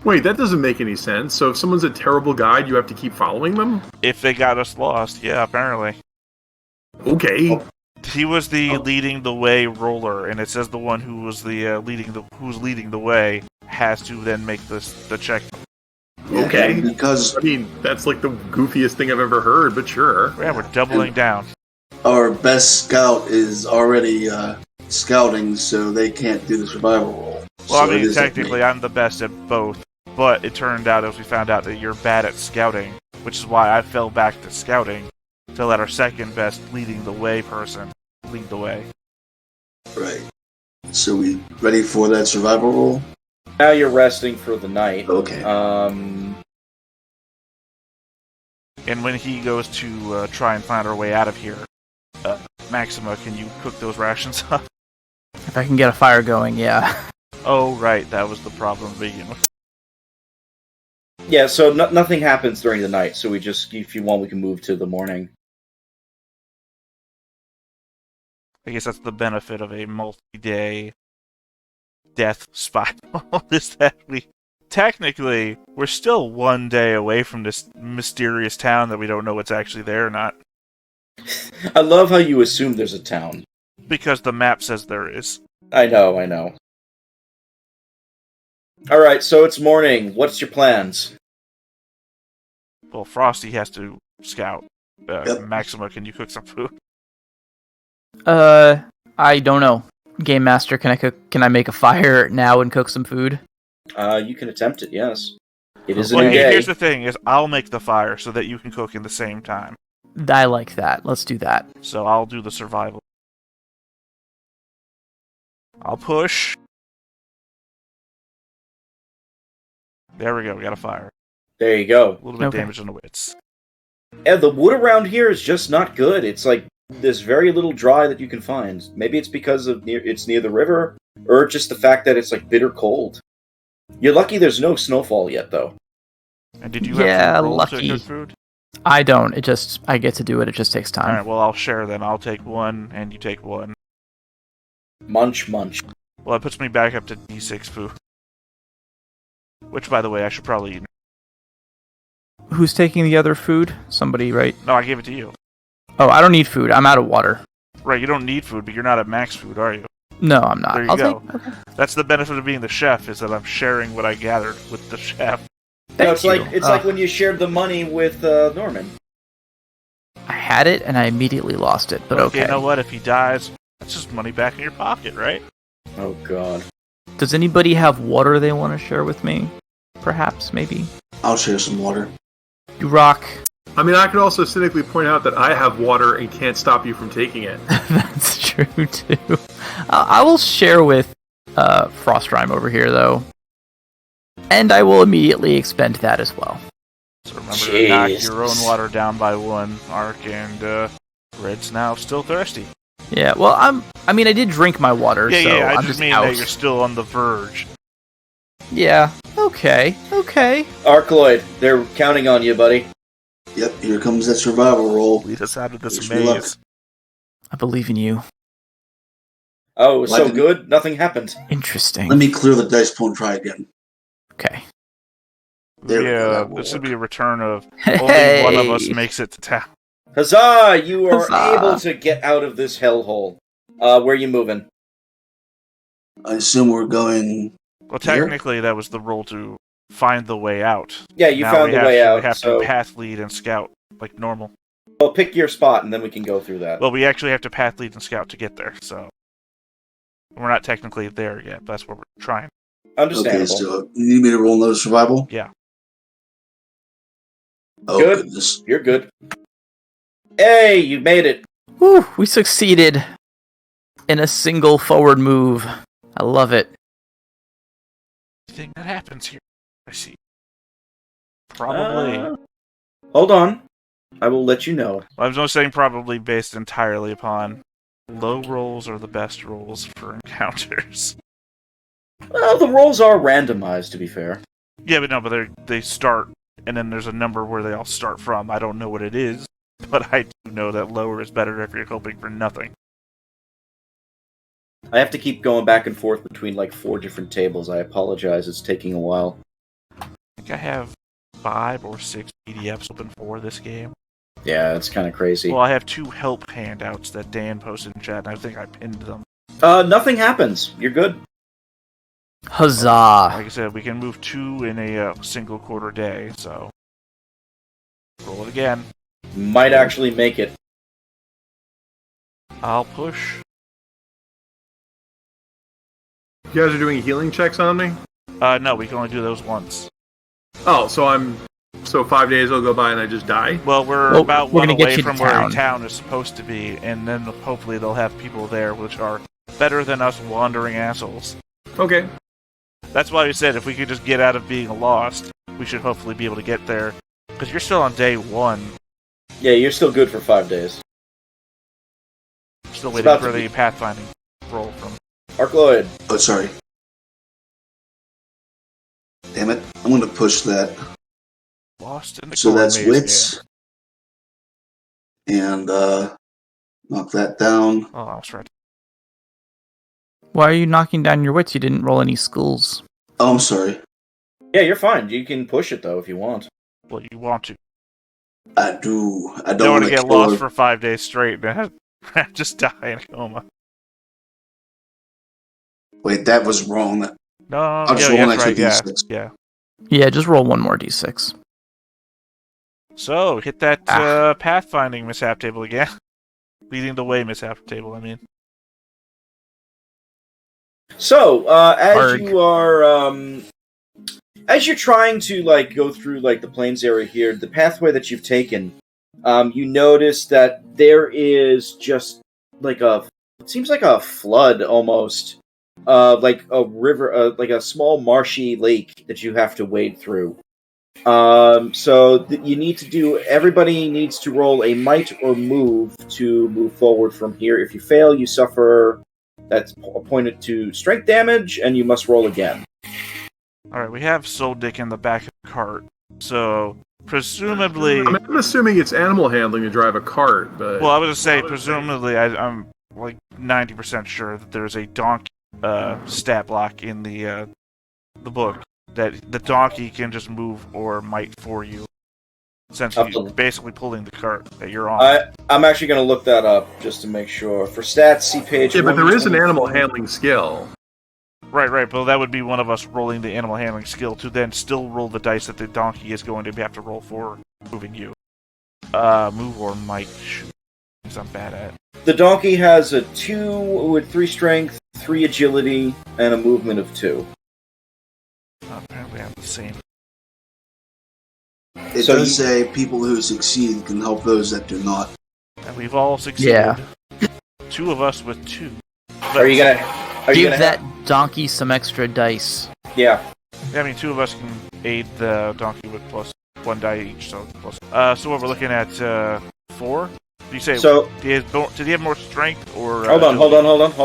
Wait, that doesn't make any sense. So if someone's a terrible guide, you have to keep following them? If they got us lost, yeah, apparently. Okay. He was the leading the way roller, and it says the one who was the leading the way has to then make the check. Okay. Because I mean, that's like the goofiest thing I've ever heard, but sure. Yeah, we're doubling down. our best scout is already scouting, so they can't do the survival roll. Well, So I it mean, is up to technically, me. I'm the best at both, but it turned out, as we found out, that you're bad at scouting, which is why I fell back to scouting, to let our second best leading the way person lead the way. Right. So we ready for that survival roll? now you're resting for the night. Okay. And when he goes to try and find our way out of here, Maxima, can you cook those rations up? If I can get a fire going, yeah. Oh, right, that was the problem to begin with. Yeah, so nothing happens during the night, so we just, if you want, we can move to the morning. I guess that's the benefit of a multi-day death spiral, is that we're still 1 day away from this mysterious town that we don't know what's actually there or not. I love how you assume there's a town. Because the map says there is. I know. Alright, so it's morning. What's your plans? Well, Frosty has to scout. Yep. Maxima, can you cook some food? I don't know. Game Master, can I make a fire now and cook some food? You can attempt it, yes. It is a Well, new day. here's the thing, is I'll make the fire so that you can cook in the same time. I like that. Let's do that. So I'll do the survival. I'll push. There we go, we got a fire. There you go. A little bit of Okay. damage on the wits. Yeah, the wood around here is just not good. It's like there's very little dry that you can find. Maybe it's because it's near the river, or just the fact that it's like bitter cold. You're lucky there's no snowfall yet, though. And did you Yeah, have to roll to lucky. cook food? I don't. I get to do it. It just takes All time. right, well, I'll share then. I'll take one, and you take one. Munch, munch. Well, it puts me back up to D6 food. Which, by the way, I should probably eat. Who's taking the other food? Somebody, right? No, I gave it to you. Oh, I don't need food. I'm out of water. Right, you don't need food, but you're not at max food, are you? No, I'm not. There you I'll go. Okay. That's the benefit of being the chef, is that I'm sharing what I gathered with the chef. No, it's Thank you. it's like when you shared the money with Norman. I had it and I immediately lost it, but okay. You know what? If he dies, that's just money back in your pocket, right? Oh God. Does anybody have water they want to share with me? Perhaps, maybe. I'll share some water. You rock. I mean, I could also cynically point out that I have water and can't stop you from taking it. That's true too. I will share with Frostrime over here, though, and I will immediately expend that as well. So remember to knock your own water down by one, Ark, and Red's now still thirsty. Yeah, well, I did drink my water, so I I'm just mean out. that you're still on the verge. Yeah. Okay. Arkloid, they're counting on you, buddy. Yep, here comes that survival roll. Lead us out of this Wish me luck. maze. I believe in you. Oh, it was so Like- good, nothing happened. Interesting. Let me clear the dice pool and try again. Okay. There we go, Yeah, that will this would work. be a return of Hey! only one of us makes it to town. Huzzah! You are Huzzah. able to get out of this hellhole. Where are you moving? I assume we're going. Well, Here? technically, that was the role to find the way out. Yeah, you Now found we the have way to, out. We have so to path lead and scout like normal. well, pick your spot, and then we can go through that. Well, we actually have to path lead and scout to get there, so we're not technically there yet. But that's what we're trying. Understandable. Okay, so you need me to roll another survival? Yeah. Oh, Good. goodness. You're good. Hey, you made it. Whew, we succeeded in a single forward move. I love it. Anything that happens here, I see. Probably. Hold on. I will let you know. I was only saying probably based entirely upon low rolls are the best rolls for encounters. Well, the rolls are randomized, to be fair. Yeah, but no, but they start, and then there's a number where they all start from. I don't know what it is, but I do know that lower is better if you're hoping for nothing. I have to keep going back and forth between like 4 different tables. I apologize, it's taking a while. I think I have 5 or 6 PDFs open for this game. Yeah, it's kind of crazy. Well, I have 2 help handouts that Dan posted in chat, and I think I pinned them. Nothing happens. You're good. Huzzah. Like I said, we can move 2 in a single quarter day, so roll it again. Might actually make it. I'll push. You guys are doing healing checks on me? No, we can only do those once. Oh, so 5 days will go by and I just die? Well, we're Well, about we're one gonna get away you to from where town. town is supposed to be, and then hopefully they'll have people there which are better than us wandering assholes. Okay. That's why we said if we could just get out of being lost, we should hopefully be able to get there. Because you're still on day 1. Yeah, you're still good for 5 days. Still It's waiting about for to the be. pathfinding roll from. Arkloid. Oh, sorry. Damn it. I'm going to push that. Lost in the So Gore that's Maze wits. And knock that down. game. Oh, I was right. Why are you knocking down your wits? You didn't roll any schools. Oh, I'm sorry. Yeah, you're fine. You can push it, though, if you want. Well, you want to. I do. I You don't don't want want to get kill lost her. for 5 days straight and just die in a coma. Wait, that was wrong. No, I'll just roll an that's extra right, D6. yeah. Yeah, just roll one more d6. So, hit that pathfinding mishap table again. Leading the way mishap table, I mean. So, as Arg. you are, as you're trying to, like, go through, like, the plains area here, the pathway that you've taken, you notice that there is just, like, it seems like a flood, almost. Like a river, like a small marshy lake that you have to wade through. You need to do. Everybody needs to roll a might or move to move forward from here. If you fail, you suffer. That's pointed to strength damage, and you must roll again. All right, we have Soul Dick in the back of the cart, so presumably. I'm assuming it's animal handling to drive a cart, but Well, I was gonna say presumably I'm like 90% sure that there's a donkey stat block in the book that the donkey can just move or might for you, since you're basically pulling the cart that you're on. I'm actually going to look that up just to make sure. For stats, see page. yeah, but there is an animal handling skill. Right, but that would be one of us rolling the animal handling skill to then still roll the dice that the donkey is going to have to roll for moving you. Move or might, because I'm bad at. The donkey has a 2 with 3 strength, 3 agility, and a movement of 2. Apparently I'm the same. It does say people who succeed can help those that do not. And we've all succeeded. Yeah. 2 of us with 2. Are you gonna give that donkey some extra dice? Yeah. I mean, 2 of us can aid the donkey with plus 1 die each. So plus. So what we're looking at 4. Do you say? So did he have more strength or? Hold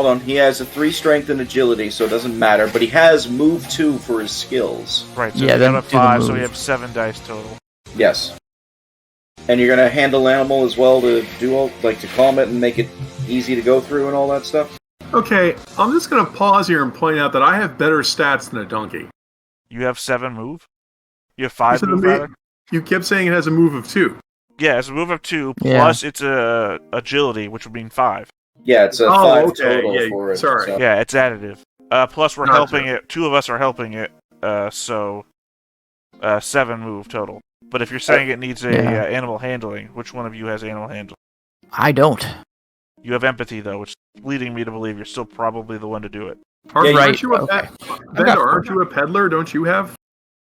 on. He has a 3 strength and agility, so it doesn't matter. But he has move 2 for his skills. Right. So yeah, then a 5, so move. we have 7 dice total. Yes. And you're gonna handle animal as well to do all, like to calm it and make it easy to go through and all that stuff. Okay, I'm just going to pause here and point out that I have better stats than a donkey. You have 7 move. You have 5 move, rather. You kept saying it has a move of 2. Yeah, it's a move of 2 plus it's a agility, which would mean 5. Yeah, it's a 5 total for it. Sorry. So. Yeah, it's additive. Plus we're helping it. 2 of us are helping it. So 7 move total. But if you're saying it needs animal handling, which one of you has animal handling? I don't. You have empathy though, which is leading me to believe you're still probably the one to do it. Aren't you a peddler? Don't you have?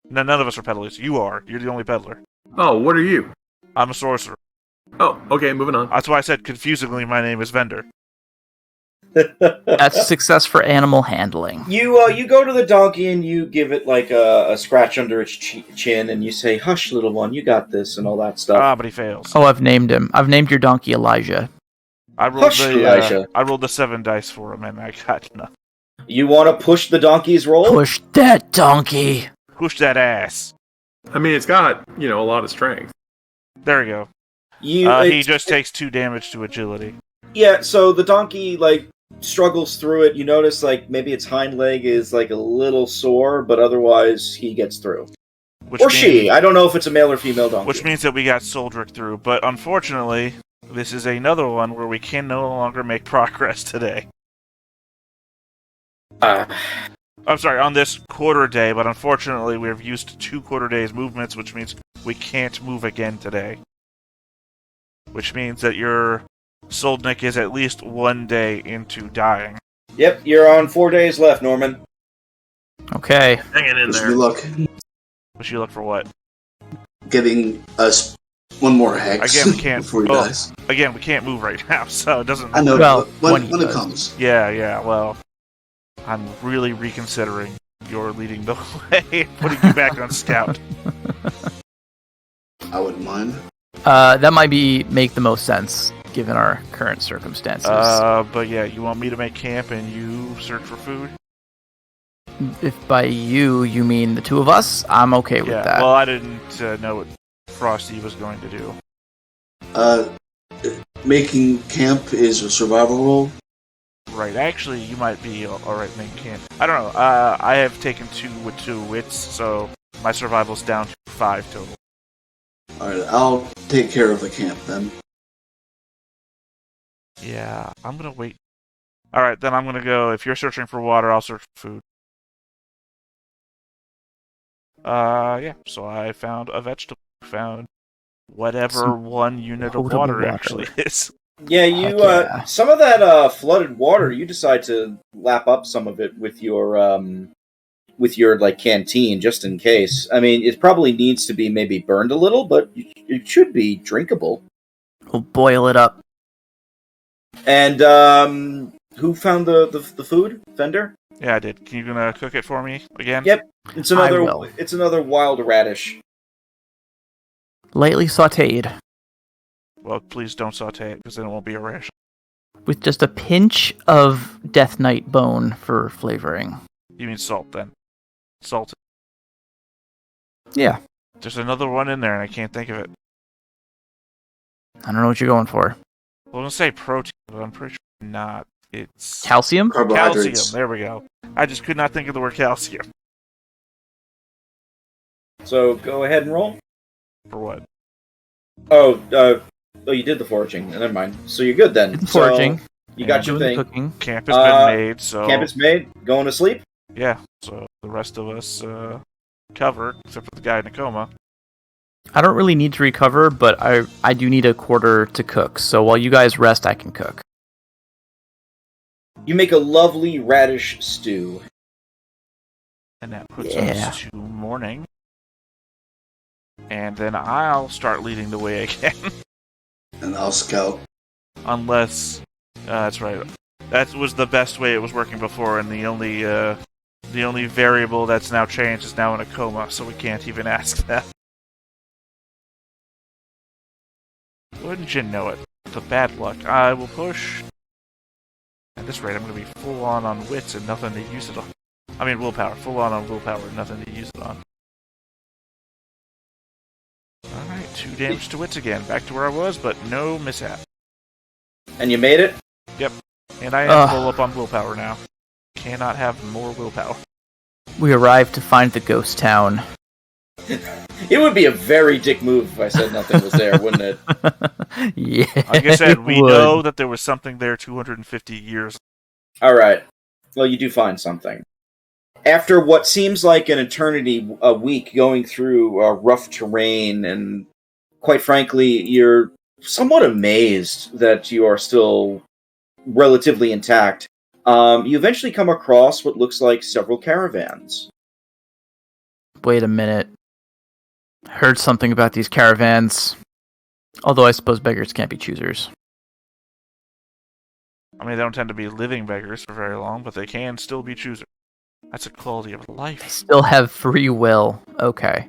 No, none of us are peddlers. You are. You're the only peddler. Oh, what are you? I'm a sorcerer. Oh, okay, moving on. That's why I said confusingly my name is Vendor. That's success for animal handling. You go to the donkey and you give it like a scratch under its chin and you say, "Hush, little one, you got this," and all that stuff. Ah, but he fails. Oh, I've named him. I've named your donkey Elijah. I rolled Elijah. I rolled the 7 dice for him and I got nothing. You want to push the donkey's roll? Push that donkey. Push that ass. I mean, it's got, a lot of strength. There we go. He just takes 2 damage to agility. Yeah, so the donkey, struggles through it. You notice, maybe its hind leg is, a little sore, but otherwise he gets through. She. I don't know if it's a male or female donkey. Which means that we got Soldrick through, but unfortunately, this is another one where we can no longer make progress today. I'm sorry, on this quarter day, but unfortunately we've used 2 quarter days movements, which means we can't move again today. Which means that your Soldnik is at least 1 day into dying. Yep, you're on 4 days left, Norman. Okay. Hanging in there. Wish you luck for what? Getting us one more hex. Again, we can't. Before he dies. Again, we can't move right now, so it doesn't. I know. Well, when it comes. Yeah. Well, I'm really reconsidering your leading the way, putting you back on scout. I wouldn't mind. That might make the most sense given our current circumstances. But yeah, you want me to make camp and you search for food? If by you mean the 2 of us, I'm okay with that. Well, I didn't know what Frosty was going to do. Making camp is a survival role. Right, actually, you might be alright making camp. I don't know, I have taken 2 with 2 wits, so my survival's down to 5 total. Alright, I'll take care of the camp then. Yeah, I'm gonna wait. Alright, then I'm gonna go, if you're searching for water, I'll search for food. Yeah, so I found a vegetable. Found whatever 1 unit of water actually is. Yeah, some of that flooded water, you decide to lap up some of it with your canteen, just in case. I mean, it probably needs to be maybe burned a little, but it should be drinkable. We'll boil it up. And who found the food? Fender? Yeah, I did. Can you gonna cook it for me again? Yep. It's another wild radish. Lightly sautéed. Well, please don't saute it, because then it won't be a ration. With just a pinch of Death Knight bone for flavoring. You mean salt, then. Salt. Yeah. There's another one in there, and I can't think of it. I don't know what you're going for. I was going to say protein, but I'm pretty sure not. It's... Calcium? Carbohydrates. Calcium, there we go. I just could not think of the word calcium. So go ahead and roll. For what? Oh, you did the foraging. Never mind. So you're good then. Did the foraging. So you got your Doing the thing. cooking. Camp has been made, so... Camp is made. Going to sleep. Yeah, so the rest of us cover, except for the guy in a coma. I don't really need to recover, but I do need a quarter to cook. So while you guys rest, I can cook. You make a lovely radish stew. And that puts us to morning. And then I'll start leading the way again. And I'll scout. Unless... that's right. That was the best way it was working before, and the only variable that's now changed is now in a coma, so we can't even ask that. Wouldn't you know it? The bad luck. I will push. At this rate, I'm going to be full on wits and nothing to use it on. I mean, willpower. Full on willpower and nothing to use it on. Alright, 2 damage to wits again. Back to where I was, but no mishap. And you made it? Yep. And I am full up on willpower now. Cannot have more willpower. We arrived to find the ghost town. It would be a very dick move if I said nothing was there, wouldn't it? Yeah. Like I said, we would. know that there was something there 250 years. Alright. Well, you do find something. After what seems like an eternity, a week going through rough terrain, and quite frankly, you're somewhat amazed that you are still relatively intact. You eventually come across what looks like several caravans. Wait a minute. I heard something about these caravans. Although I suppose beggars can't be choosers. I mean, they don't tend to be living beggars for very long, but they can still be choosers. That's a quality of They life. still have free will. Okay.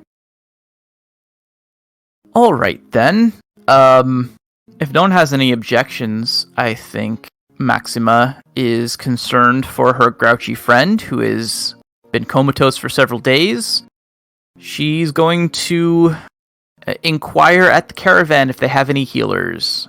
Alright then. If no one has any objections, I think Maxima is concerned for her grouchy friend who has been comatose for several days. She's going to inquire at the caravan if they have any healers.